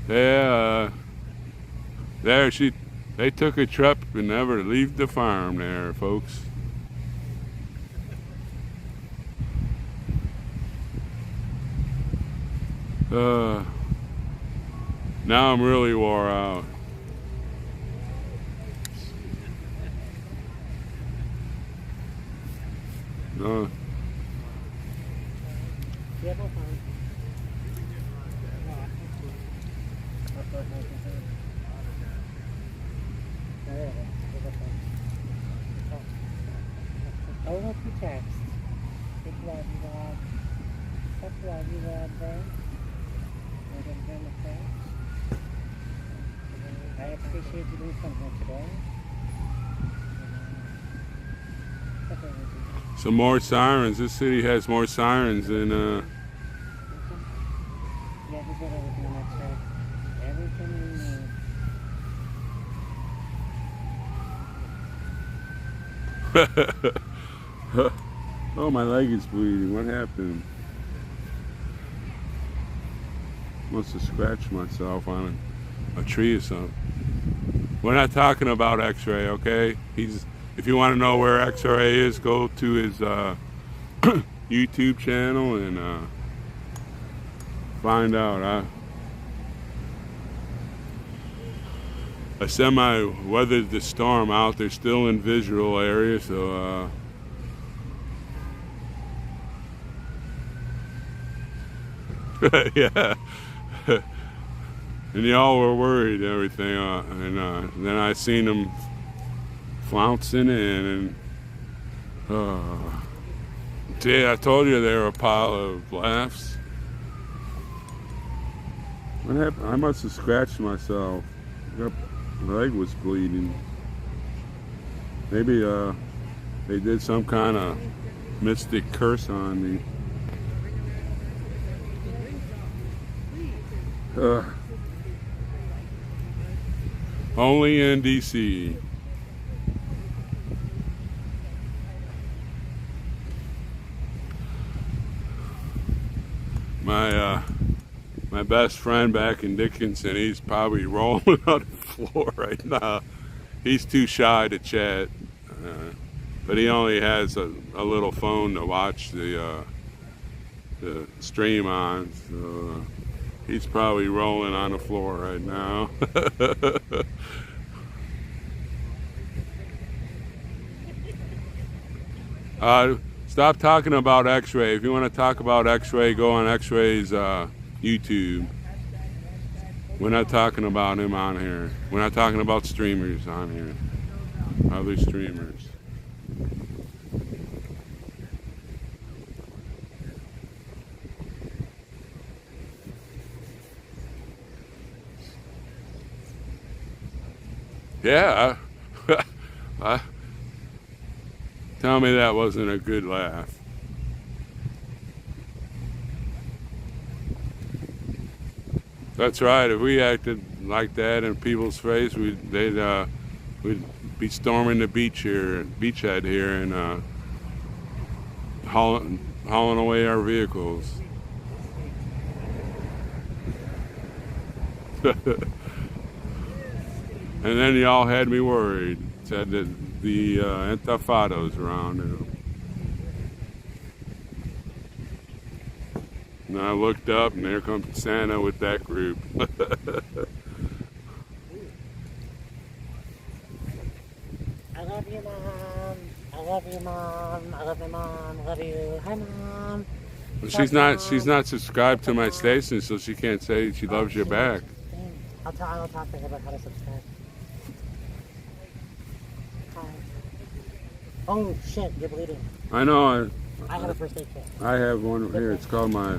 Yeah, they took a trip and never leave the farm there, folks. Now I'm really wore out.
You have no phone. Oh, look, you text. Big love you, Rob. Big love you, Rob, bro. I appreciate you doing something today.
Some more sirens. This city has more sirens than
Yeah, we got everything next time. Everything we need.
Oh, my leg is bleeding. What happened? Must have scratched myself on a tree or something. We're not talking about X-ray, okay? If you want to know where X-ray is, go to his YouTube channel and find out. I semi-weathered the storm out. They're still in visual area, so yeah. And y'all were worried and everything, and then I seen them flouncing in, and see, I told you they were a pile of laughs. What happened? I must have scratched myself. My leg was bleeding. Maybe they did some kind of mystic curse on me. Only in DC. My best friend back in Dickinson, he's probably rolling on the floor right now. He's too shy to chat, but he only has a little phone to watch the stream on, so he's probably rolling on the floor right now. Stop talking about X-ray. If you want to talk about X-ray, go on X-ray's YouTube. We're not talking about him on here. We're not talking about streamers on here. Other streamers. Yeah. Tell me that wasn't a good laugh. That's right. If we acted like that in people's face, we'd be storming the beachhead here, and hauling away our vehicles. And then y'all had me worried. Said that the Intifada's around. And I looked up, and there comes Santa with that group.
I love you, Mom. I love you, Mom. I love you, Mom. I love you. Hi, Mom.
Well, she's not subscribed to my station, so she can't say she loves you back.
I'll talk to her about how to subscribe. Hi. Oh shit, you're bleeding.
I know.
I have a first aid kit.
I have one here. It's called my.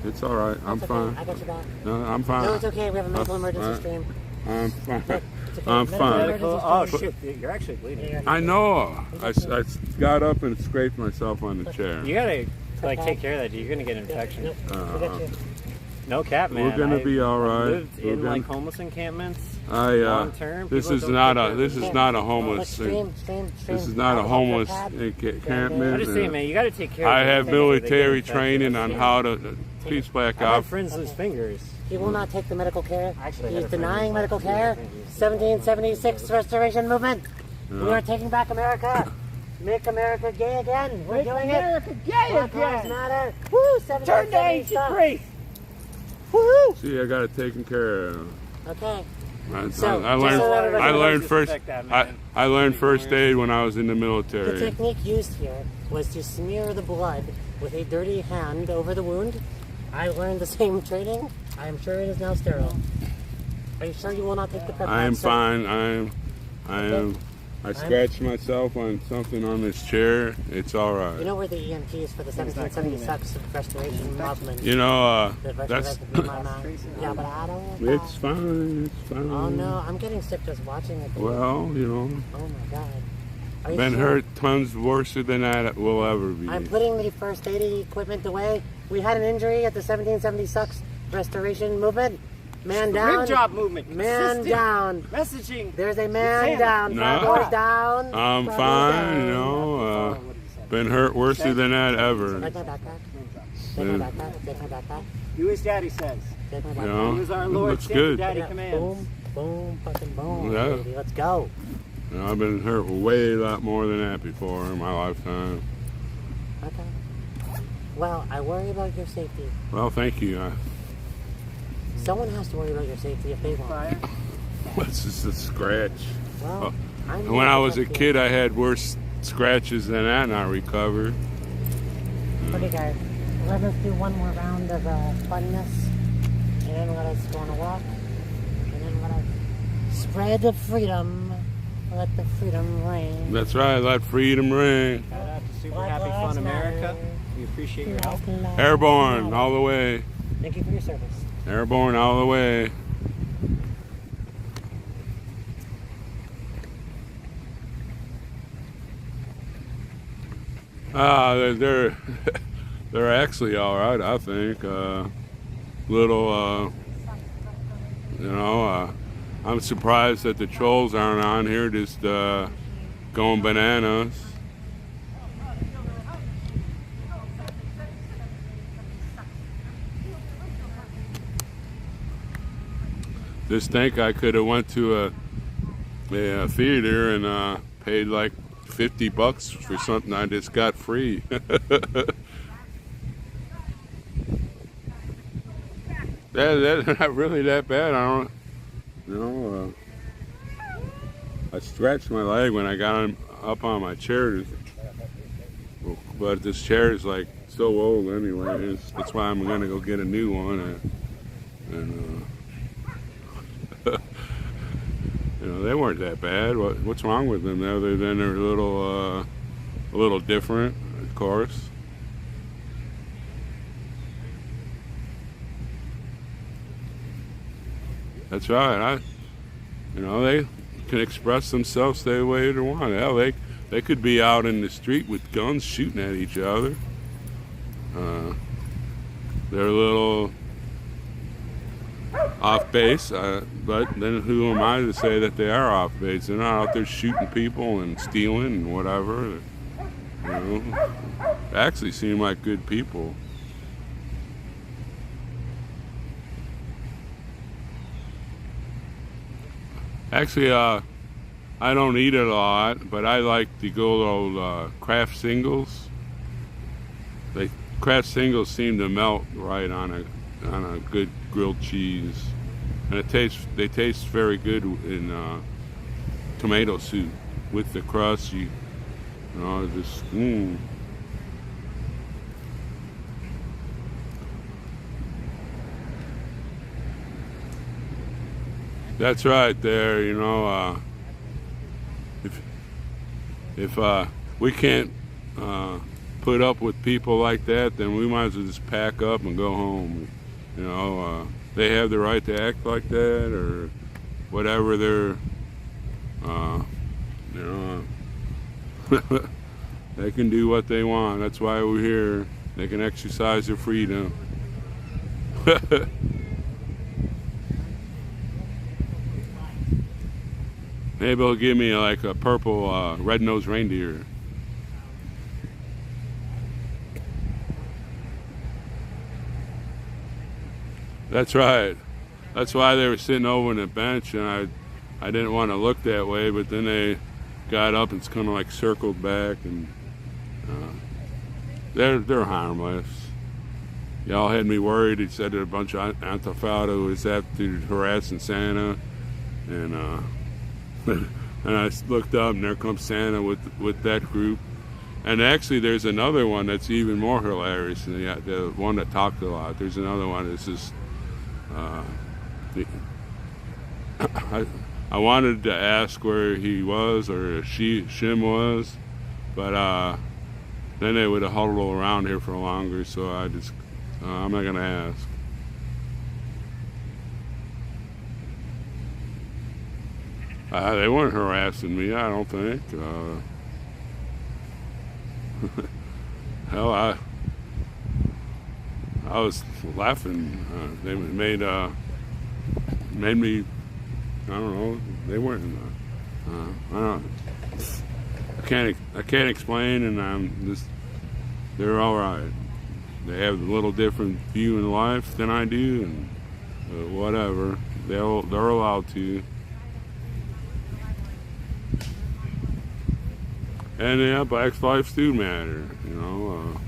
It's all right. I'm fine.
I got your back.
No, I'm fine.
No, it's okay. We have a medical emergency stream.
I'm fine.
It's okay.
I'm
Medical
fine.
emergency
Oh
training.
shit, you're actually bleeding.
I know. I got up and scraped myself on the chair.
You gotta like take care of that. You're gonna get an infection.
Nope. We got you.
No cap, man.
We're gonna be all right.
Lived
We're
in like
gonna-
homeless encampments.
Long
term.
This is not a homeless thing. This is not a homeless encampment.
I'm just saying, man, you gotta take care of
I
them
have
things so they get
military
infected.
training on how to peace back
I've had
off.
friends lose fingers.
He will not take the medical care.
Actually, I
He's
had a friend
denying
who's
medical
lost
care.
two fingers.
1776 Restoration Movement. We
Yeah.
are taking back America. Make America gay again. We're doing
America
it.
gay
Black Lives
again.
Matter. Woo!
Turn to ancient
1776.
Greece.
Woohoo!
See, I got it taken care of.
Okay.
I
So,
learned.
just so everybody
I
knows,
learned
just
first.
respect that, man.
I learned first aid when I was in the
The
military.
technique used here was to smear the blood with a dirty hand over the wound. I learned the same training. I am sure it is now sterile. Are you sure you will not take the pep?
I am
sir?
fine. I scratched myself on something on this chair. It's all
You
right.
know where the EMTs for the 1776 Restoration Movement?
You know,
The
that's.
restoration of my mind. Yeah, but I don't.
It's fine. It's fine.
Oh no, I'm getting sick just watching it.
Well, you know,
Oh my god. Are you
been
sure?
hurt tons worse than that will ever be.
I'm putting the first aid equipment away. We had an injury at the 1776 Restoration Movement. Man down.
Rib job movement.
Man
consistent
down.
Messaging.
There's a man
Saying it.
down.
No.
Fat boys down.
I'm
Fat boys
fine.
down.
You know, been hurt worse than that ever.
Take my backpack. Take my backpack. Take my backpack.
Do as Daddy says.
Take my
You
backpack.
know,
He was our
it
Lord.
looks
Stand for
good.
Daddy
Yeah,
commands.
boom, boom, fucking boom.
Yeah.
Baby. Let's go.
You know, I've been hurt way a lot more than that before in my lifetime.
Okay. Well, I worry about your safety.
Well, thank you.
Someone has to worry about your safety if they want.
It's just a scratch.
Well, I'm here
When
to
I was a
protect you.
kid, I had worse scratches than that, and I recovered.
Okay, guys. Let us do one more round of funness. And then let us go on a walk. And then let us spread the freedom. Let the freedom reign.
That's right. Let freedom ring.
Shout out to Super
Black
Happy
Lives
Fun America.
Matter.
We appreciate your help.
Black Lives
Airborne
Matter.
all the way.
Thank you for your service.
Airborne all the way. They're they're actually all right, I think. I'm surprised that the trolls aren't on here, just going bananas. Just think I could have went to a theater and paid like $50 for something I just got free. That's not really that bad. I don't, you know. I scratched my leg when I got up on my chair, but this chair is like so old anyway. That's why I'm gonna go get a new one. And you know, they weren't that bad. What's wrong with them other than they're a little different, of course. That's right. They can express themselves the way they want. Hell, they could be out in the street with guns shooting at each other. They're a little off base, but then who am I to say that they are off base? They're not out there shooting people and stealing and whatever. They actually seem like good people. Actually, I don't eat it a lot, but I like the good old Kraft singles. Kraft singles seem to melt right on a good grilled cheese, and they taste very good in tomato soup with the crust. Just That's right there. If we can't put up with people like that, then we might as well just pack up and go home. They have the right to act like that or whatever their You know, they can do what they want. That's why we're here. They can exercise their freedom. Maybe they'll give me like a purple red-nosed reindeer. That's right. That's why they were sitting over on the bench, and I didn't want to look that way, but then they got up and kind of like circled back, and they're harmless. Y'all had me worried. He said that a bunch of Antifa was after harassing Santa, and and I looked up, and there comes Santa with that group. And actually, there's another one that's even more hilarious than the one that talked a lot. There's another one that's just. I wanted to ask where he was or Shim was, but then they would have huddled around here for longer, so I'm not gonna ask. They weren't harassing me, I don't think. Hell, I was laughing. They made me. I don't know. They weren't. I don't. I can't explain, and I'm just. They're all right. They have a little different view in life than I do, and whatever. They're allowed to. And yeah, Black's lives do matter. You know.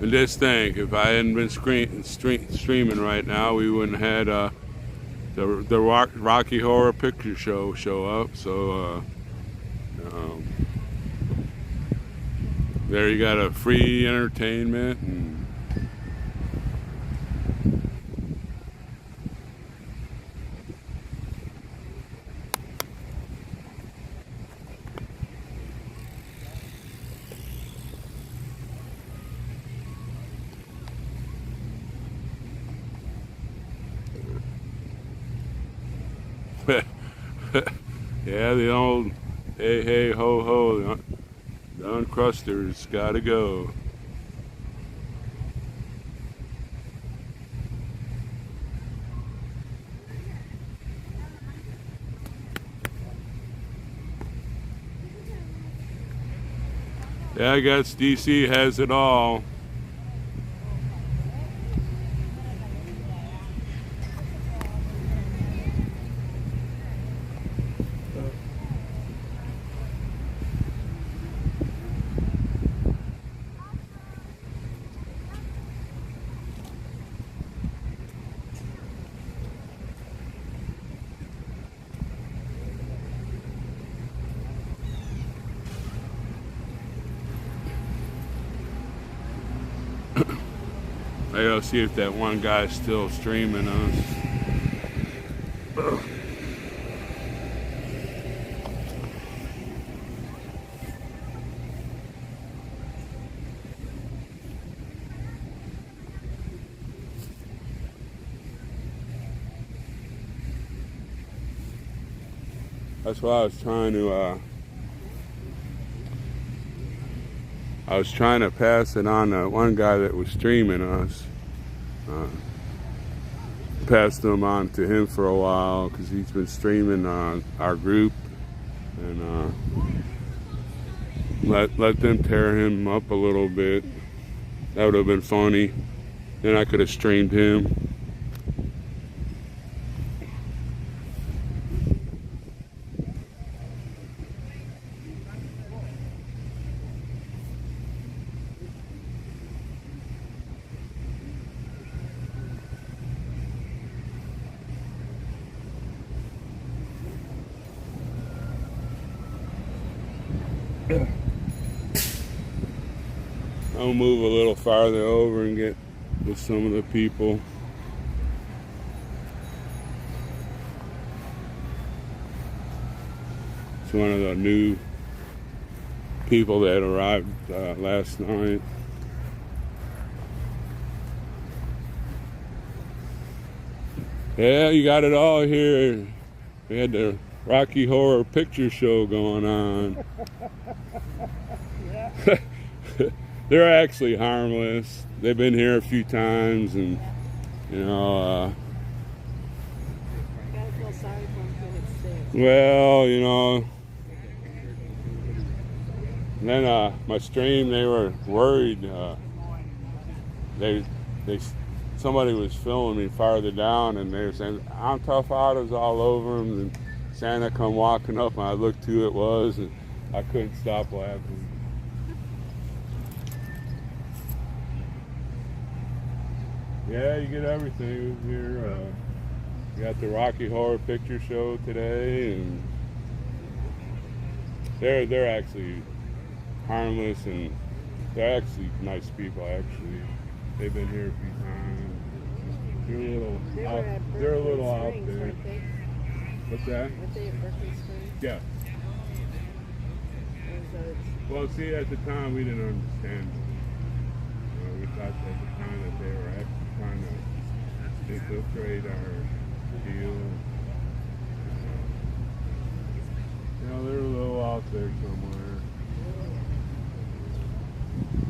And just think, if I hadn't been streaming right now, we wouldn't have had the Rocky Horror Picture show up. So there you got a free entertainment. And yeah, the old hey, hey, ho, ho, the uncrusters gotta go. Yeah, I guess DC has it all. I gotta see if that one guy's still streaming us. That's why I was trying to pass it on to one guy that was streaming us. Passed them on to him for a while because he's been streaming our group, and let them tear him up a little bit. That would have been funny. Then I could have streamed him. I'll move a little farther over and get with some of the people. It's one of the new people that arrived last night. Yeah, you got it all here. We had the Rocky Horror Picture Show going on. They're actually harmless. They've been here a few times, and you know,
Gotta feel sorry for them when it's sick.
well, you know. And then my stream, they were worried. Somebody was filming me farther down, and they were saying, "I'm tough autos all over them." And Santa come walking up, and I looked who it was, and I couldn't stop laughing. Yeah, you get everything here. You got the Rocky Horror Picture Show today, and they're actually harmless, and they're actually nice people. Actually, they've been here a few times. They're a little out there. What's that?
Weren't they at Berkeley Springs?
Yeah. Well, see, at the time we didn't understand. We thought at the time that they were actually trying to infiltrate our deal. You know, they're a little out there somewhere.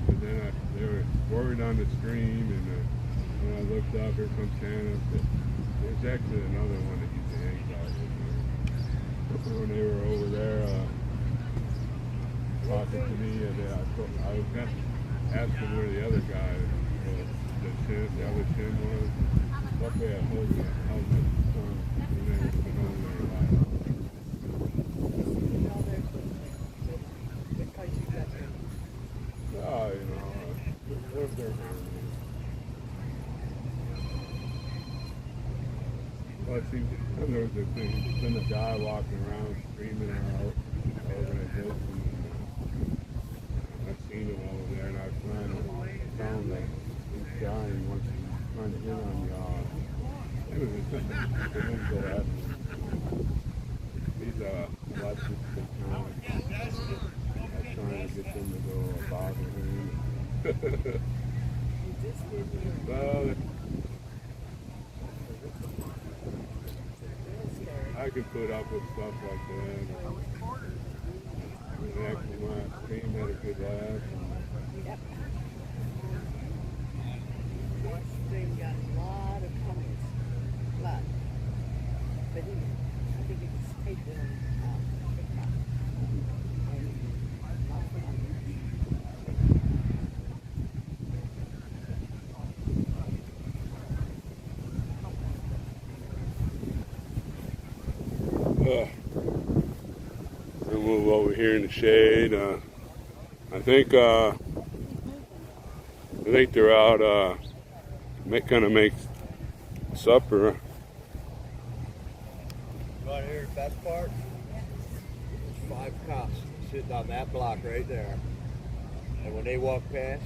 But then they were worried on the stream, and when I looked up, here comes Santa. There's actually another one that used to hang out with me. When they were over there talking to me, and I was going to ask them where the other guy, the other Shin was. Luckily, I told him how much fun he never been over there a while. Oh, you know, they're harmless. Well, I see, there was been a guy walking around screaming our organization. I've seen him over there, and I was trying to tell him that this guy wants to trying to hit on y'all. It didn't go after him. He's lots of good times. I was trying to get them to go bother him. Well, I can put up with stuff like that. Actually, my team had a good laugh.
Yep. That stream got a lot of comments. But I think it's taken on TikTok.
We'll move over here in the shade. I think they're out gonna make supper.
You want to hear the best part? There's 5 cops sitting on that block right there. And when they walk past,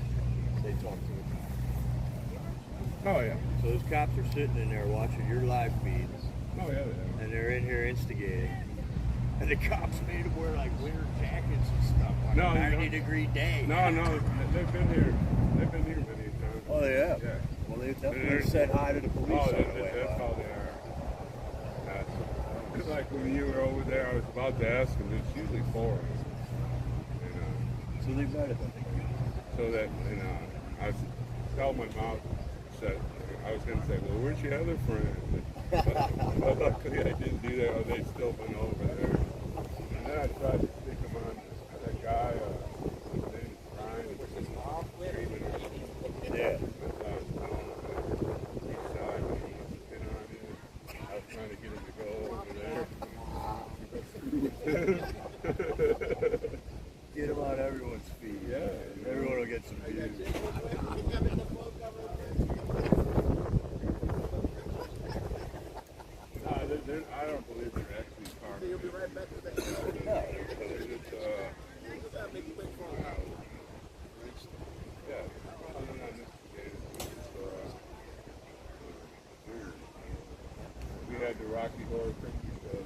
they talk to the cops.
Oh yeah.
So those cops are sitting in there watching your live feeds.
Oh yeah. They
And they're in here instigating. And the cops made them wear like winter jackets and stuff on
No,
a 90-degree day.
No, they've been here. They've been here many times.
Oh, they have?
Yeah.
Well, they definitely said hi to the police on the way
that's
by.
how they are. It's like when you were over there, I was about to ask them, it's usually 4 of them.
So they might have been.
So that, I was telling my mom, I was going to say, well, where's your other friend? But luckily I didn't do that, or they'd still been over there. And then I tried to stick them on that guy, his name is Brian, and he was screaming at him.
Yeah.
I was trying to get him to go over there.
Get them on everyone's feed.
Yeah.
Everyone will get some views.
I don't believe they're actually parked. You'll be right back to that. We had the Rocky Horror Picture Show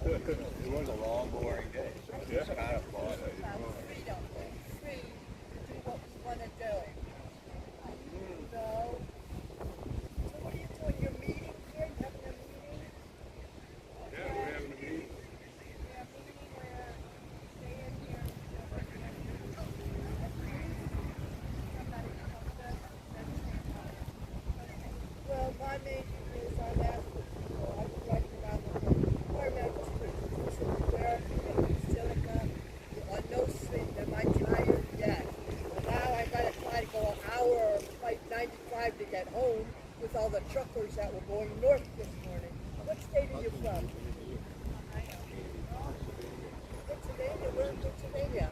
there.
It was a long, boring day. So it was kind of fun.
Freedom. Free to do what we want to do. So, what are you doing? main is our last people. I was writing about them. Or medical students. Where silica, no sleep, am I tired? Yes. But now I gotta try to go an hour, like 95 to get home with all the truckers that were going north this morning. What state are you from? Pennsylvania? Where in Pennsylvania?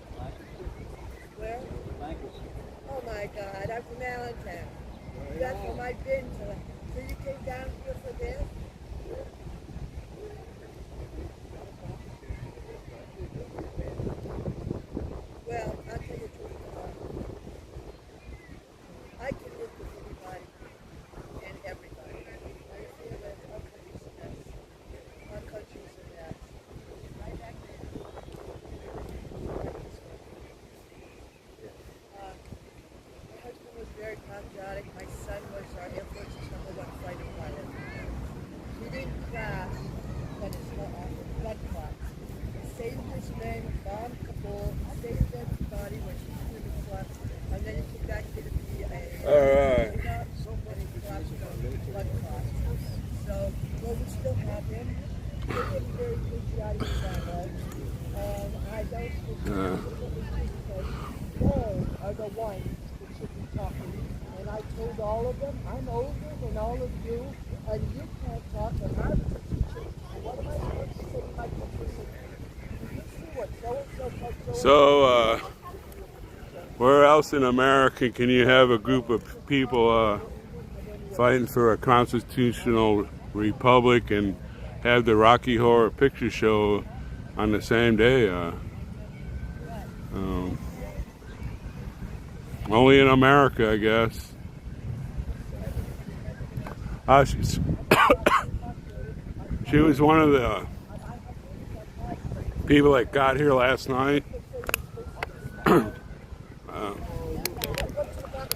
Where? Oh my God, I'm from Allentown. That's where I've been to. So you came down here for this? Well, I'll tell you the truth. I can work with anybody and everybody. I feel that our country's a mess. Our country's a mess. Right back there. My husband was very patriotic. My son was our Air Force's #1 fighter pilot. He didn't crash, but his blood clots. He saved his men, bombed Kabul, saved everybody when he threw the flux, and then he came back here to be a and he collapsed on blood clots. So, well, we still have him. We're getting very patriotic family, and I don't think because they are the ones that should be talking. And I told all of them, I'm older than all of you, and you can't talk, and I'm the teacher. What am I supposed to say to my teacher? Do you see what so-and-so?
So, where else in America can you have a group of people fighting for a constitutional republic and have the Rocky Horror Picture Show on the same day? Only in America, I guess. She was one of the people that got here last night.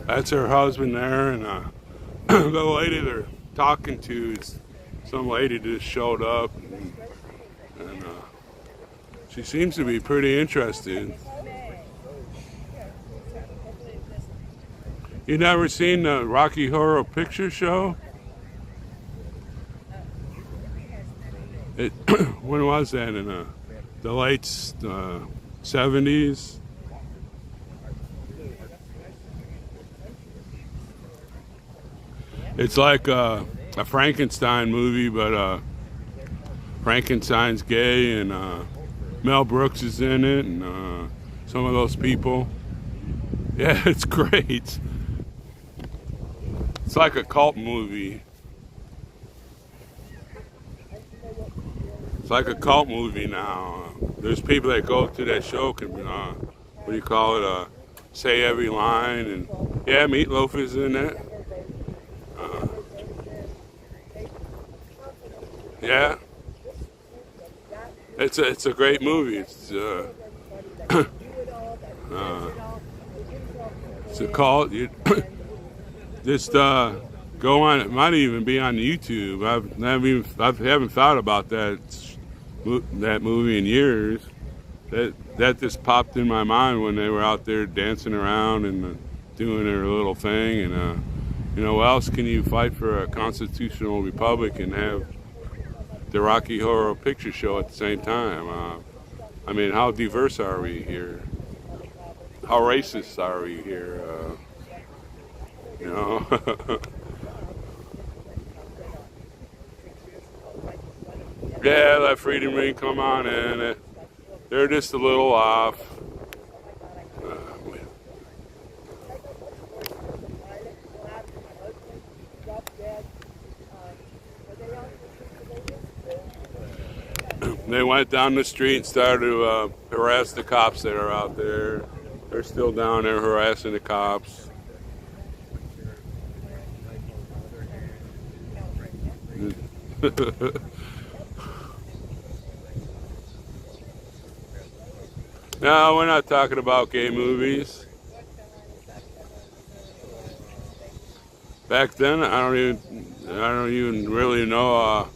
That's her husband there, and the lady they're talking to is some lady just showed up, and she seems to be pretty interested. You never seen the Rocky Horror Picture Show? When was that? In the late 70s? It's like a Frankenstein movie, but Frankenstein's gay, and Mel Brooks is in it, and some of those people. Yeah, it's great. It's like a cult movie. It's like a cult movie now. There's people that go to that show can, what do you call it? Say every line, and yeah, Meatloaf is in it. Yeah, it's a great movie. It's it's a cult. You just go on. It might even be on YouTube. I haven't thought about that movie in years. That just popped in my mind when they were out there dancing around and doing their little thing. And you know, what else can you fight for a constitutional republic and have the Rocky Horror Picture Show at the same time? I mean, how diverse are we here? How racist are we here? You know. Yeah, let Freedom Ring come on in. They're just a little off. They went down the street and started to harass the cops that are out there. They're still down there harassing the cops. No, we're not talking about gay movies. Back then, I don't even really know.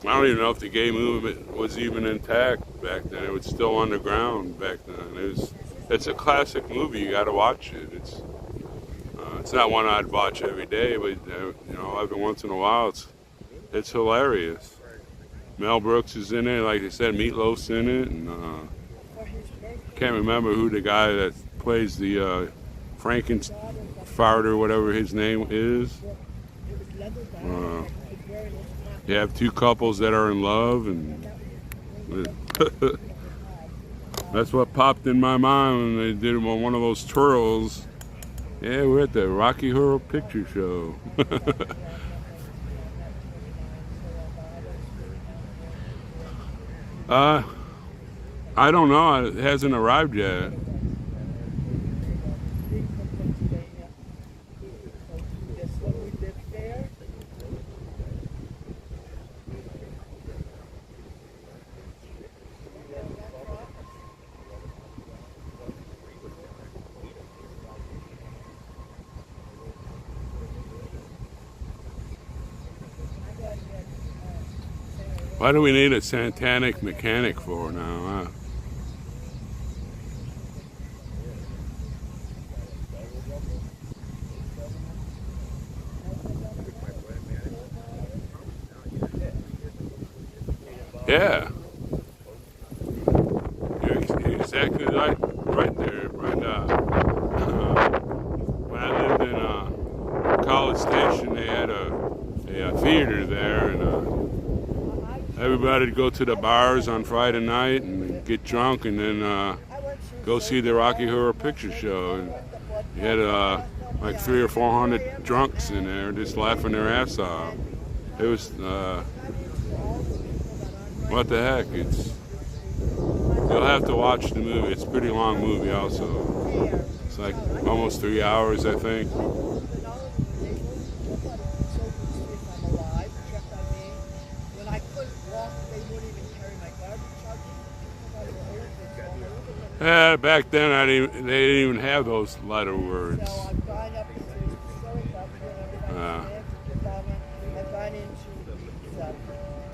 I don't even know if the gay movement was even intact back then. It was still underground back then. It's a classic movie. You got to watch it. It's not one I'd watch every day, but you know, every once in a while, it's hilarious. Mel Brooks is in it, like I said, Meatloaf's in it, and can't remember who the guy that plays the Frankenfart or whatever his name is. You have two couples that are in love, and that's what popped in my mind when they did one of those twirls. Yeah, we're at the Rocky Horror Picture Show. I don't know. It hasn't arrived yet. What do we need a satanic mechanic for now, huh? Yeah. You're exactly right there, Brenda. When I lived in College Station, they had a theater there, and everybody would go to the bars on Friday night and get drunk, and then go see the Rocky Horror Picture Show. And you had like 300 or 400 drunks in there just laughing their ass off. It was what the heck? You'll have to watch the movie. It's a pretty long movie also. It's like almost 3 hours, I think. Yeah, back then they didn't even have those letter words.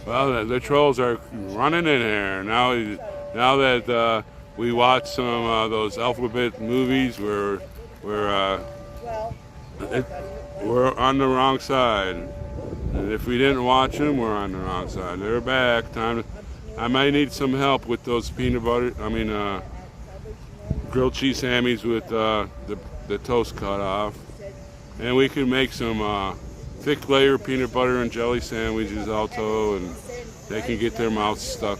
Well, the trolls are running in here now. Now that we watch some of those alphabet movies, we're on the wrong side. And if we didn't watch them, we're on the wrong side. They're back. I might need some help with those peanut butter. Grilled cheese hammies with the toast cut off, and we can make some thick layer peanut butter and jelly sandwiches also, and they can get their mouths stuck.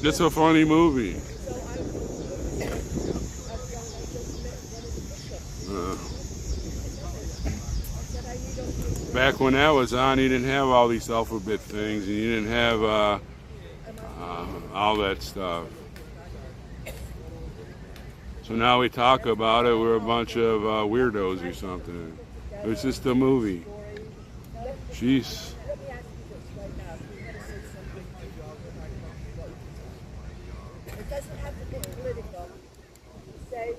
It's a funny movie. Back when that was on, you didn't have all these alphabet things, and you didn't have all that stuff. So now we talk about it, we're a bunch of weirdos or something. It was just a movie. Jeez.
It doesn't have to be political. Say,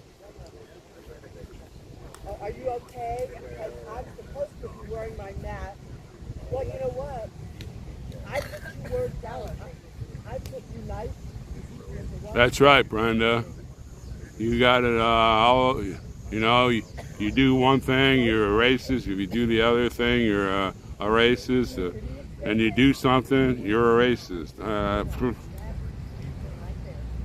are you okay? Because I'm supposed to be wearing my mask. Well, you know what? I put you words down. I put you nice.
That's right, Brenda. You got it all, you know, you do one thing, you're a racist. If you do the other thing, you're a racist. And you do something, you're a racist.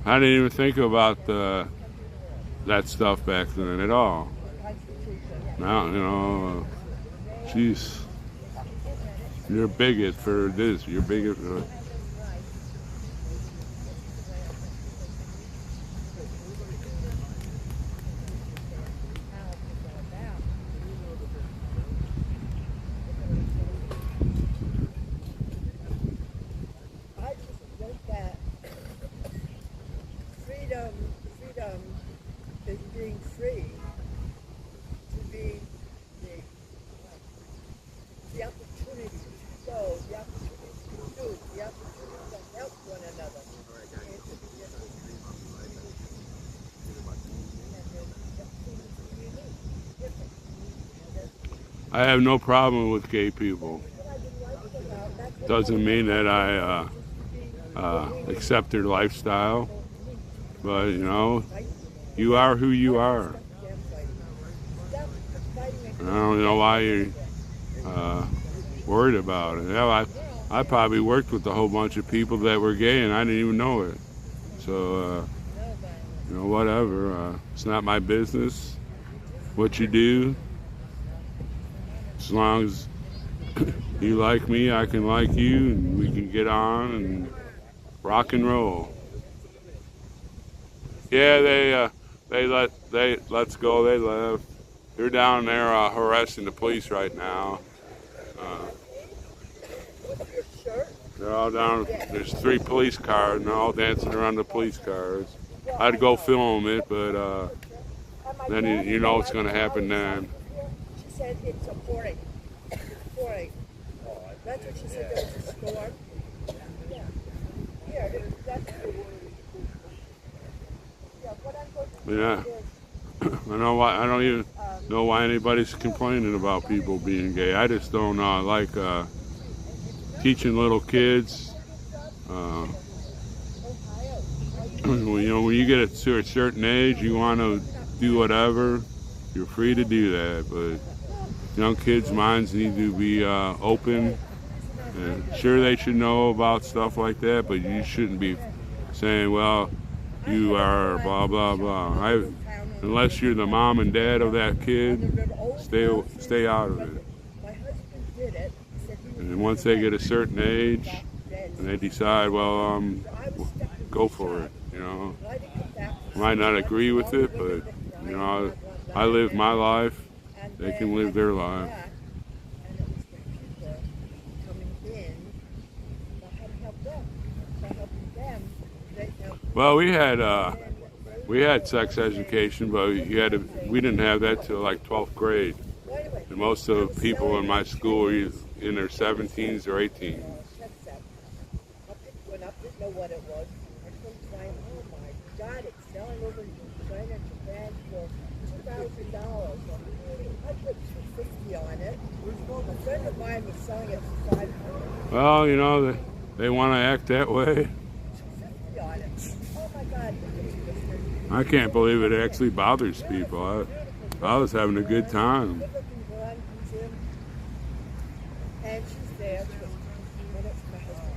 I didn't even think about that stuff back then at all. Now, you know, jeez. You're a bigot for this, you're a bigot for...
Freedom is being free to be the opportunity to go, the opportunity to do, the opportunity to help one another.
I have no problem with gay people. Doesn't mean that I accept their lifestyle, but you know, You are who you are.
Stop fighting
I don't know why you're worried about it. Yeah, I probably worked with a whole bunch of people that were gay and I didn't even know it. So, you know, whatever. It's not my business what you do. As long as you like me, I can like you, and we can get on and rock and roll. Yeah, they let's go. They left. They're down there harassing the police right now. They're all down. There's 3 police cars, and they're all dancing around the police cars. I'd go film it, but then you know what's going to happen then.
She said it's a 4-8. 4-8. That's what she said. There was a storm. Yeah. Yeah, that's what I'm going to
Yeah. I don't even know why anybody's complaining about people being gay. I just don't like teaching little kids. You know, when you get to a certain age, you want to do whatever. You're free to do that, but young kids' minds need to be open. And sure, they should know about stuff like that, but you shouldn't be saying, "Well, you are blah blah blah." Unless you're the mom and dad of that kid, stay out of it. And once they get a certain age, and they decide, well, go for it. You know, might not agree with it, but you know, I live my life. They can live their life. Well, we had sex education, but we didn't have that till like 12th grade. And most of the people in my school were in their 17s or 18s.
Went up, didn't know what it was. I couldn't find, oh my God, it's selling over in China, Japan for $2,000. I put $250 on it. A friend of mine was selling it for $500.
Well, you know, they want to act that way.
$250 on it. Oh my God.
I can't believe it actually bothers people. I was having a good time.
And she's there. She goes, well, that's my husband.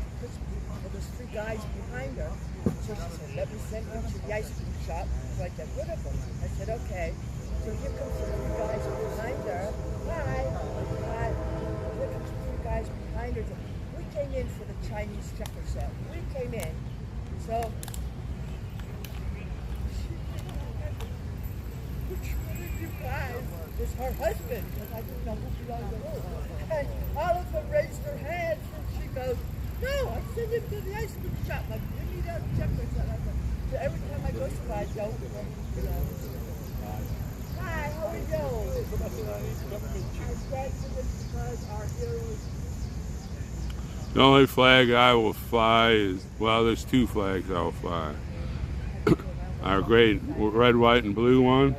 And there's 3 guys behind her. So she said, let me send you to the ice cream shop so I get rid of them. I said, okay. So here comes the 3 guys behind her. Hi. Hi. Here comes the 3 guys behind her. We came in for the Chinese checker set. We came in. So which one of you guys is her husband? Because I didn't know who belonged to who. And all of them raised their hands, and she goes, no, I sent him to the ice cream shop. Like, give me that checker set. So every time I go somewhere, I don't, you know. Hi, how are you? I said to this because our heroes.
The only flag I will fly is, well, there's 2 flags I will fly. Our great red, white, and blue one,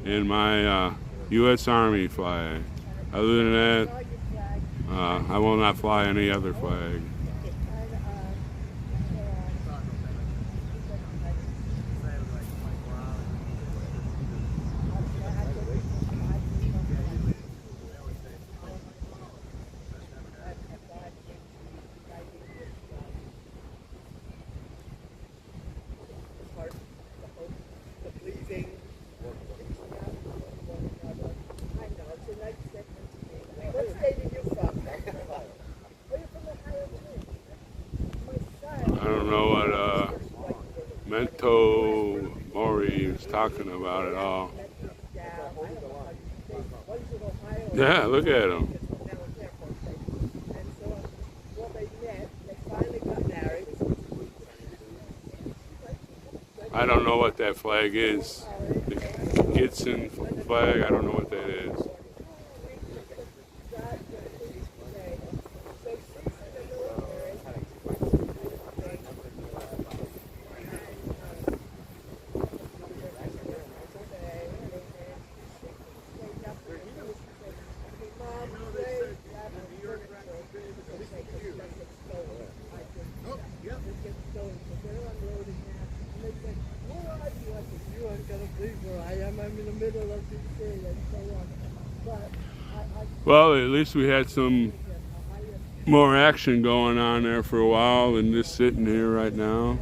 and my U.S. Army flag. Other than that, I will not fly any other flag. I don't know what Mento Mori was talking about at all. Yeah, look at him. I don't know what that flag is. The Gibson flag, I don't know what that is.
in the middle of DC and so on. But
Well, at least we had some more action going on there for a while than just sitting here right now.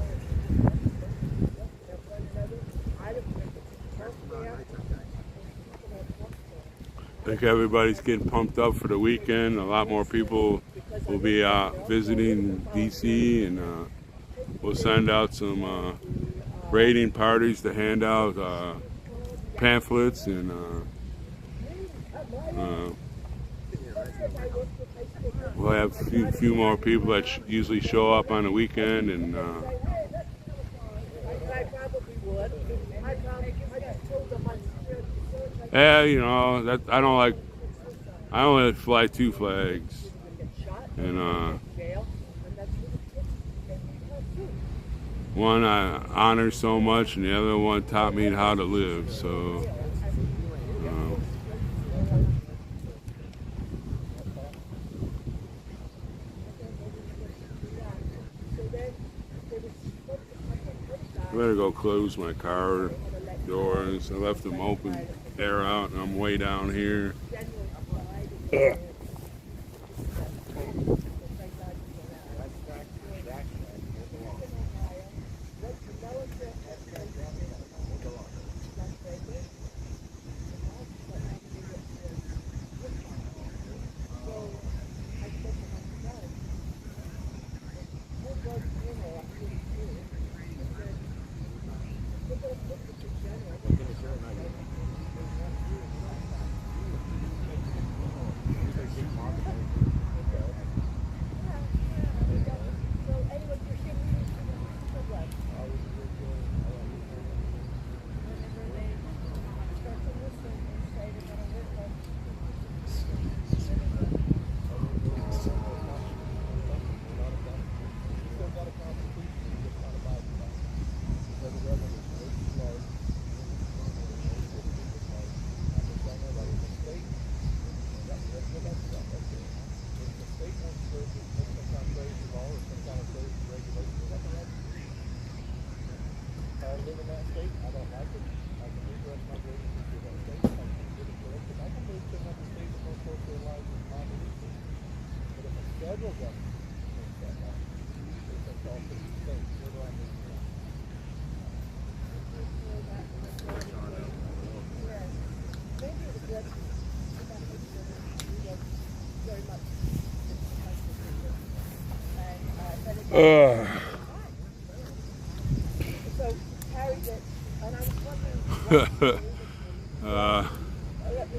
I think everybody's getting pumped up for the weekend. A lot more people will be visiting DC, and we'll send out some raiding parties to hand out pamphlets, and we'll have a few more people that usually show up on the weekend, and
I probably would. I just told them
yeah, you know that I don't like to fly two flags, and one I honor so much, and the other one taught me how to live. So. I better go close my car doors. I left them open, air out, and I'm way down here.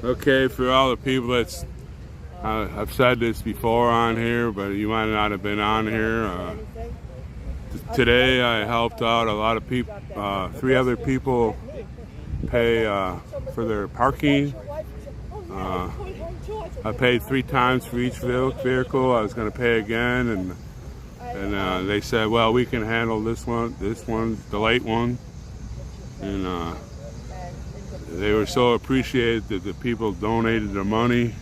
Okay, for all the people that's, I've said this before on here, but you might not have been on here. Today I helped out a lot of people, 3 other people pay for their parking. I paid 3 times for each vehicle. I was going to pay again, and they said, well, we can handle this one, the late one. And they were so appreciated that the people donated their money.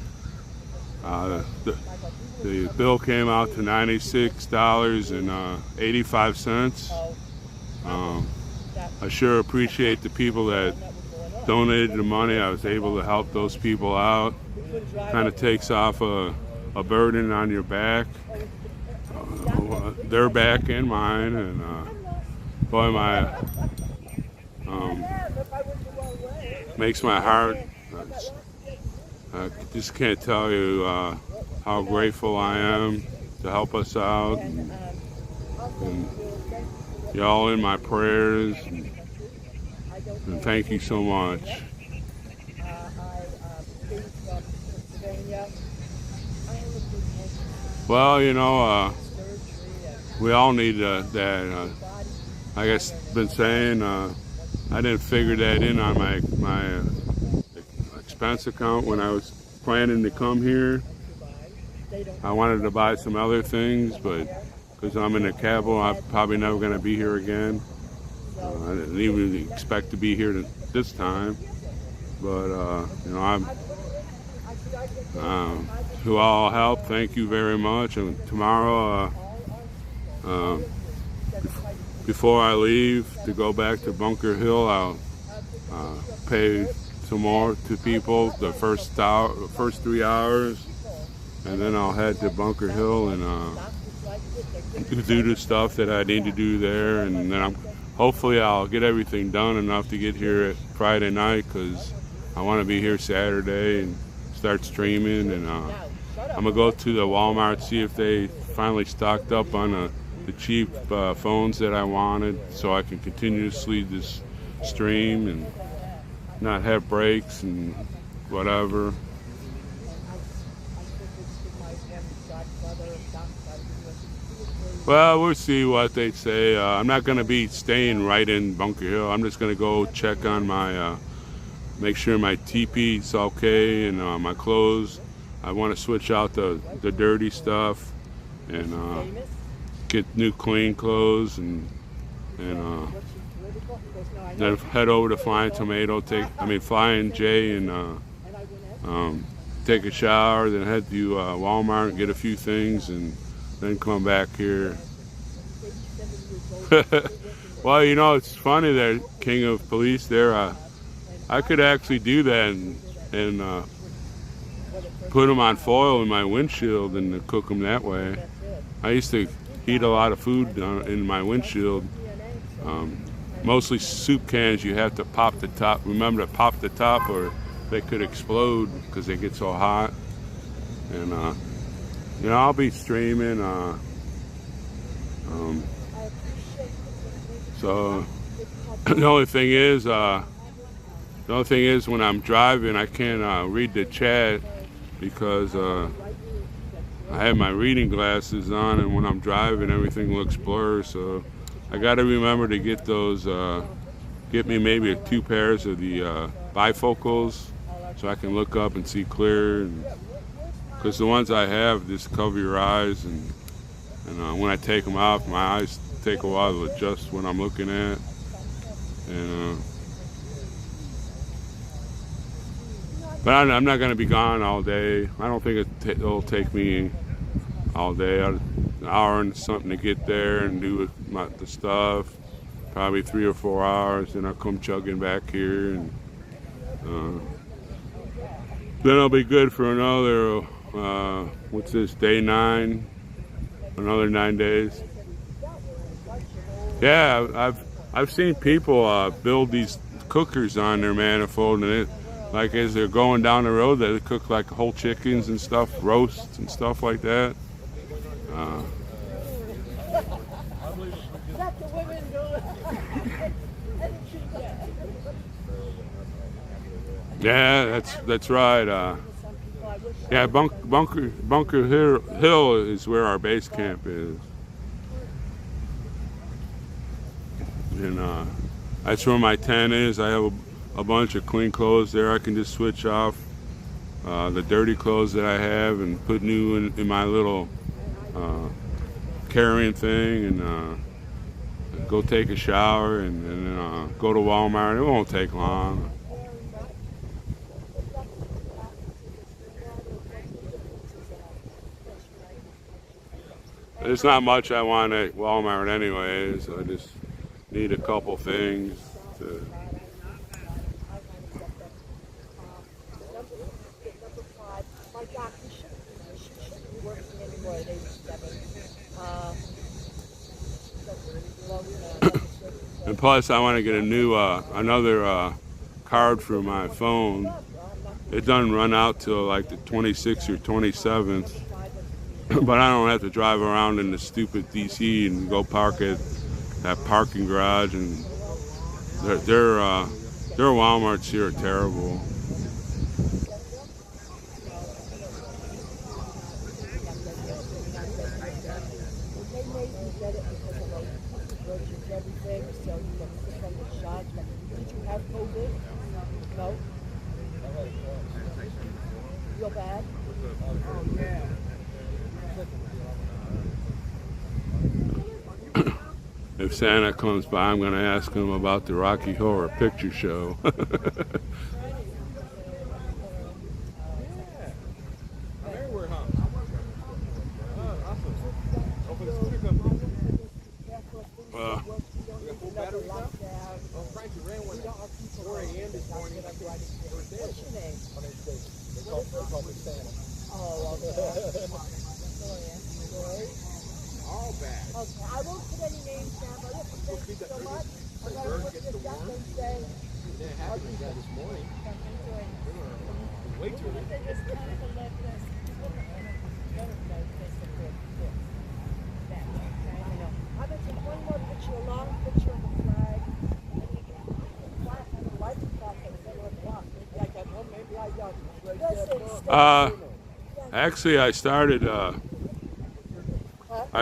The bill came out to $96.85. I sure appreciate the people that donated the money. I was able to help those people out. Kind of takes off a burden on your back, their back and mine, and boy, makes my heart. I just can't tell you how grateful I am to help us out, and y'all in my prayers, and thank you so much. Well, you know, we all need that. I guess been saying I didn't figure that in on my expense account when I was planning to come here. I wanted to buy some other things, but because I'm in the capital, I'm probably never going to be here again. I didn't even expect to be here this time, but you know, who all helped, thank you very much. And tomorrow, before I leave to go back to Bunker Hill, I'll pay some more to people the first 3 hours, and then I'll head to Bunker Hill and do the stuff that I need to do there, and then hopefully I'll get everything done enough to get here at Friday night, because I want to be here Saturday and start streaming. And I'm gonna go to the Walmart, see if they finally stocked up on the cheap phones that I wanted, so I can continuously just stream and not have breaks and whatever. Well, we'll see what they say. I'm not going to be staying right in Bunker Hill. I'm just going to go check on my, make sure my teepee's okay and my clothes. I want to switch out the dirty stuff and get new clean clothes and then head over to Flying Tomato, Flying J, and take a shower, then head to Walmart and get a few things, and then come back here. Well, you know, it's funny there, King of Police there. I could actually do that and put them on foil in my windshield and cook them that way. I used to heat a lot of food in my windshield. Mostly soup cans, you have to pop the top. Remember to pop the top or they could explode because they get so hot. And you know, I'll be streaming. So the only thing is when I'm driving, I can't read the chat because I have my reading glasses on, and when I'm driving, everything looks blurry. So I got to remember to get those. Get me maybe 2 pairs of the bifocals so I can look up and see clear. Because the ones I have just cover your eyes, and when I take them off, my eyes take a while to adjust what I'm looking at. And but I'm not going to be gone all day. I don't think it'll take me all day. An hour and something to get there and do the stuff. Probably 3 or 4 hours, and I'll come chugging back here, and then I'll be good for another. What's this? Day 9. Another 9 days. Yeah, I've seen people build these cookers on their manifold, and like as they're going down the road, they cook like whole chickens and stuff, roasts and stuff like that. Yeah, that's right. Yeah, Bunker Hill is where our base camp is, and that's where my tent is. I have a bunch of clean clothes there. I can just switch off the dirty clothes that I have and put new in my little carrying thing, and go take a shower, and then go to Walmart. It won't take long. There's not much I want at Walmart anyways. I just need a couple things to. And plus, I want to get a new, another card for my phone. It doesn't run out till like the 26th or 27th. But I don't have to drive around in the stupid DC and go park at that parking garage. And their Walmarts here are terrible.
Real bad? Oh, yeah.
If Santa comes by, I'm going to ask him about the Rocky Horror Picture Show.
What's your name?
My name's David. They call me Santa.
Oh, okay. Gloria. Glory.
All bad.
Okay, I won't put any names down, but listen, thank you so much. I'm going to
bird
put
gets
this
the
up
worm.
and say,
It happened to guy this morning. Way too early.
they just kind of let this. I'm going to take one more picture, a long picture of the flag. And you can flash on the light clock at 7 o'clock. Maybe I got one, maybe I don't. Listen,
Actually, I started, I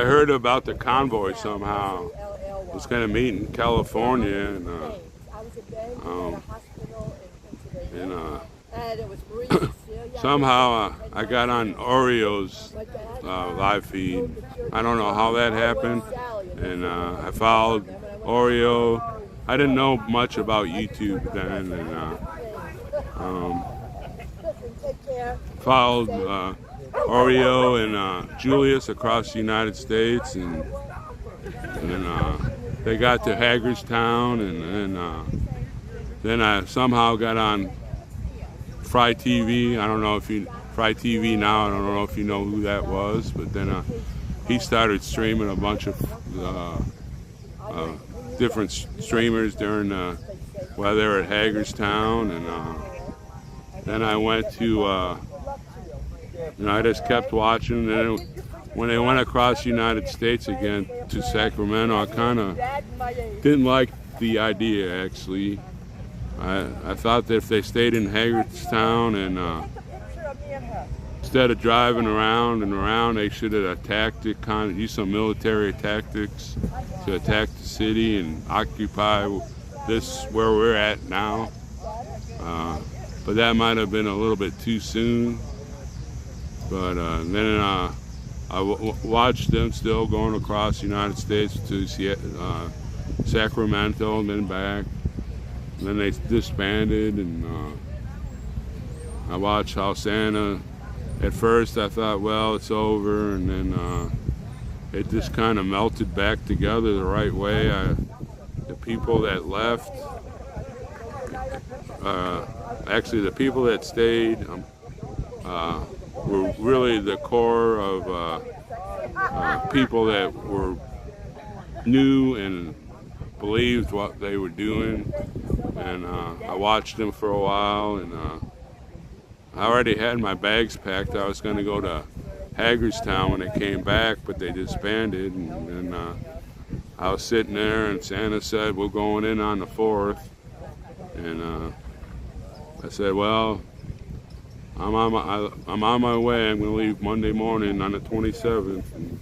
heard about the convoy somehow. I was going to meet in California, and
I was a bank at a hospital in Pennsylvania.
and
it was Maria Cecilia.
somehow I got on Oreo's live feed. I don't know how that happened, and I followed Oreo. I didn't know much about YouTube then, and followed Oreo and Julius across the United States, and they got to Hagerstown, and then I somehow got on Fry TV. I don't know if you Fry TV now. I don't know if you know who that was, but then he started streaming a bunch of different streamers during while they were at Hagerstown, and then I went to I just kept watching, and when they went across the United States again to Sacramento, I kind of didn't like the idea, actually. I thought that if they stayed in Hagerstown and instead of driving around and around, they should have attacked it, kind of use some military tactics to attack the city and occupy this where we're at now. But that might have been a little bit too soon. But then I watched them still going across the United States to Sacramento and then back. And then they disbanded, and I watched how Santa, at first I thought, well, it's over, and then it just kind of melted back together the right way. The people that left, actually the people that stayed were really the core of people that were new and believed what they were doing, and I watched them for a while, and I already had my bags packed. I was going to go to Hagerstown when they came back, but they disbanded, and I was sitting there, and Santa said, we're going in on the 4th, and I said, well, I'm on my way. I'm going to leave Monday morning on the 27th. And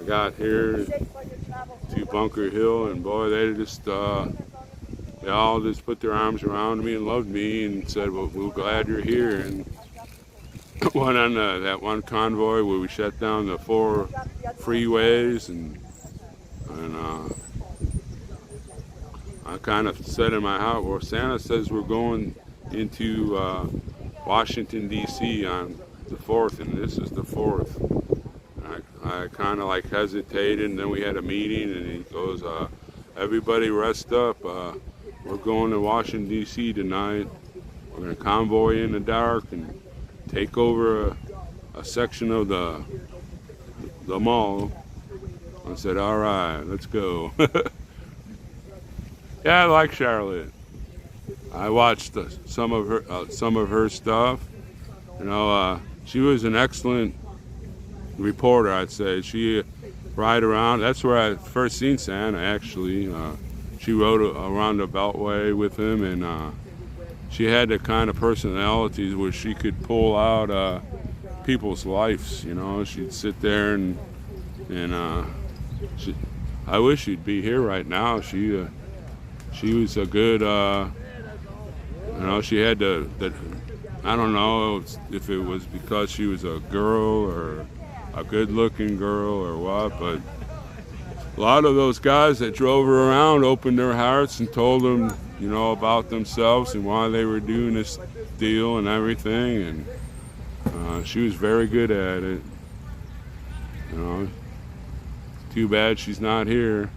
I got here to Bunker Hill, and boy, they all just put their arms around me and loved me and said, well, we're glad you're here. And went on that one convoy where we shut down the 4 freeways, and I kind of said in my heart, well, Santa says we're going into Washington, D.C. on the 4th, and this is the 4th. I kind of like hesitated, and then we had a meeting, and he goes, everybody rest up. We're going to Washington, D.C. tonight. We're going to convoy in the dark and take over a section of the mall. I said, all right, let's go. Yeah, I like Charlotte. I watched some of her stuff. You know, she was an excellent reporter, I'd say. She ride around. That's where I first seen Santa, actually. She rode around the Beltway with him, and she had the kind of personalities where she could pull out people's lives. You know, she'd sit there and I wish she'd be here right now. She was a good. You know, she had the I don't know if it was because she was a girl or a good-looking girl or what, but a lot of those guys that drove her around opened their hearts and told them, you know, about themselves and why they were doing this deal and everything, and she was very good at it. You know, too bad she's not here.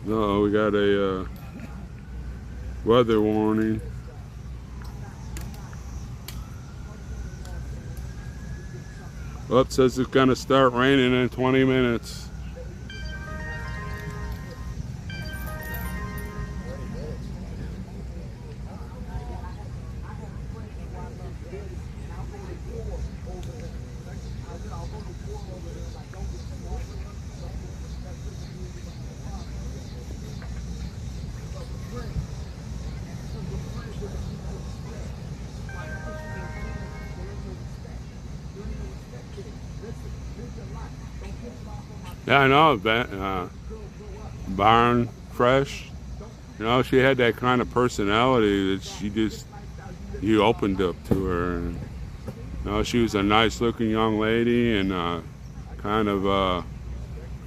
No, we got a weather warning. Well, it says it's gonna start raining in 20 minutes. Yeah, I know. Barn Fresh. You know, she had that kind of personality that you opened up to her. And, you know, she was a nice-looking young lady and kind of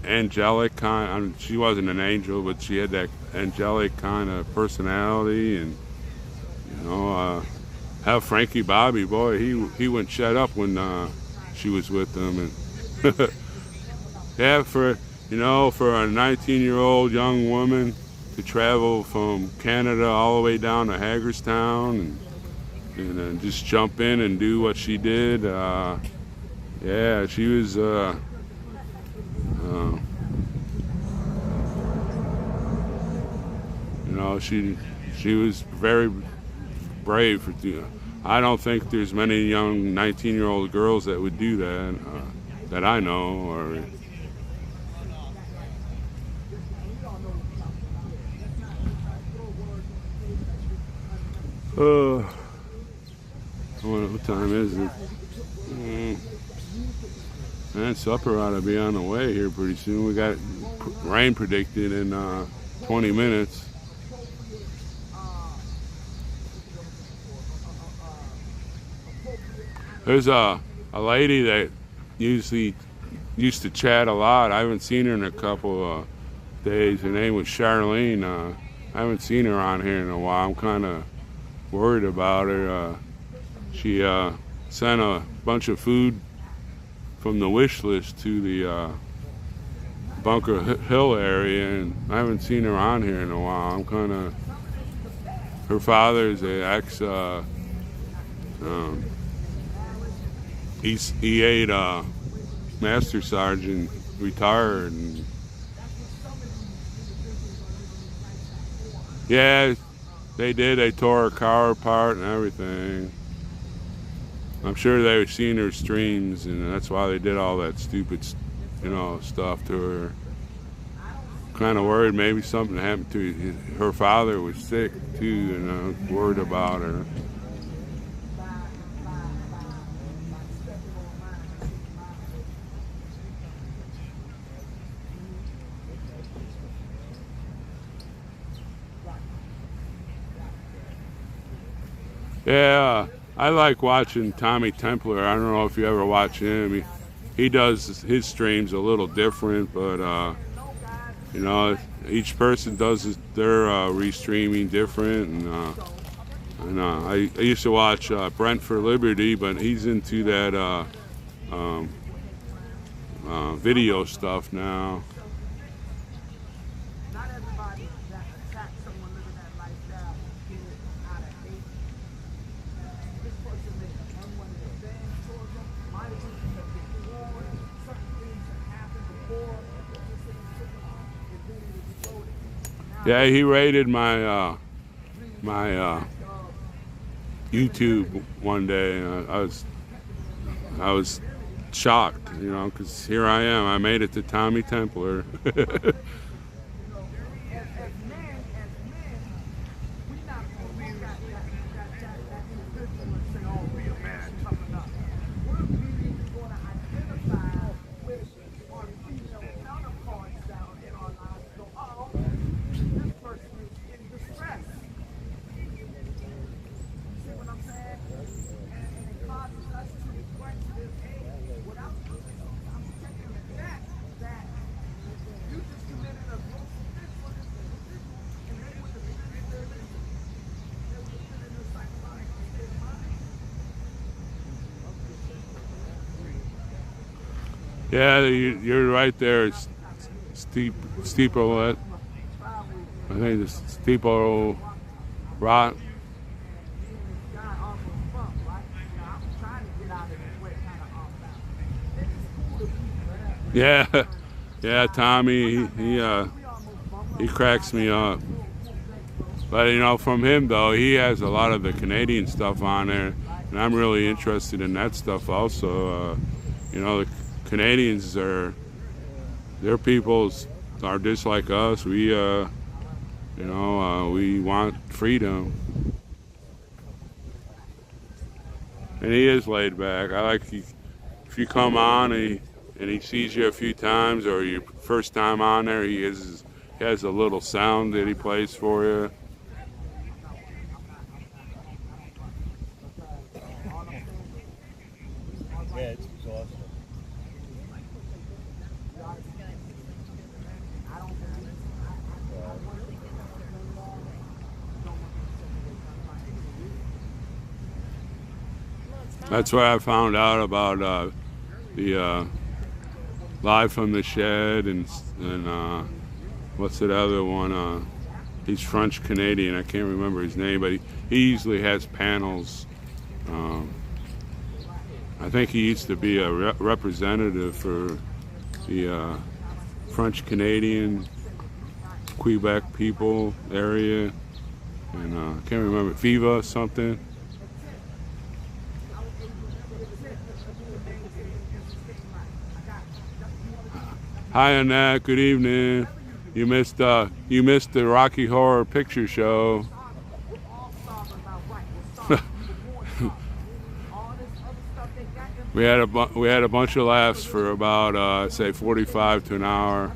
angelic kind. I mean, she wasn't an angel, but she had that angelic kind of personality. And you know, how Frankie Bobby, boy, he wouldn't shut up when she was with him. And yeah, for a 19-year-old young woman to travel from Canada all the way down to Hagerstown and just jump in and do what she did. Yeah, she was. She was very brave. I don't think there's many young 19-year-old girls that would do that that I know. What time is it? Man, supper ought to be on the way here pretty soon. We got rain predicted in 20 minutes. There's a lady that used to chat a lot. I haven't seen her in a couple of days. Her name was Charlene. I haven't seen her on here in a while. I'm kind of worried about her. She sent a bunch of food from the wish list to the Bunker Hill area, and I haven't seen her on here in a while. I'm kind of. Her father's an ex. E8 Master Sergeant, retired, and yeah, they did. They tore her car apart and everything. I'm sure they were seeing her streams, and that's why they did all that stupid, stuff to her. Kind of worried maybe something happened to her father. Was sick too, and worried about her. Yeah, I like watching Tommy Templar. I don't know if you ever watch him. He does his streams a little different, but each person does their restreaming different. And I used to watch Brent for Liberty, but he's into that video stuff now. Yeah, he raided my YouTube one day. I was shocked, because here I am. I made it to Tommy Templar. Yeah, you're right there. Steeple. I think this people rot. Yeah, yeah, Tommy, he cracks me up. But you know, from him though, he has a lot of the Canadian stuff on there, and I'm really interested in that stuff also. You know, the Canadians their peoples are just like us. We, you know, we want freedom, and he is laid back. I like if you come on and he sees you a few times, or your first time on there, he has a little sound that he plays for you.
Yeah, it's exhausting.
That's where I found out about the Live from the Shed and what's that other one? He's French Canadian. I can't remember his name, but he usually has panels. I think he used to be a representative for the French Canadian Quebec people area, and I can't remember, Viva something. Hi Annette, good evening. You missed the Rocky Horror Picture Show. We had a bunch of laughs for about say 45 to an hour.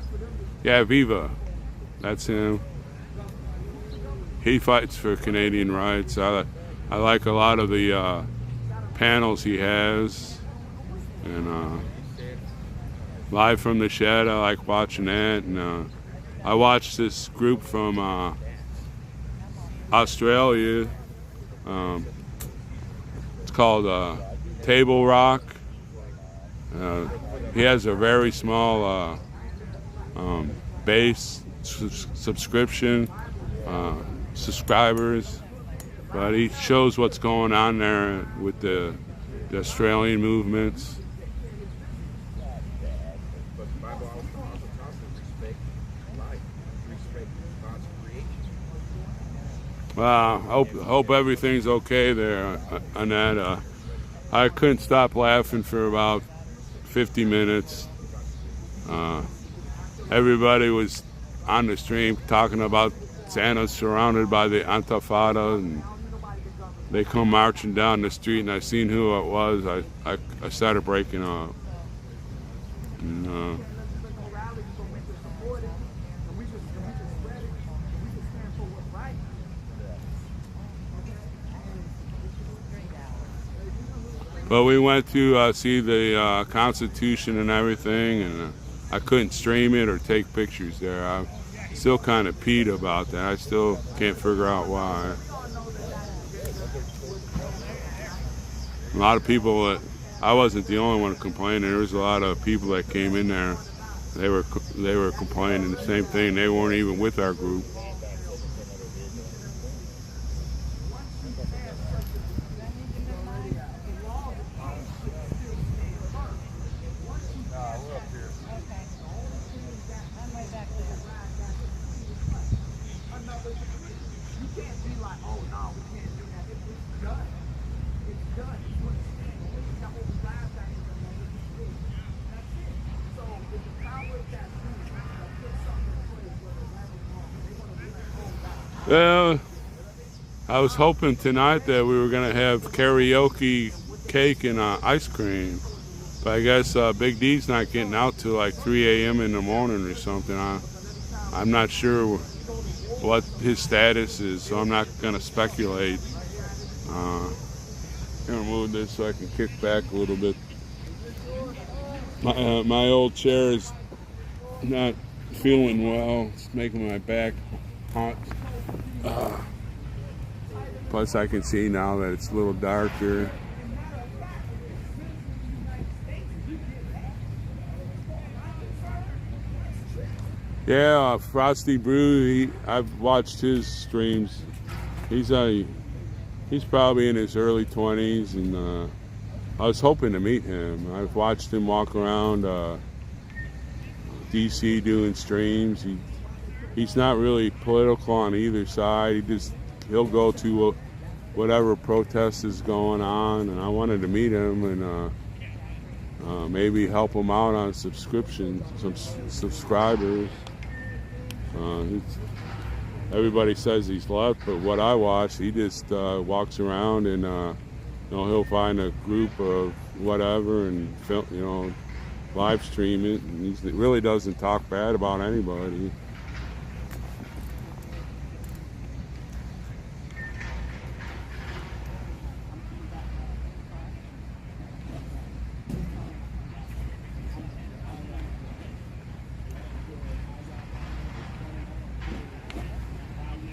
Yeah, Viva, that's him. He fights for Canadian rights. I like a lot of the panels he has, and Live from the Shed, I like watching that. And I watched this group from Australia. It's called Table Rock. He has a very small base subscription subscribers, but he shows what's going on there with the Australian movements. Well, hope everything's okay there, Annette. I couldn't stop laughing for about 50 minutes. Everybody was on the stream talking about Santa's surrounded by the Antifada, and they come marching down the street, and I seen who it was. I started breaking up. And, but we went to see the Constitution and everything, and I couldn't stream it or take pictures there. I'm still kind of peeved about that. I still can't figure out why. A lot of people, I wasn't the only one complaining. There was a lot of people that came in there. They were complaining the same thing. They weren't even with our group. Well, I was hoping tonight that we were going to have karaoke, cake, and ice cream. But I guess Big D's not getting out till like 3 a.m. in the morning or something. I'm not sure what his status is, so I'm not going to speculate. I'm going to move this so I can kick back a little bit. My old chair is not feeling well. It's making my back hot. Plus I can see now that it's a little darker. Yeah, Frosty Brew. I've watched his streams. He's probably in his early 20s, and I was hoping to meet him. I've watched him walk around DC doing streams. He's not really political on either side. He'll go to whatever protest is going on, and I wanted to meet him and maybe help him out on subscriptions, some subscribers. Everybody says he's left, but what I watch, he just walks around and he'll find a group of whatever and film, live stream it. And he really doesn't talk bad about anybody.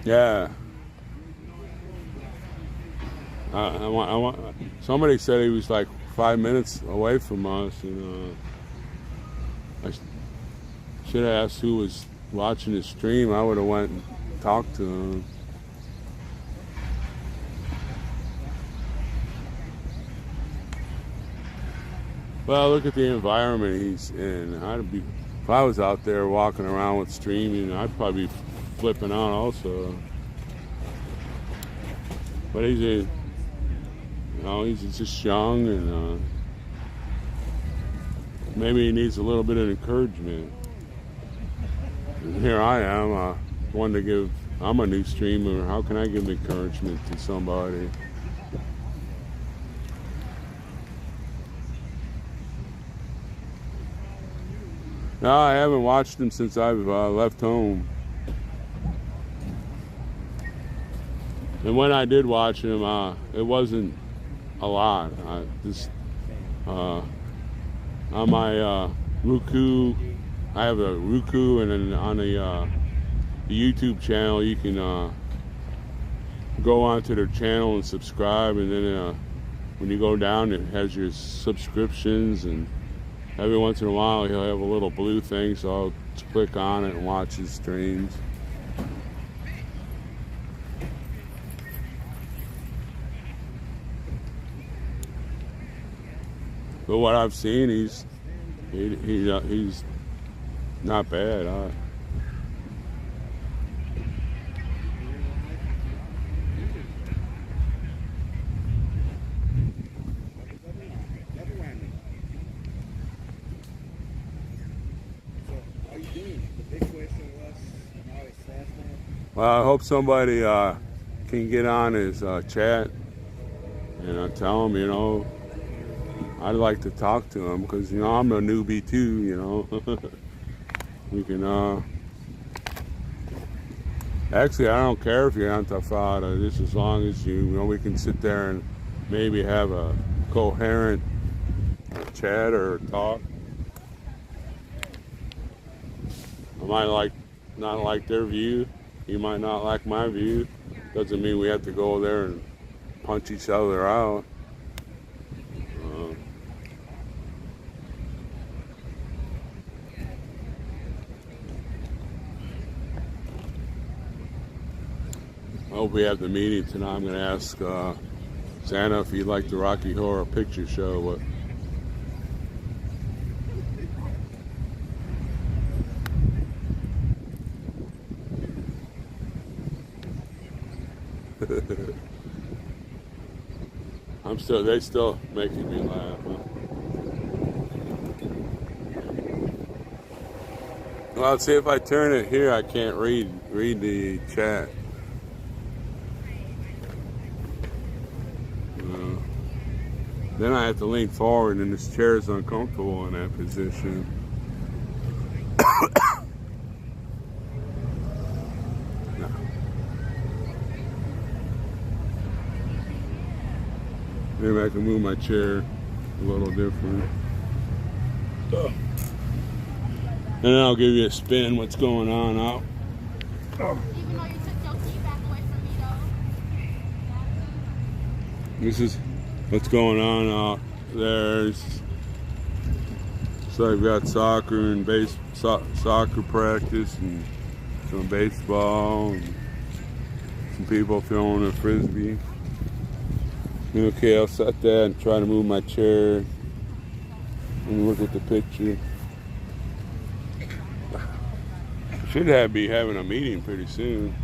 Yeah. I want. Somebody said he was like 5 minutes away from us, and I should have asked who was watching his stream. I would have went and talked to him. Well, look at the environment he's in. If I was out there walking around with streaming, I'd probably be flipping out also. But he's just young, and maybe he needs a little bit of encouragement. And here I am, I'm a new streamer. How can I give encouragement to somebody? No, I haven't watched him since I've left home. And when I did watch him, it wasn't a lot. On my Roku, I have a Roku, and then on the YouTube channel, you can go onto their channel and subscribe, and then when you go down, it has your subscriptions, and every once in a while he'll have a little blue thing, so I'll click on it and watch his streams. But what I've seen, he's not bad. Well, I hope somebody can get on his chat and tell him, I'd like to talk to him because, I'm a newbie too, We can, actually, I don't care if you're antifada, just as long as we can sit there and maybe have a coherent chat or talk. I might not like their view. You might not like my view. Doesn't mean we have to go there and punch each other out. I hope we have the meeting tonight. I'm going to ask Santa if he'd like the Rocky Horror Picture Show. They still making me laugh. Huh? Well, see, if I turn it here, I can't read the chat. Then I have to lean forward, and this chair is uncomfortable in that position. Maybe I can move my chair a little different. And then I'll give you a spin what's going on out.
Even though you took your key back away from me, though.
This is what's going on out there. So I've got soccer and soccer practice and some baseball and some people throwing a frisbee. Okay, I'll set that and try to move my chair and look at the picture. Should be having a meeting pretty soon.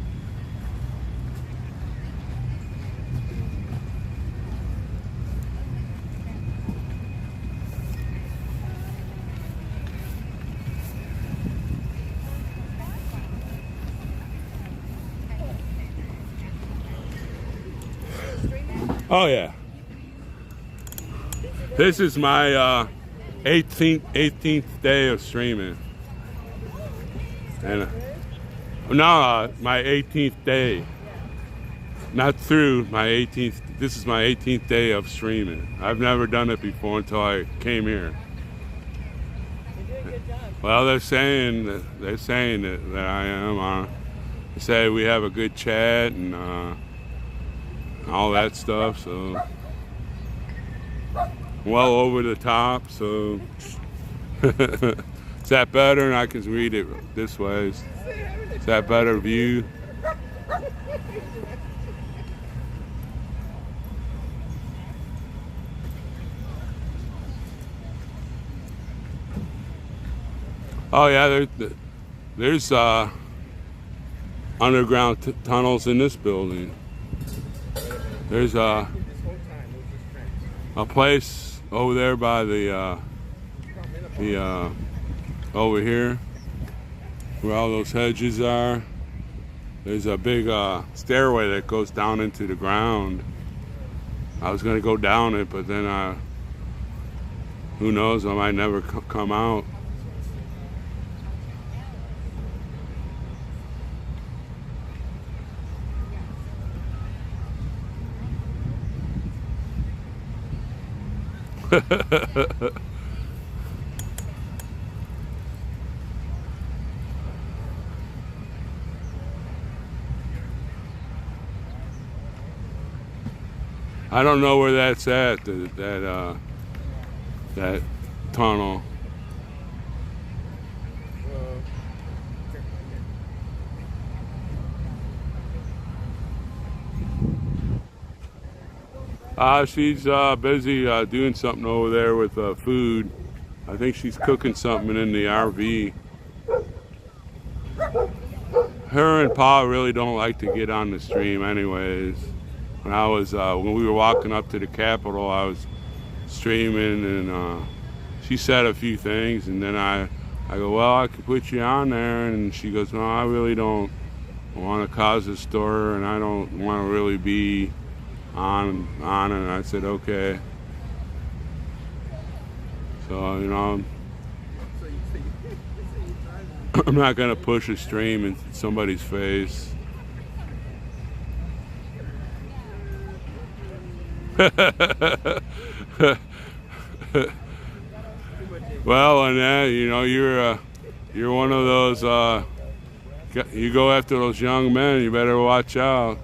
Oh yeah. This is my 18th day of streaming. And no, my 18th day. Not through my 18th. This is my 18th day of streaming. I've never done it before until I came here. Well, they're saying that I am. They say we have a good chat and all that stuff. So well over the top. So is that better? And I can read it this way. Is that better view? Oh yeah, there's underground tunnels in this building. There's a place over there by the over here where all those hedges are. There's a big stairway that goes down into the ground. I was gonna go down it, but then who knows? I might never come out. I don't know where that's at, that tunnel. She's busy doing something over there with food. I think she's cooking something in the RV. Her and Pa really don't like to get on the stream anyways. When we were walking up to the Capitol, I was streaming and she said a few things, and then I go, well, I could put you on there, and she goes, no, I really don't want to cause a stir, and I don't want to really be on, and I said, okay. So, you know, I'm not going to push a stream in somebody's face. Well, and you know, you're one of those, you go after those young men, you better watch out.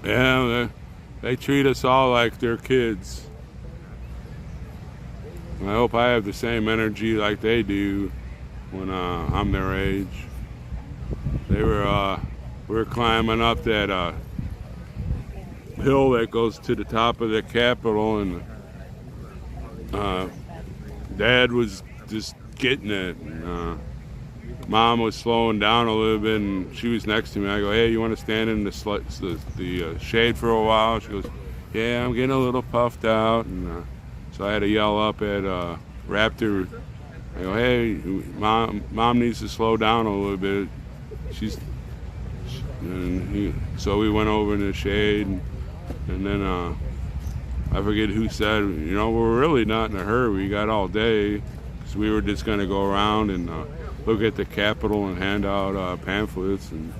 Yeah, they treat us all like they're kids. And I hope I have the same energy like they do when I'm their age. We were climbing up that hill that goes to the top of the Capitol, and Dad was just getting it. And, Mom was slowing down a little bit, and she was next to me. I go, hey, you want to stand in the shade for a while? She goes, yeah, I'm getting a little puffed out. And so I had to yell up at Raptor. I go, hey, Mom needs to slow down a little bit. So we went over in the shade, and then I forget who said, you know, we're really not in a hurry. We got all day, because we were just going to go around and look at the Capitol and hand out pamphlets. And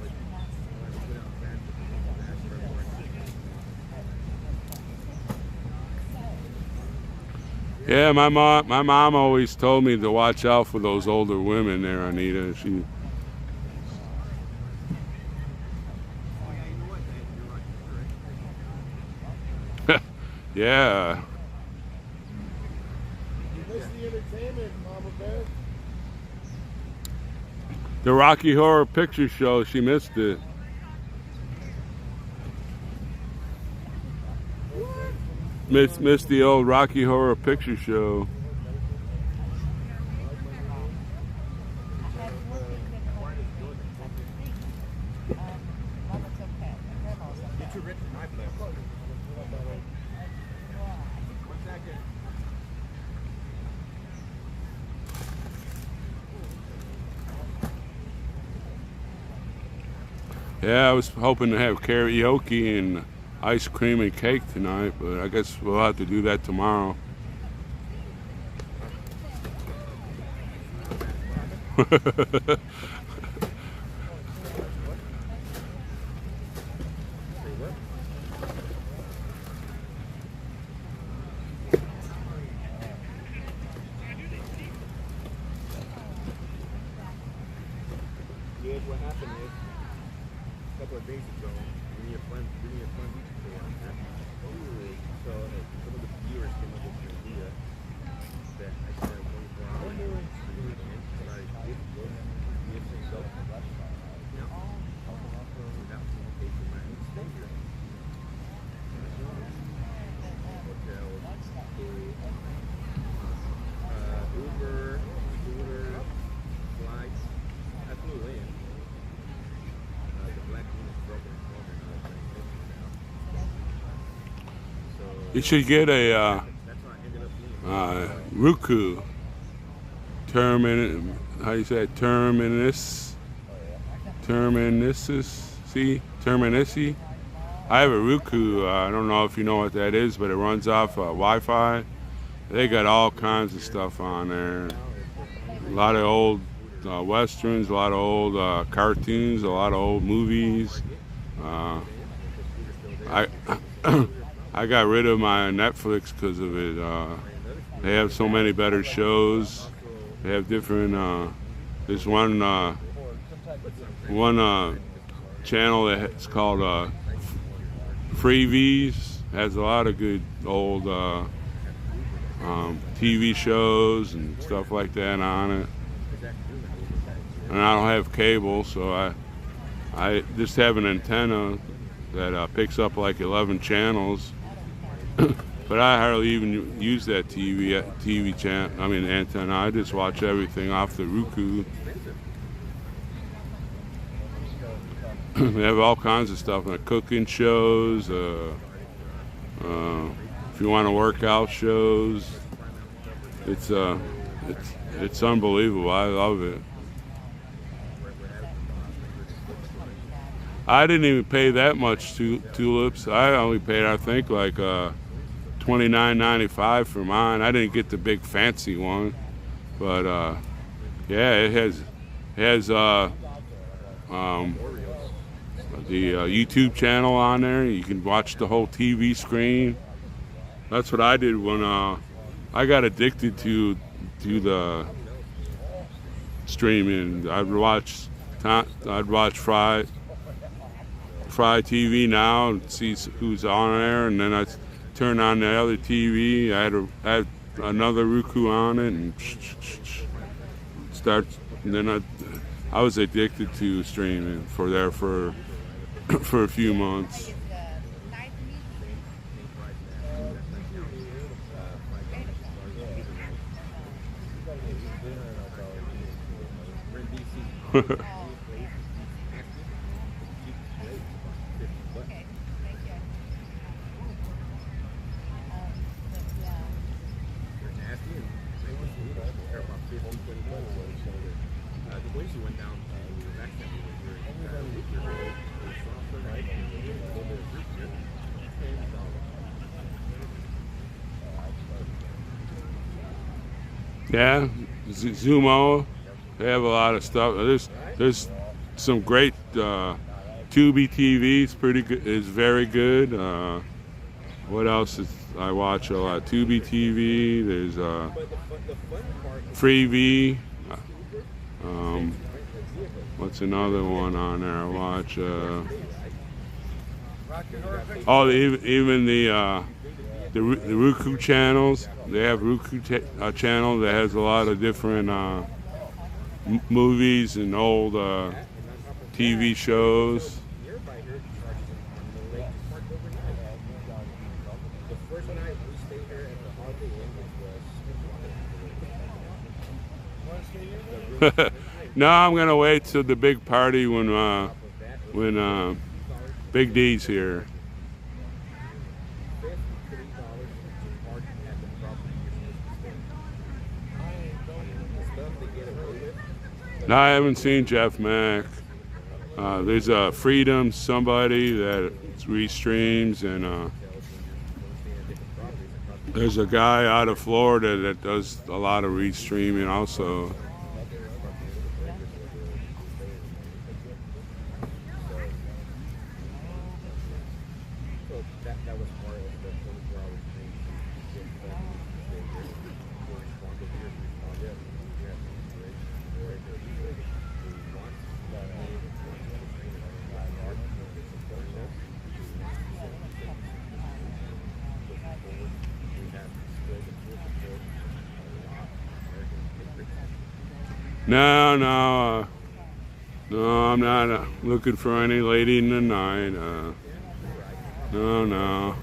Yeah, my mom always told me to watch out for those older women there, Anita. She. Yeah.
You missed the entertainment, Mama Bear.
The Rocky Horror Picture Show, she missed it. Missed the old Rocky Horror Picture Show.
Get your rich in my place. One second.
Yeah, I was hoping to have karaoke and ice cream and cake tonight, but I guess we'll have to do that tomorrow.
Yes, what happened is, a couple of days ago, me and a friend, so some of the viewers came up with the idea that I should have 24 hours but I did go give myself a rush. Now, without communication, my own statement. Hotels, food, Uber, scooter, flights. I flew in. The black unit's broken
You should get a
that's why I ended up being
Roku. How you say it? Terminus. See? Terminisi. I have a Roku. I don't know if you know what that is, but it runs off Wi-Fi. They got all kinds of stuff on there. A lot of old westerns, a lot of old cartoons, a lot of old movies. I got rid of my Netflix because of it. They have so many better shows. They have different. There's one channel that's called Freevies. Has a lot of good old TV shows and stuff like that on it. And I don't have cable, so I just have an antenna that picks up like 11 channels. But I hardly even use that TV channel. I mean antenna. I just watch everything off the Roku. They have all kinds of stuff, like cooking shows. If you want to work out shows, it's unbelievable. I love it. I didn't even pay that much tulips. I only paid, I think, like $29.95 for mine. I didn't get the big fancy one, but yeah, it has the YouTube channel on there. You can watch the whole TV screen. That's what I did when I got addicted to the streaming. I'd watch Fry TV now and see who's on there, and then I turn on the other TV. I had another Roku on it and start. And then I was addicted to streaming for a few months. Yeah, Zumo, they have a lot of stuff. There's some great Tubi TV. It's pretty good. It's very good. What else is I watch a lot. Tubi TV. There's
But the fun part is
Freevee. What's another one on there? I watch. Even the Roku channels. They have Roku channel that has a lot of different movies and old TV shows.
nearby here charges on the lake park overnight. The first night we stayed here at the Holiday Inn, which was
No, I'm gonna wait till the big party when Big D's here.
$53 to park at the property you're supposed to stay. Stuff they get away with.
No, I haven't seen Jeff Mack. There's a Freedom somebody that restreams, and there's a guy out of Florida that does a lot of restreaming also.
So that was part of the 24-hour stream to get back to stay here. We'll respond to here, respond to we have inspiration for it. We want that
No, I'm not looking for any lady in the night. No.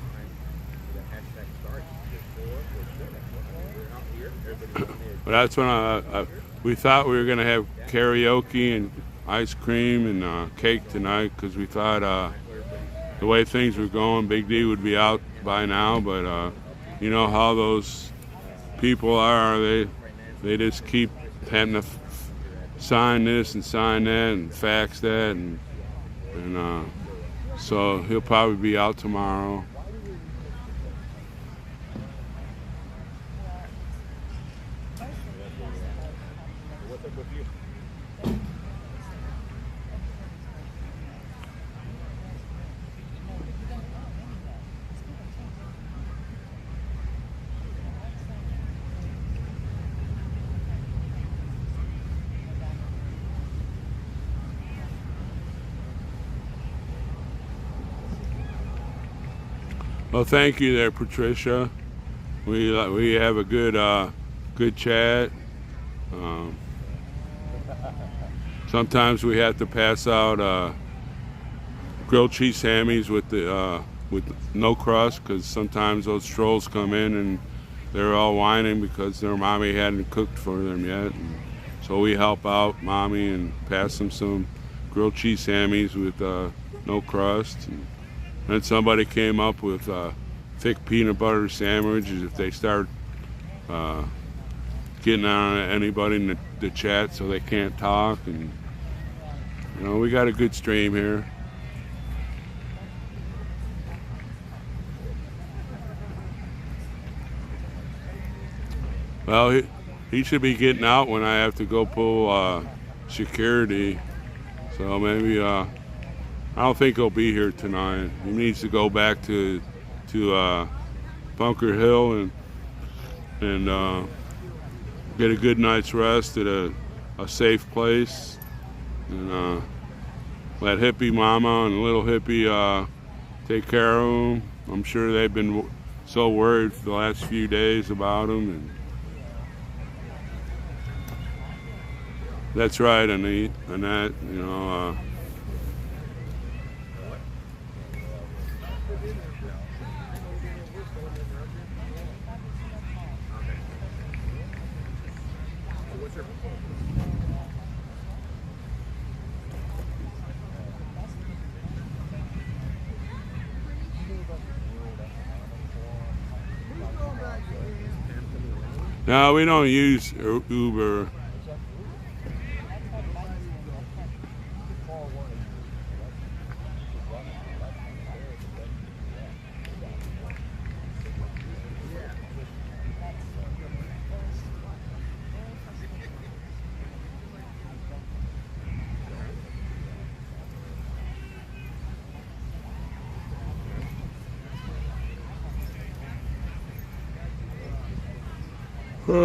But that's when we thought we were going to have karaoke and ice cream and cake tonight, because we thought the way things were going, Big D would be out by now. But you know how those people are. They just keep having to sign this and sign that and fax that, and so he'll probably be out tomorrow.
What's up with you?
Well, thank you there, Patricia. We have a good chat. Sometimes we have to pass out grilled cheese Sammys with no crust, because sometimes those trolls come in and they're all whining because their mommy hadn't cooked for them yet. And so we help out mommy and pass them some grilled cheese Sammys with no crust. And then somebody came up with thick peanut butter sandwiches if they start getting on anybody in the chat so they can't talk. And you know, we got a good stream here. Well, he should be getting out when I have to go pull security. So maybe I don't think he'll be here tonight. He needs to go back to Bunker Hill and get a good night's rest at a safe place, and let hippie mama and little hippie take care of him. I'm sure they've been so worried for the last few days about him. And that's right, Annette. You know. No, we don't use Uber. We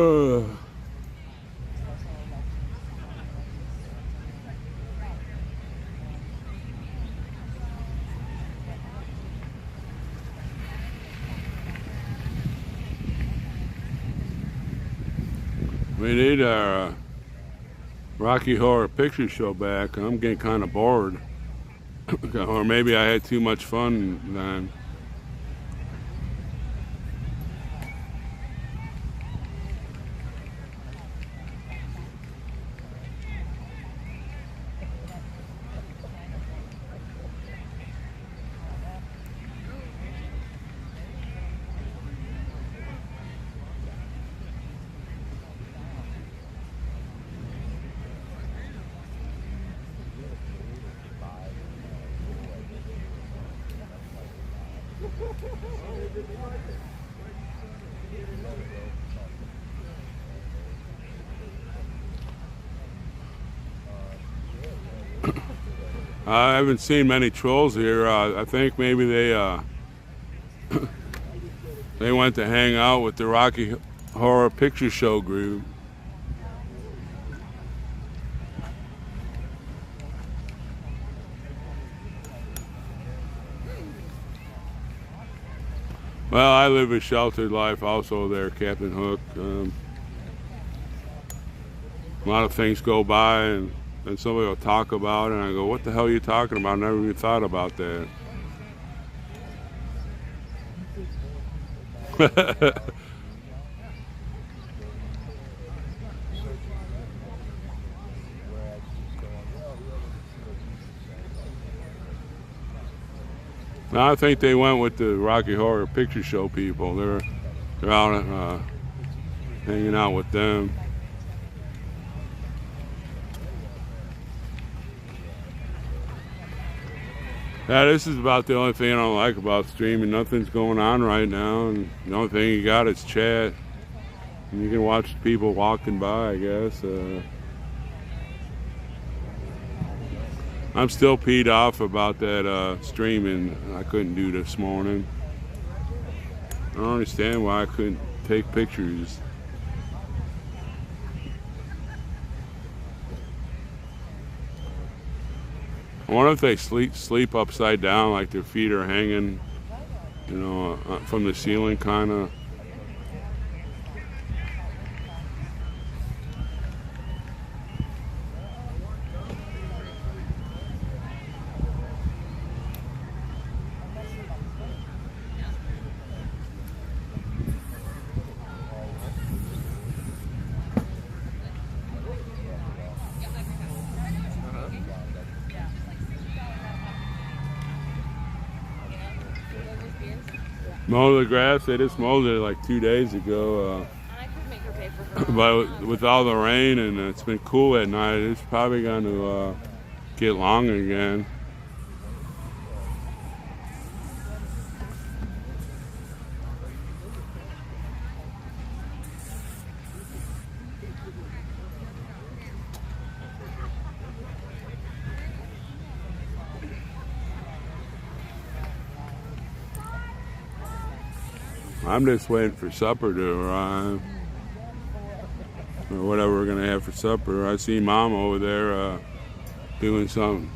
need our Rocky Horror Picture Show back. I'm getting kind of bored. Or maybe I had too much fun then. I haven't seen many trolls here. I think maybe they they went to hang out with the Rocky Horror Picture Show group. Well, I live a sheltered life also there, Captain Hook. A lot of things go by and somebody will talk about it and I go, what the hell are you talking about? I never even thought about that. Now I think they went with the Rocky Horror Picture Show people. They're out hanging out with them. Yeah, this is about the only thing I don't like about streaming. Nothing's going on right now, and the only thing you got is chat. And you can watch people walking by, I guess. I'm still peed off about that streaming I couldn't do this morning. I don't understand why I couldn't take pictures. I wonder if they sleep upside down, like their feet are hanging, you know, from the ceiling, kind of. Mow the grass. They just mowed it like 2 days ago. But with all the rain and it's been cool at night, it's probably going to get long again. I'm just waiting for supper to arrive, or whatever we're gonna have for supper. I see Mom over there doing something.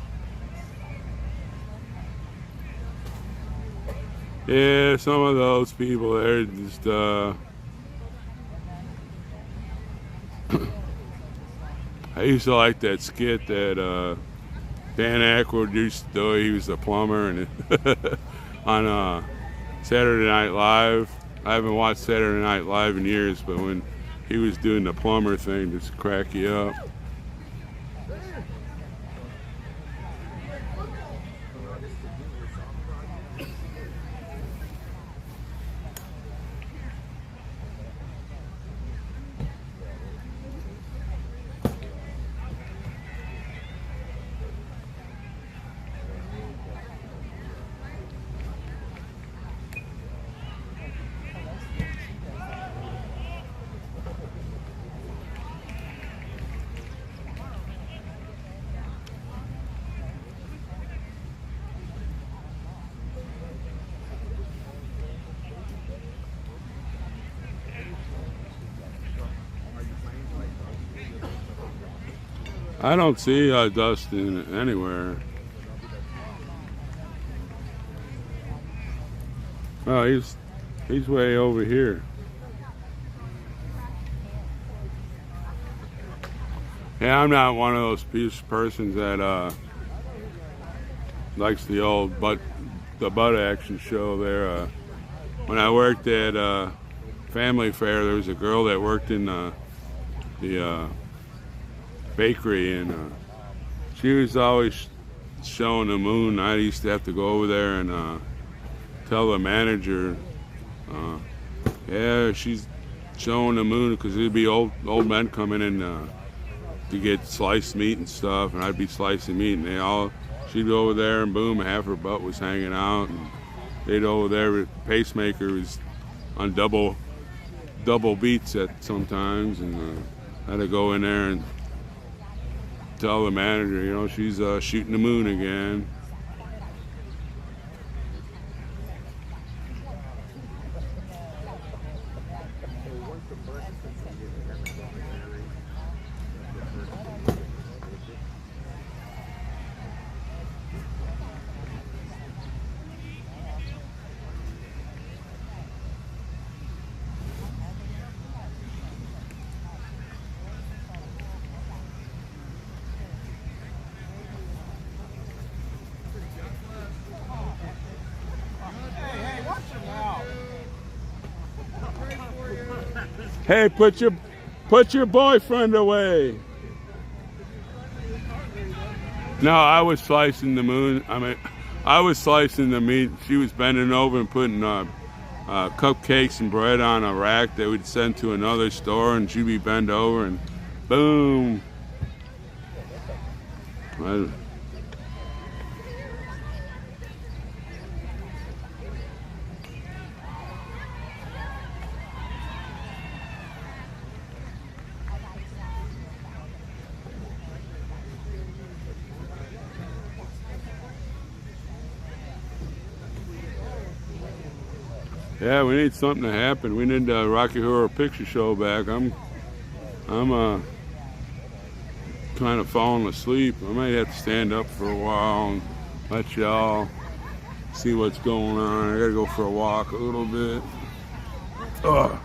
Yeah, some of those people there just I used to like that skit that Dan Aykroyd used to do. He was a plumber and on Saturday Night Live. I haven't watched Saturday Night Live in years, but when he was doing the plumber thing, just crack you up. I don't see Dustin anywhere. Oh, he's way over here. Yeah, I'm not one of those persons that likes the old butt action show there. When I worked at Family Fair, there was a girl that worked in the bakery, and she was always showing the moon. I used to have to go over there and tell the manager, yeah, she's showing the moon, because there'd be old men coming in to get sliced meat and stuff, and I'd be slicing meat, and she'd go over there, and boom, half her butt was hanging out, and they'd over there, the pacemaker was on double beats at sometimes, and I had to go in there and tell the manager, you know, she's shooting the moon again. Hey, put your boyfriend away. No, I was slicing the moon. I was slicing the meat. She was bending over and putting cupcakes and bread on a rack that we'd send to another store, and she'd be bent over, and boom. Yeah, we need something to happen. We need the Rocky Horror Picture Show back. I'm kind of falling asleep. I might have to stand up for a while and let y'all see what's going on. I gotta go for a walk a little bit. Ugh.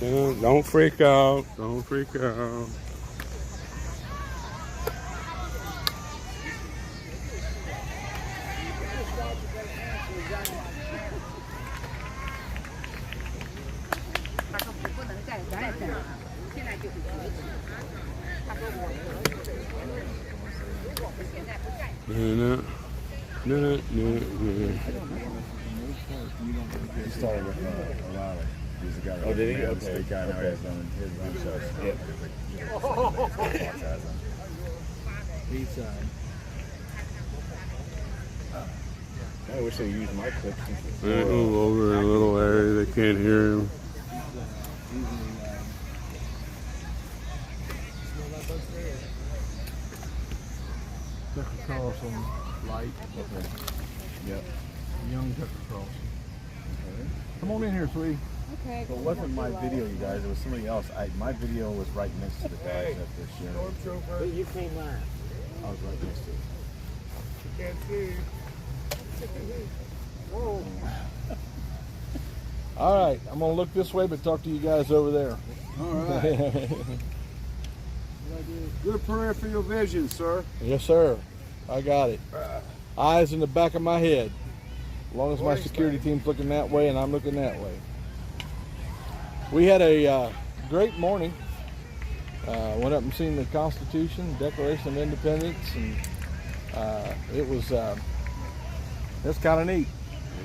Don't freak out. Don't freak out.
He started with O'Reilly. He's the guy that
did he?
ran the
Okay.
state guy, now he has his own shows.
He's, I wish they used my clips.
Move over in a little area. They can't hear him.
Tucker Carlson light.
Okay. Yep.
Young Tucker Carlson. Come on in here, sweetie.
Okay.
So it wasn't my video, you guys. It was somebody else. My video was right next to the guys that they're sharing.
But you came last.
I was right next to it.
Can't see.
All right, I'm gonna look this way, but talk to you guys over there.
All right. Good prayer for your vision, sir.
Yes, sir. I got it. Eyes in the back of my head. As long as my security team's looking that way and I'm looking that way. We had a great morning. Went up and seen the Constitution, Declaration of Independence, and it was kind of neat.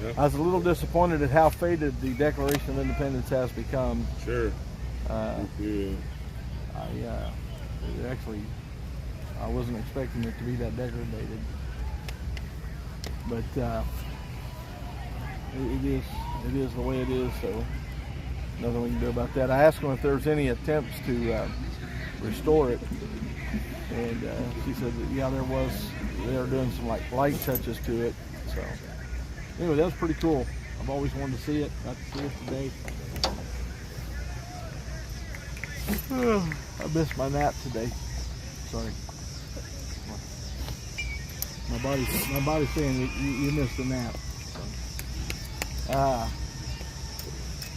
Yep.
I was a little disappointed at how faded the Declaration of Independence has become.
Sure.
I wasn't expecting it to be that degraded, but it is the way it is. So nothing we can do about that. I asked them if there's any attempts to restore it, and she said that yeah, there was. They were doing some like light touches to it. So anyway, that was pretty cool. I've always wanted to see it. Got to see it today. I missed my nap today. Sorry. My body's saying you missed a nap.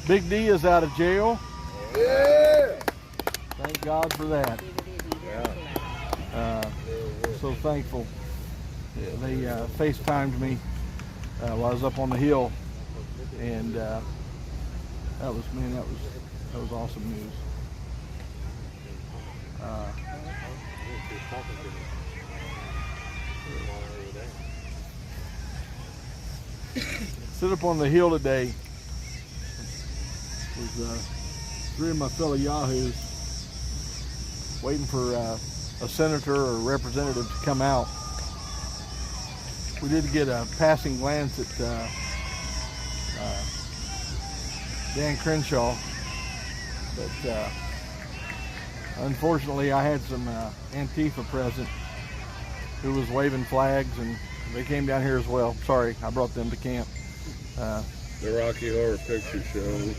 Big D is out of jail.
Yeah.
Thank God for that. So thankful. They FaceTimed me while I was up on the hill, and that was awesome news. Sit up on the hill today with three of my fellow yahoos waiting for a senator or representative to come out. We did get a passing glance at Dan Crenshaw, but unfortunately I had some Antifa present who was waving flags, and they came down here as well. Sorry, I brought them to camp.
The Rocky Horror Picture Show.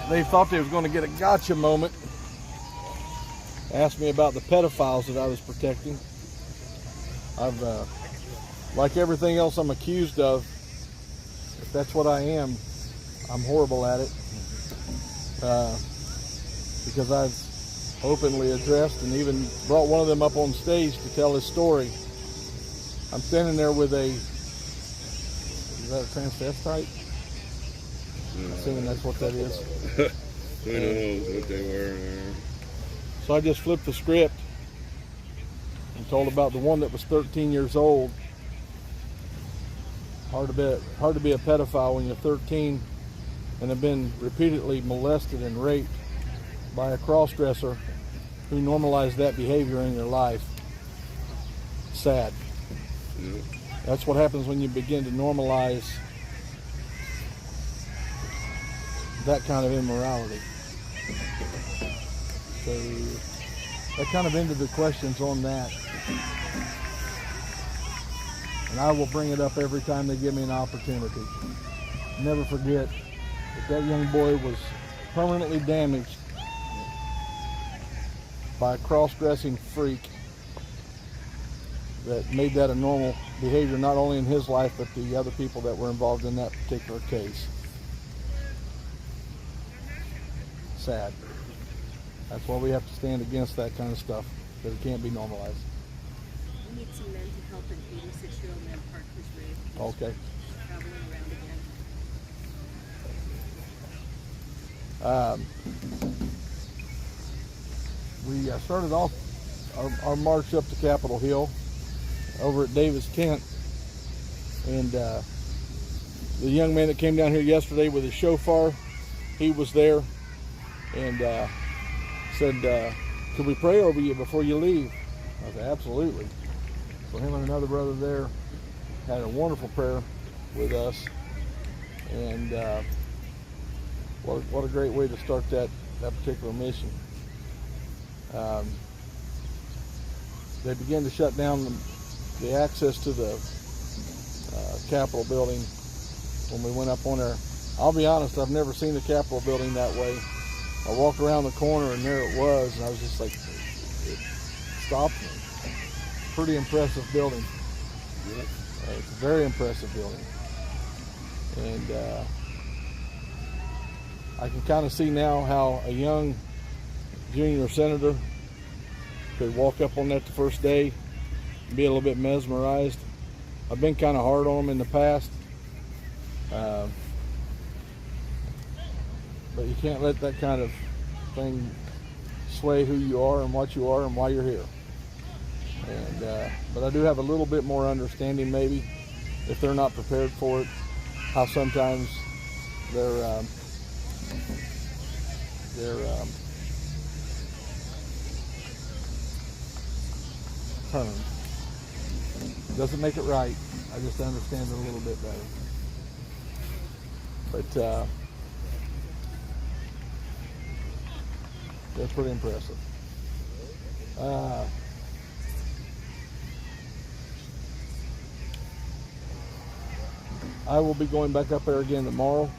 They thought they was going to get a gotcha moment. Asked me about the pedophiles that I was protecting. I've, like everything else I'm accused of, if that's what I am, I'm horrible at it. Because I've openly addressed and even brought one of them up on stage to tell his story. I'm standing there with is that a transvestite? I'm assuming that's what that is.
Who knows what they were.
So I just flipped the script and told about the one that was 13 years old. Hard to be a pedophile when you're 13 and have been repeatedly molested and raped by a cross-dresser who normalized that behavior in your life. Sad.
Yeah.
That's what happens when you begin to normalize that kind of immorality. So that kind of ended the questions on that. And I will bring it up every time they give me an opportunity. Never forget that young boy was permanently damaged by a cross-dressing freak that made that a normal behavior, not only in his life, but the other people that were involved in that particular case. sad. That's why we have to stand against that kind of stuff, because it can't be normalized.
We need some men to help an 86-year-old man park his rig.
Okay.
Traveling around again.
We started off our march up to Capitol Hill over at Davis Tent, and the young man that came down here yesterday with his shofar, he was there, and said, could we pray over you before you leave? I said, absolutely. So him and another brother there had a wonderful prayer with us, and what a great way to start that particular mission. They began to shut down the access to the Capitol building when we went up on there. I'll be honest, I've never seen the Capitol building that way. I walked around the corner and there it was, and I was just like, it stopped me. Pretty impressive building. It's a very impressive building. And I can kind of see now how a young junior senator could walk up on that the first day and be a little bit mesmerized. I've been kind of hard on him in the past, but you can't let that kind of thing sway who you are and what you are and why you're here. And but I do have a little bit more understanding, maybe, if they're not prepared for it, how sometimes they're turned. Doesn't make it right. I just understand it a little bit better. But they're pretty impressive. I will be going back up there again tomorrow.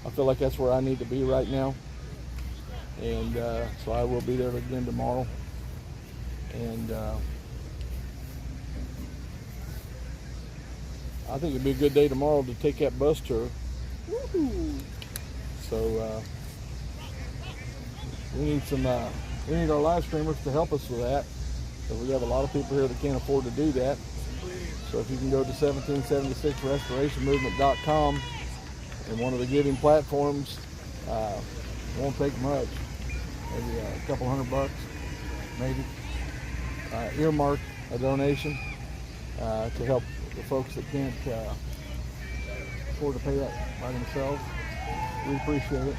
I feel like that's where I need to be right now. And so I will be there again tomorrow. And I think it'd be a good day tomorrow to take that bus tour. So we need our live streamers to help us with that. So we have a lot of people here that can't afford to do that. So if you can go to 1776restorationmovement.com and one of the giving platforms, it won't take much, maybe a couple $100, maybe. Earmark a donation to help the folks that can't afford to pay that by themselves. We appreciate it.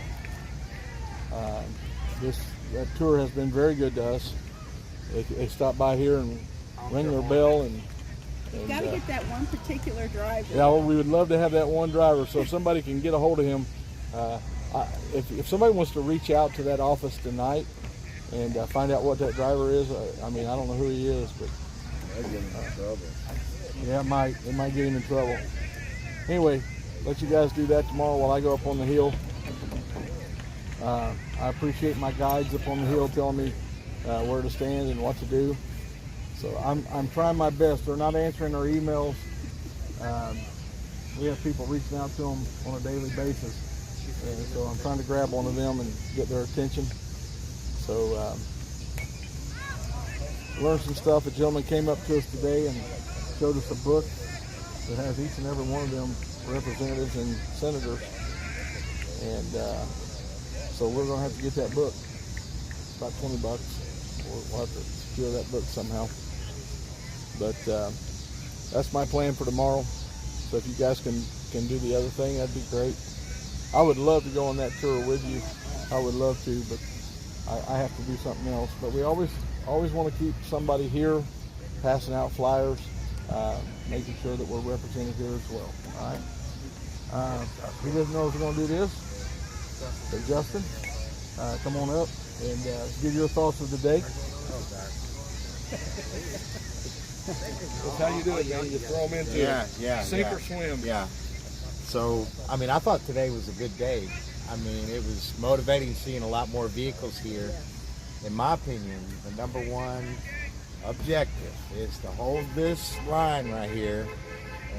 That tour has been very good to us. They stop by here and ring their bell and
Got to get that one particular driver.
Yeah, well, we would love to have that one driver. So if somebody can get a hold of him, if somebody wants to reach out to that office tonight and find out what that driver is, I mean, I don't know who he is, but
That'd get him in trouble.
yeah, it might get him in trouble. Anyway, let you guys do that tomorrow while I go up on the hill. I appreciate my guides up on the hill telling me where to stand and what to do. So I'm trying my best. They're not answering our emails. We have people reaching out to them on a daily basis. And so I'm trying to grab one of them and get their attention. So learned some stuff. A gentleman came up to us today and showed us a book that has each and every one of them representatives and senators. And so we're going to have to get that book. About $20. We'll have to secure that book somehow. But that's my plan for tomorrow. So if you guys can do the other thing, that'd be great. I would love to go on that tour with you. I would love to, but I have to do something else. But we always want to keep somebody here, passing out flyers, making sure that we're represented here as well. All right. Who doesn't know if we're going to do this? So Justin, come on up and give your thoughts of the day. That's how you do it, man. You throw them into sink or swim.
Yeah. So, I mean, I thought today was a good day. I mean, it was motivating seeing a lot more vehicles here. In my opinion, the number one objective is to hold this line right here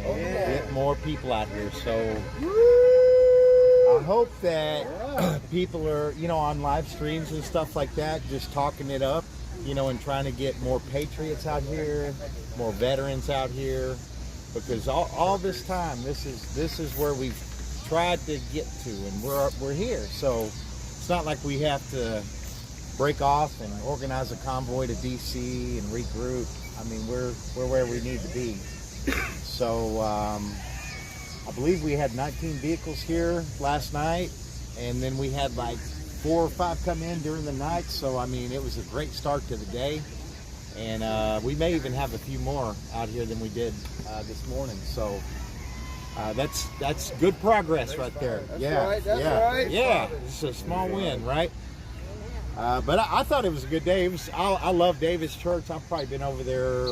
and get more people out here. So, I hope that people are, on live streams and stuff like that, just talking it up, and trying to get more patriots out here, more veterans out here, because all this time, this is where we've tried to get to, and we're here. So it's not like we have to break off and organize a convoy to DC and regroup. I mean, we're where we need to be. So I believe we had 19 vehicles here last night, and then we had like 4 or 5 come in during the night. So I mean, it was a great start to the day, and we may even have a few more out here than we did this morning. So that's good progress right there.
That's right.
Yeah, it's a small win, right? But I thought it was a good day. I love David's church. I've probably been over there,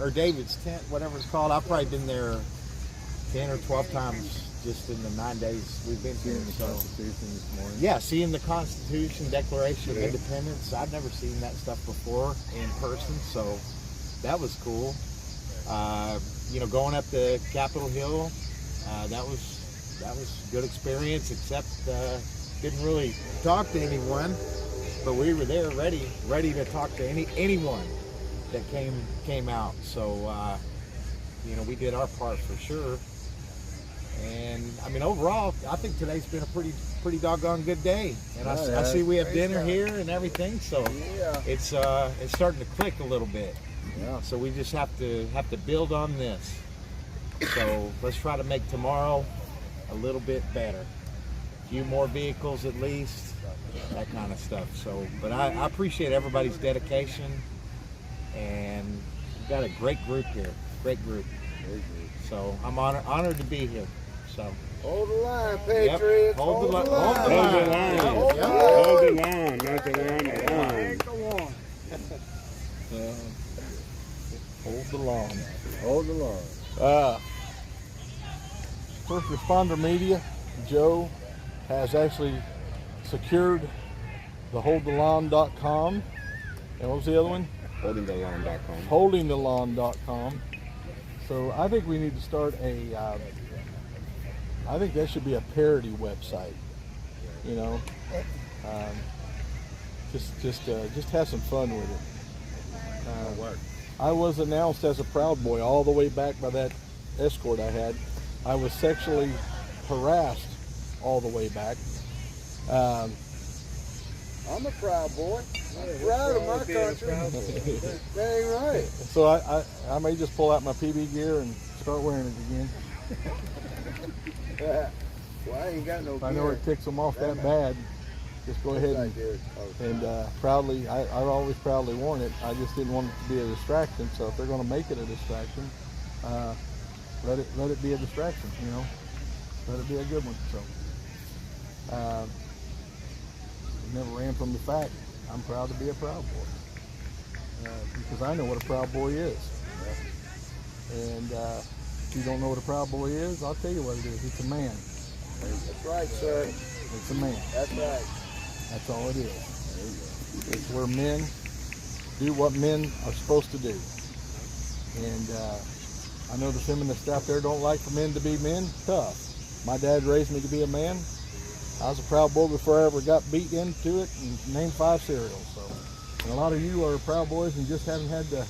or David's tent, whatever it's called. I've probably been there 10 or 12 times just in the 9 days we've been here.
The Constitution this morning.
Yeah, seeing the Constitution, Declaration of Independence. I've never seen that stuff before in person, so that was cool. Going up the Capitol Hill, that was a good experience, except didn't really talk to anyone. But we were there ready to talk to anyone that came out. So, we did our part for sure. And I mean, overall, I think today's been a pretty doggone good day. And I see we have dinner here and everything. So it's starting to click a little bit.
Yeah.
So we just have to build on this. So let's try to make tomorrow a little bit better. A few more vehicles at least. That kind of stuff. So, but I appreciate everybody's dedication, and we've got a great group here. Great group. So I'm honored to be here. So
Hold the line, Patriots.
Hold the line.
Hold the line.
Hold the line.
Hold the line. Not the line. The line.
Go on. Hold the line.
Hold the line.
First Responder Media, Joe, has actually secured the holdthelawn.com. And what was the other one?
Holdingthelawn.com.
Holdingthelawn.com. So I think we need to start I think that should be a parody website. Just have some fun with it. I was announced as a Proud Boy all the way back by that escort I had. I was sexually harassed all the way back.
I'm a proud boy. I'm proud of my country. Dang right.
So I may just pull out my PB gear and start wearing it again.
Well, I ain't got no
If I know it ticks them off that bad, just go ahead and proudly, I've always proudly worn it. I just didn't want it to be a distraction. So if they're going to make it a distraction, let it be a distraction, let it be a good one. So never ran from the fact I'm proud to be a Proud Boy, because I know what a Proud Boy is. And if you don't know what a Proud Boy is, I'll tell you what it is. It's a man.
That's right, sir.
It's a man.
That's right.
That's all it is. It's where men do what men are supposed to do. And I know the feminists out there don't like for men to be men. Tough. My dad raised me to be a man. I was a Proud Boy before I ever got beat into it and named 5 cereals. So, and a lot of you are Proud Boys and just haven't had the